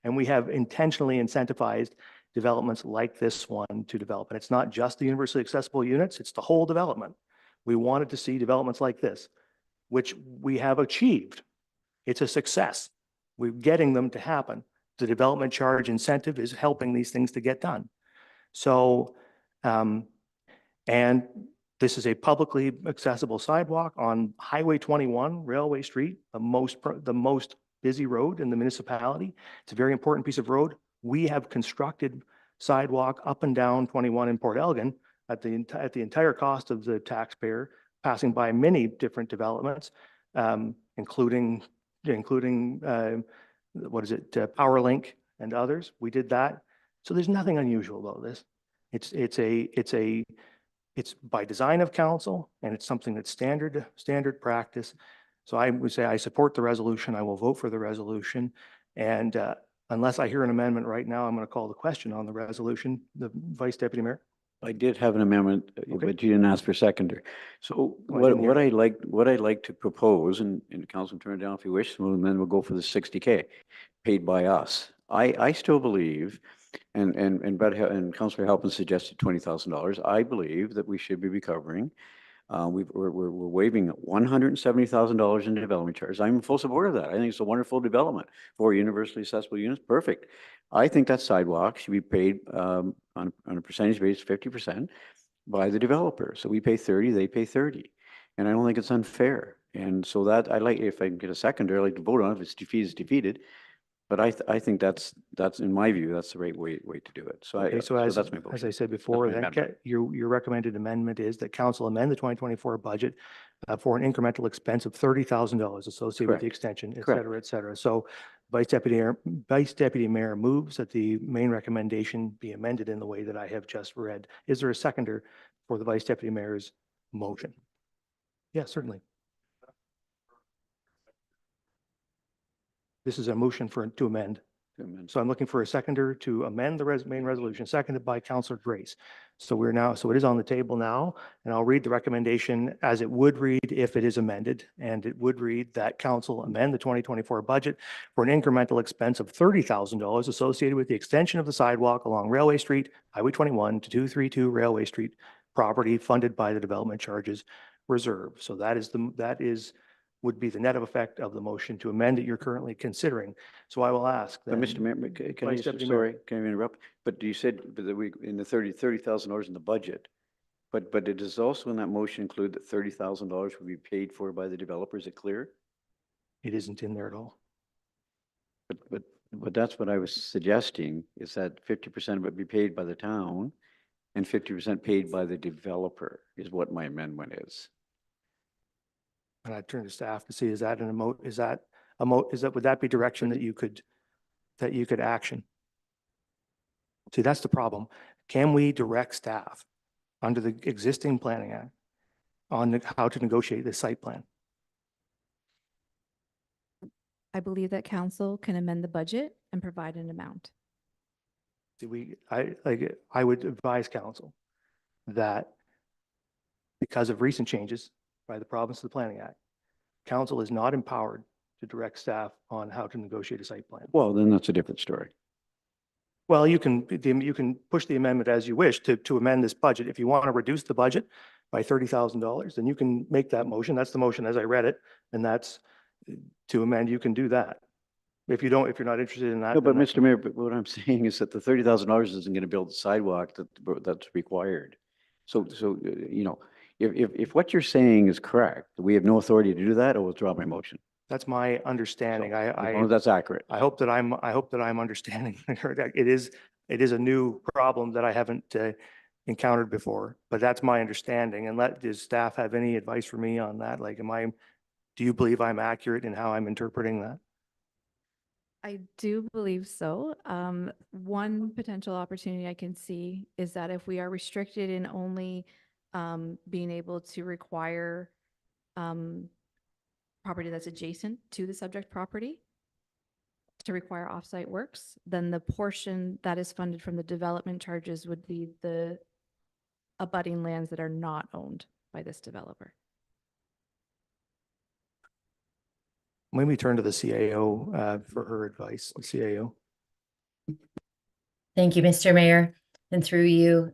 And we have intentionally incentivized developments like this one to develop. And it's not just the universally accessible units, it's the whole development. We wanted to see developments like this, which we have achieved. It's a success. We're getting them to happen. The development charge incentive is helping these things to get done. So, and this is a publicly accessible sidewalk on Highway 21, Railway Street, the most busy road in the municipality. It's a very important piece of road. We have constructed sidewalk up and down 21 in Port Elgin at the entire cost of the taxpayer, passing by many different developments, including PowerLink and others. We did that. So there's nothing unusual about this. It's by design of council, and it's something that's standard practice. So I would say I support the resolution. I will vote for the resolution. And unless I hear an amendment right now, I'm going to call the question on the resolution. The Vice Deputy Mayor. I did have an amendment, Okay. but you didn't ask for a seconder. So Oh, I didn't hear what I'd like to propose, and council can turn it down if you wish, and then we'll go for the 60K paid by us. I still believe, and Councillor Halpin suggested $20,000. I believe that we should be recovering. We're waiving $170,000 in development charges. I'm in full support of that. I think it's a wonderful development for universally accessible units. Perfect. I think that sidewalk should be paid on a percentage basis, 50% by the developer. So we pay 30, they pay 30. And I don't think it's unfair. And so that I like, if I can get a seconder, I'd like to vote on it. If it's defeated, it's defeated. But I think that's in my view, that's the right way to do it. So Okay, so as that's my I motion. said before, That's my then amendment. your recommended amendment is that council amend the 2024 budget for an incremental expense of $30,000 associated with Correct. the extension, et Correct. cetera, et cetera. So Vice Deputy Mayor moves that the main recommendation be amended in the way that I have just read. Is there a seconder for the Vice Deputy Mayor's motion? Yes, certainly. This is a motion to amend. So I'm looking for a seconder to amend the main resolution, seconded by Councillor Grace. So it is on the table now, and I'll read the recommendation as it would read if it is amended. And it would read that council amend the 2024 budget for an incremental expense of $30,000 associated with the extension of the sidewalk along Railway Street, Highway 21 to 232 Railway Street property funded by the development charges reserve. So would be the net of effect of the motion to amend that you're currently considering. So I will ask But then. Mr. Mayor, can I Vice just, Deputy Mayor. sorry, can I interrupt? But you said that we, in the $30,000 in the budget, but it does also in that motion include that $30,000 will be paid for by the developer. Is it clear? It isn't in there at all. But that's what I was suggesting, is that 50% of it be paid by the town and 50% paid by the developer is what my amendment is. And I turn to staff to see, would that be direction that you could action? See, that's the problem. Can we direct staff under the existing planning act on how to negotiate this site plan? I believe that council can amend the budget and provide an amount. I would advise council that because of recent changes by the province of the Planning Act, council is not empowered to direct staff on how to negotiate a site plan. Well, then that's a different story. Well, you can push the amendment as you wish to amend this budget. If you want to reduce the budget by $30,000, then you can make that motion. That's the motion as I read it, and that's to amend. You can do that. If you're not interested in that. No, but then Mr. Mayor, but what I'm saying is that the $30,000 isn't going to build the sidewalk that's required. So if what you're saying is correct, we have no authority to do that, I will withdraw my motion. That's my understanding. So, as long as that's accurate. I hope that I'm understanding. It is a new problem that I haven't encountered before, but that's my understanding. And does staff have any advice for me on that? Like, do you believe I'm accurate in how I'm interpreting that? I do believe so. One potential opportunity I can see is that if we are restricted in only being able to require property that's adjacent to the subject property to require offsite works, then the portion that is funded from the development charges would be the abutting lands that are not owned by this developer. Maybe turn to the CAO for her advice, the CAO. Thank you, Mr. Mayor. And through you,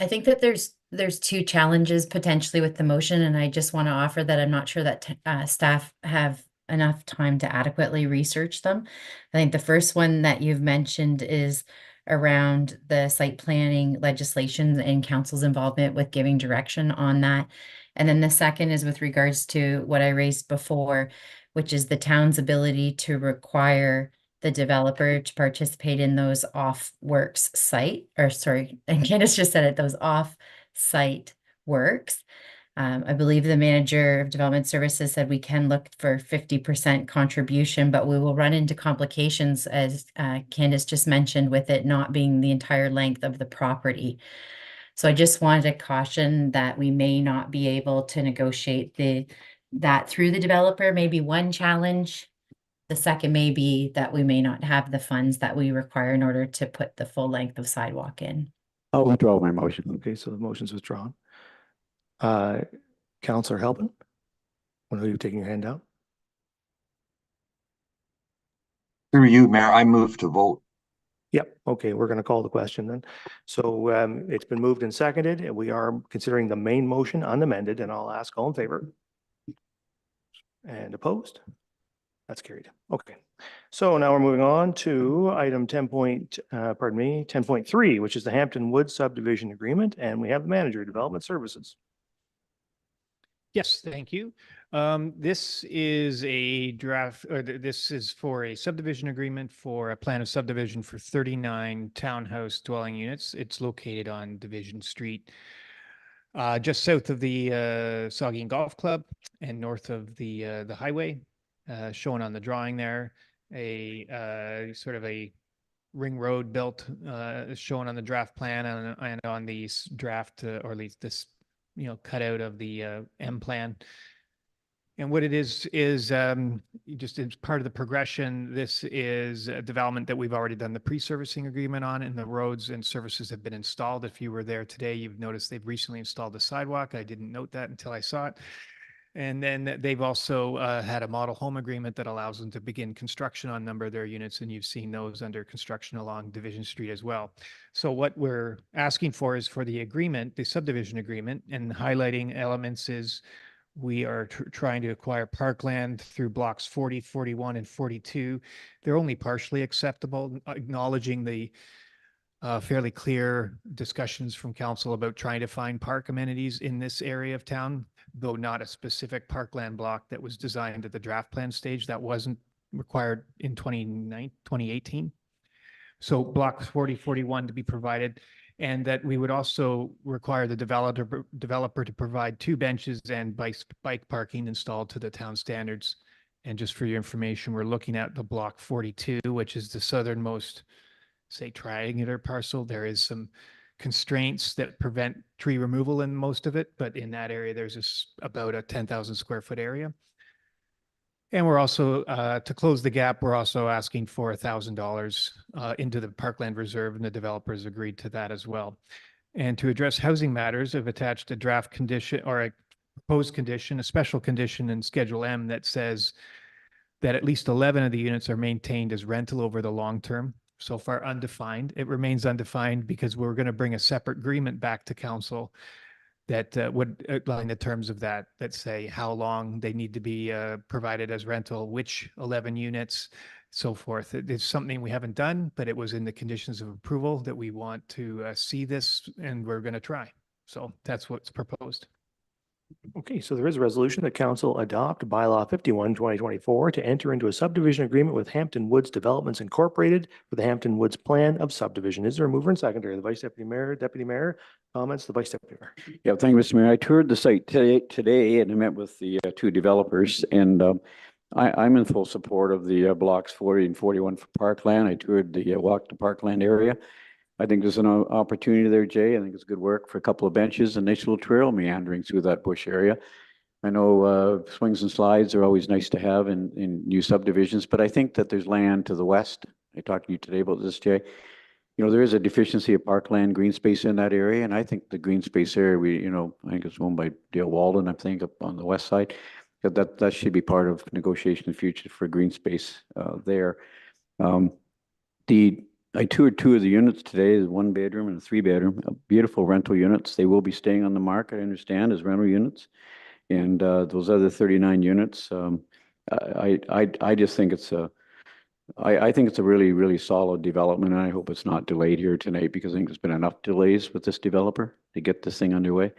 I think that there's two challenges potentially with the motion, and I just want to offer that I'm not sure that staff have enough time to adequately research them. I think the first one that you've mentioned is around the site planning legislation and council's involvement with giving direction on that. And then the second is with regards to what I raised before, which is the town's ability to require the developer to participate in those off works site, or sorry, and Candace just said it, those off site works. I believe the manager of development services said we can look for 50% contribution, but we will run into complications, as Candace just mentioned, with it not being the entire length of the property. So I just wanted to caution that we may not be able to negotiate that through the developer. Maybe one challenge. The second may be that we may not have the funds that we require in order to put the full length of sidewalk in. I'll withdraw my motion. Okay, so the motion's withdrawn. Counselor Halpin, when are you taking your hand out? Through you, Mayor, I move to vote. Yep. Okay, we're going to call the question then. So it's been moved and seconded, and we are considering the main motion unamended, and I'll ask all in favor. And opposed? That's carried. Okay. So now we're moving on to item 10.3, which is the Hampton Woods subdivision agreement, and we have the manager of development services. Yes, thank you. This is a draft, or this is for a subdivision agreement for a plan of subdivision for 39 townhouse dwelling units. It's located on Division Street, just south of the Saugeen Golf Club and north of the highway, shown on the drawing there. A sort of a ring road built, shown on the draft plan and on the draft, or at least this, cut out of the M plan. And what it is just as part of the progression, this is a development that we've already done the pre-servicing agreement on, and the roads and services have been installed. If you were there today, you've noticed they've recently installed the sidewalk. I didn't note that until I saw it. And then they've also had a model home agreement that allows them to begin construction on a number of their units, and you've seen those under construction along Division Street as well. So what we're asking for is for the agreement, the subdivision agreement, and highlighting elements is we are trying to acquire parkland through blocks 40, 41, and 42. They're only partially acceptable, acknowledging the fairly clear discussions from council about trying to find park amenities in this area of town, though not a specific parkland block that was designed at the draft plan stage. That wasn't required in 2018. So blocks 40, 41 to be provided, and that we would also require the developer to provide 2 benches and bike parking installed to the town standards. And just for your information, we're looking at the block 42, which is the southernmost, say, triangular parcel. There is some constraints that prevent tree removal in most of it, but in that area, there's about a 10,000 square foot area. And we're also, to close the gap, we're also asking for $1,000 into the Parkland Reserve, and the developers agreed to that as well. And to address housing matters, I've attached a draft condition, or a proposed condition, a special condition in Schedule M that says that at least 11 of the units are maintained as rental over the long term. So far undefined. It remains undefined because we're going to bring a separate agreement back to council that would outline the terms of that say how long they need to be provided as rental, which 11 units, so forth. It's something we haven't done, but it was in the conditions of approval that we want to see this, and we're going to try. So that's what's proposed. Okay, so there is a resolution that council adopt bylaw 51, 2024 to enter into a subdivision agreement with Hampton Woods Developments Incorporated for the Hampton Woods Plan of Subdivision. Is there a mover and seconder? The Vice Deputy Mayor, comments, the Vice Deputy Mayor. Yeah, thank you, Mr. Mayor. I toured the site today and I met with the 2 developers, and I'm in full support of the blocks 40 and 41 for Parkland. I toured the walk to Parkland area. I think there's an opportunity there, Jay. I think it's good work for a couple of benches, a nice little trail meandering through that bush area. I know swings and slides are always nice to have in new subdivisions, but I think that there's land to the west. I talked to you today about this, Jay. You know, there is a deficiency of parkland green space in that area, and I think the green space area, I think it's owned by Dale Walden, I think, up on the west side. That should be part of negotiation in the future for green space there. I toured two of the units today, the 1 bedroom and a 3 bedroom, beautiful rental units. They will be staying on the market, I understand, as rental units. And those other 39 units, I just think I think it's a really, really solid development, and I hope it's not delayed here tonight because I think there's been enough delays with this developer to get this thing underway.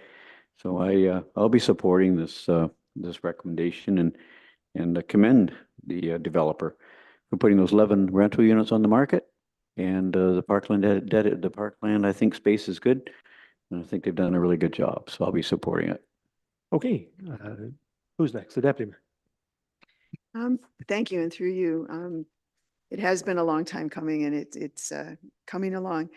So I'll be supporting this recommendation and commend the developer for putting those 11 rental units on the market. And the Parkland, I think space is good. And I think they've done a really good job. So I'll be supporting it. Okay, who's next? The deputy mayor. Thank you, and through you. It has been a long time coming, and it's coming along.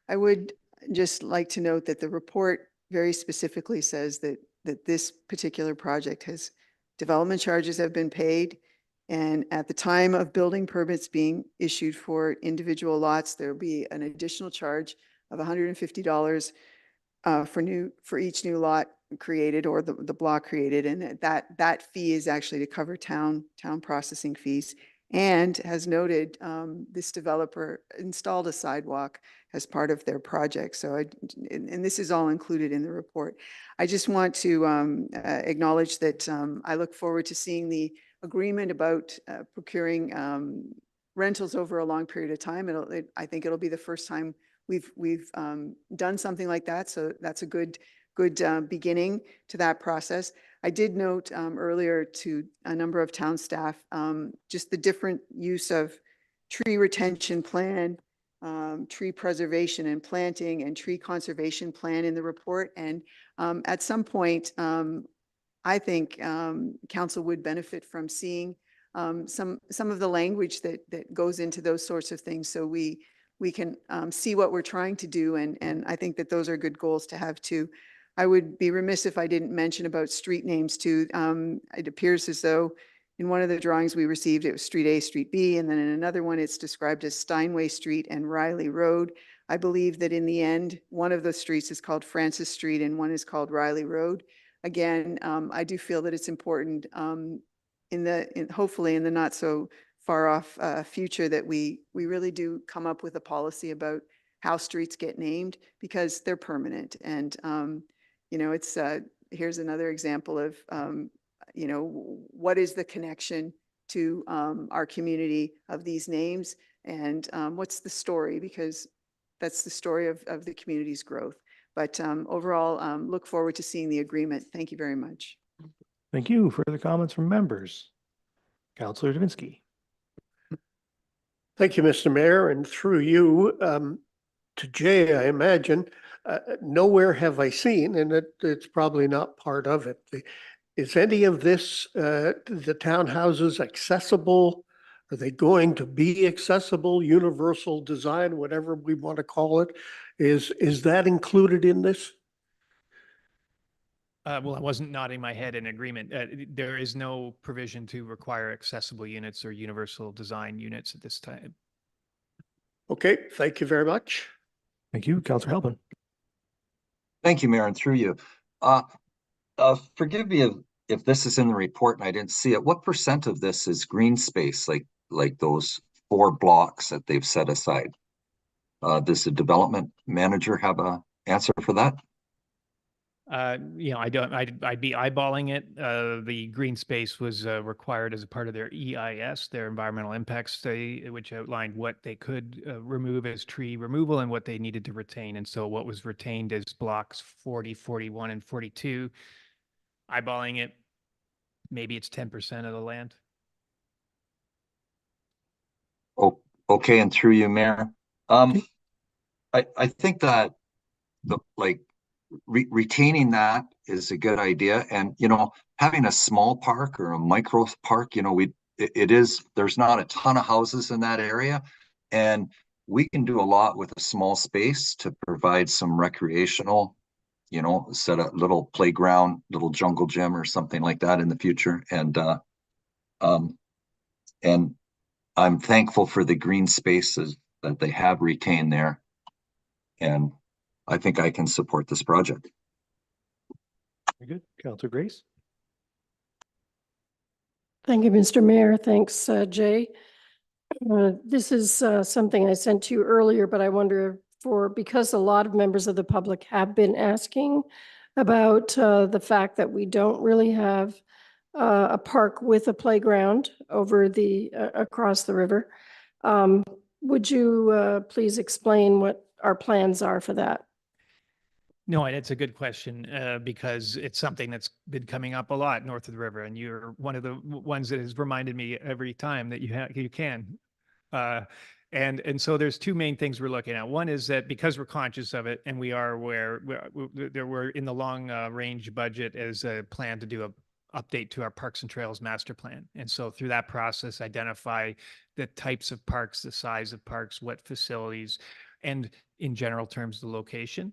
I would just like to note that the report very specifically says that this particular project has development charges have been paid, and at the time of building permits being issued for individual lots, there will be an additional charge of $150 for each new lot created or the block created, and that fee is actually to cover town processing fees. And as noted, this developer installed a sidewalk as part of their project. So and this is all included in the report. I just want to acknowledge that I look forward to seeing the agreement about procuring rentals over a long period of time. I think it'll be the first time we've done something like that. So that's a good beginning to that process. I did note earlier to a number of town staff, just the different use of tree retention plan, tree preservation and planting, and tree conservation plan in the report. And at some point, I think council would benefit from seeing some of the language that goes into those sorts of things, so we can see what we're trying to do. And I think that those are good goals to have too. I would be remiss if I didn't mention about street names too. It appears as though in one of the drawings we received, it was Street A, Street B, and then in another one, it's described as Steinway Street and Riley Road. I believe that in the end, one of the streets is called Francis Street and one is called Riley Road. Again, I do feel that it's important hopefully in the not so far off future that we really do come up with a policy about how streets get named, because they're permanent. And it's here's another example of what is the connection to our community of these names, and what's the story, because that's the story of the community's growth. But overall, look forward to seeing the agreement. Thank you very much. Thank you. Further comments from members? Councillor Davinsky. Thank you, Mr. Mayor, and through you to Jay, I imagine. Nowhere have I seen, and it's probably not part of it. Is any of this, the townhouses accessible? Are they going to be accessible, universal design, whatever we want to call it? Is that included in this? Well, I wasn't nodding my head in agreement. There is no provision to require accessible units or universal design units at this time. Okay, thank you very much. Thank you. Councillor Halpin. Thank you, Mayor, and through you. Forgive me if this is in the report and I didn't see it. What % of this is green space, like those 4 blocks that they've set aside? Does the development manager have an answer for that? I'd be eyeballing it. The green space was required as a part of their EIS, their environmental impact study, which outlined what they could remove as tree removal and what they needed to retain. And so what was retained is blocks 40, 41, and 42. Eyeballing it, maybe it's 10% of the land. Oh, okay, and through you, Mayor. I think that retaining that is a good idea. And, having a small park or a micro park, there's not a ton of houses in that area. And we can do a lot with a small space to provide some recreational, set a little playground, little jungle gym or something like that in the future. And I'm thankful for the green spaces that they have retained there. And I think I can support this project. Very good. Councilor Grace? Thank you, Mr. Mayor. Thanks, Jay. This is something I sent to you earlier, but I wonder because a lot of members of the public have been asking about the fact that we don't really have a park with a playground over across the river. Would you please explain what our plans are for that? No, and it's a good question because it's something that's been coming up a lot north of the river, and you're one of the ones that has reminded me every time that you can. And so there's two main things we're looking at. One is that because we're conscious of it, and we are aware, we're in the long range budget as a plan to do a update to our Parks and Trails master plan. And so through that process, identify the types of parks, the size of parks, what facilities, and in general terms, the location.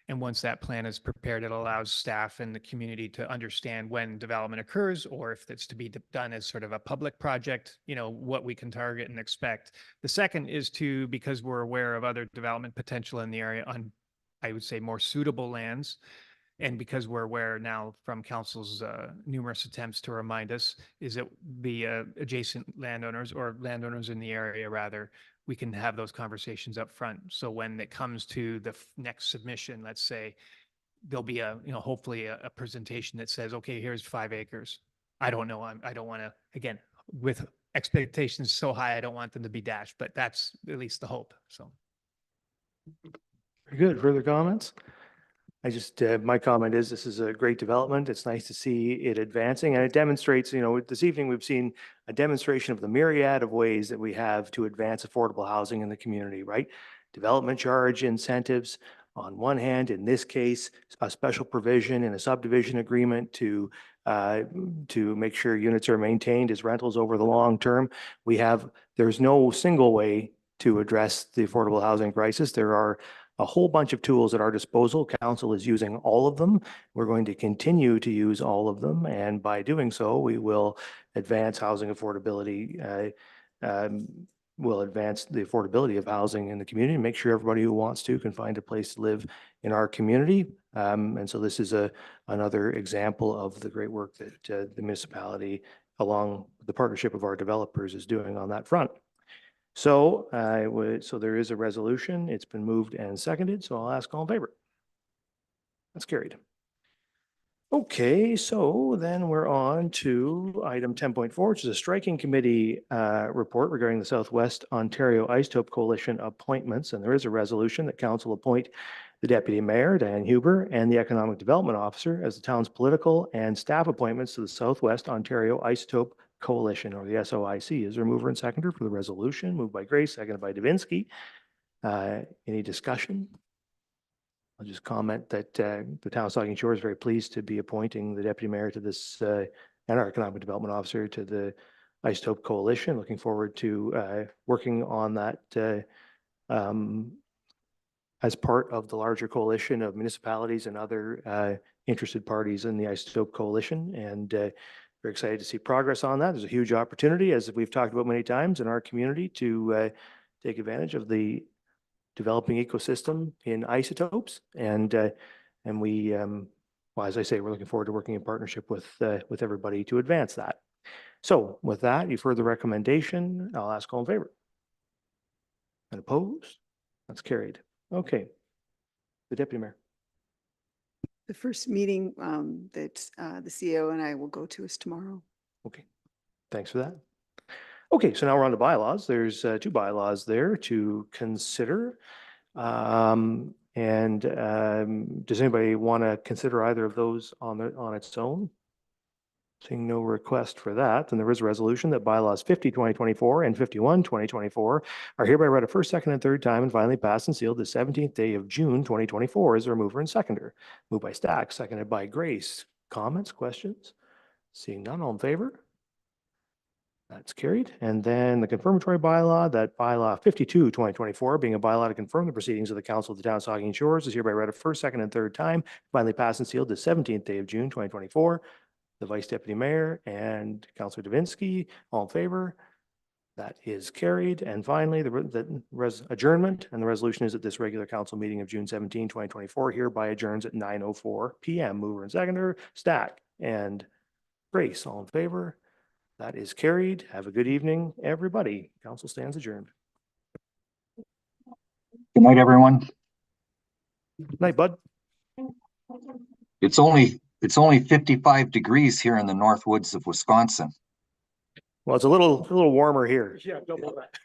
And once that plan is prepared, it allows staff and the community to understand when development occurs, or if it's to be done as sort of a public project, what we can target and expect. The second is because we're aware of other development potential in the area on, I would say, more suitable lands. And because we're aware now from council's numerous attempts to remind us, is that the adjacent landowners or landowners in the area rather, we can have those conversations up front. So when it comes to the next submission, let's say, there'll be hopefully a presentation that says, okay, here's 5 acres. I don't know. I don't want to, again, with expectations so high, I don't want them to be dashed, but that's at least the hope. So. Very good. Further comments? My comment is this is a great development. It's nice to see it advancing, and it demonstrates, this evening we've seen a demonstration of the myriad of ways that we have to advance affordable housing in the community, right? Development charge incentives on one hand, in this case, a special provision in a subdivision agreement to make sure units are maintained as rentals over the long term. There's no single way to address the affordable housing crisis. There are a whole bunch of tools at our disposal. Council is using all of them. We're going to continue to use all of them. And by doing so, we will advance housing affordability, will advance the affordability of housing in the community and make sure everybody who wants to can find a place to live in our community. And so this is another example of the great work that the municipality, along the partnership of our developers, is doing on that front. So there is a resolution. It's been moved and seconded. So I'll ask all in favor. That's carried. Okay, so then we're on to item 10.4, which is a striking committee report regarding the Southwest Ontario Isotope Coalition appointments. And there is a resolution that council appoint the Deputy Mayor, Diane Huber, and the Economic Development Officer as the town's political and staff appointments to the Southwest Ontario Isotope Coalition, or the SOIC. Is there a mover and seconder for the resolution? Moved by Grace, seconded by Davinsky. Any discussion? I'll just comment that the town of Saugeen Shores is very pleased to be appointing the Deputy Mayor to this and our Economic Development Officer to the Isotope Coalition. Looking forward to working on that as part of the larger coalition of municipalities and other interested parties in the Isotope Coalition. And very excited to see progress on that. There's a huge opportunity, as we've talked about many times in our community, to take advantage of the developing ecosystem in isotopes. And we, well, as I say, we're looking forward to working in partnership with everybody to advance that. So with that, you've heard the recommendation. I'll ask all in favor. And opposed? That's carried. Okay. The Deputy Mayor. The first meeting that the CEO and I will go to is tomorrow. Okay, thanks for that. Okay, so now we're on to bylaws. There's 2 bylaws there to consider. Does anybody want to consider either of those on its own? Seeing no request for that, then there is a resolution that bylaws 50/2024 and 51/2024 are hereby read a first, second, and third time and finally passed and sealed the 17th day of June 2024. Is there a mover and seconder? Moved by Stack, seconded by Grace. Comments, questions? Seeing none, all in favor? That's carried. And then the confirmatory bylaw, that bylaw 52, 2024, being a bylaw to confirm the proceedings of the Council of the Town of Saugeen Shores, is hereby read a first, second, and third time, finally passed and sealed the 17th day of June, 2024. The Vice Deputy Mayor and Councillor Davinsky, all in favor? That is carried. And finally, the adjournment, and the resolution is that this regular council meeting of June 17, 2024 hereby adjourns at 9:04 PM. Mover and seconder, Stack and Grace, all in favor? That is carried. Have a good evening, everybody. Council stands adjourned. Good night, everyone. Night, bud. It's only 55 degrees here in the North Woods of Wisconsin. Well, it's a little warmer here. Yeah, double that.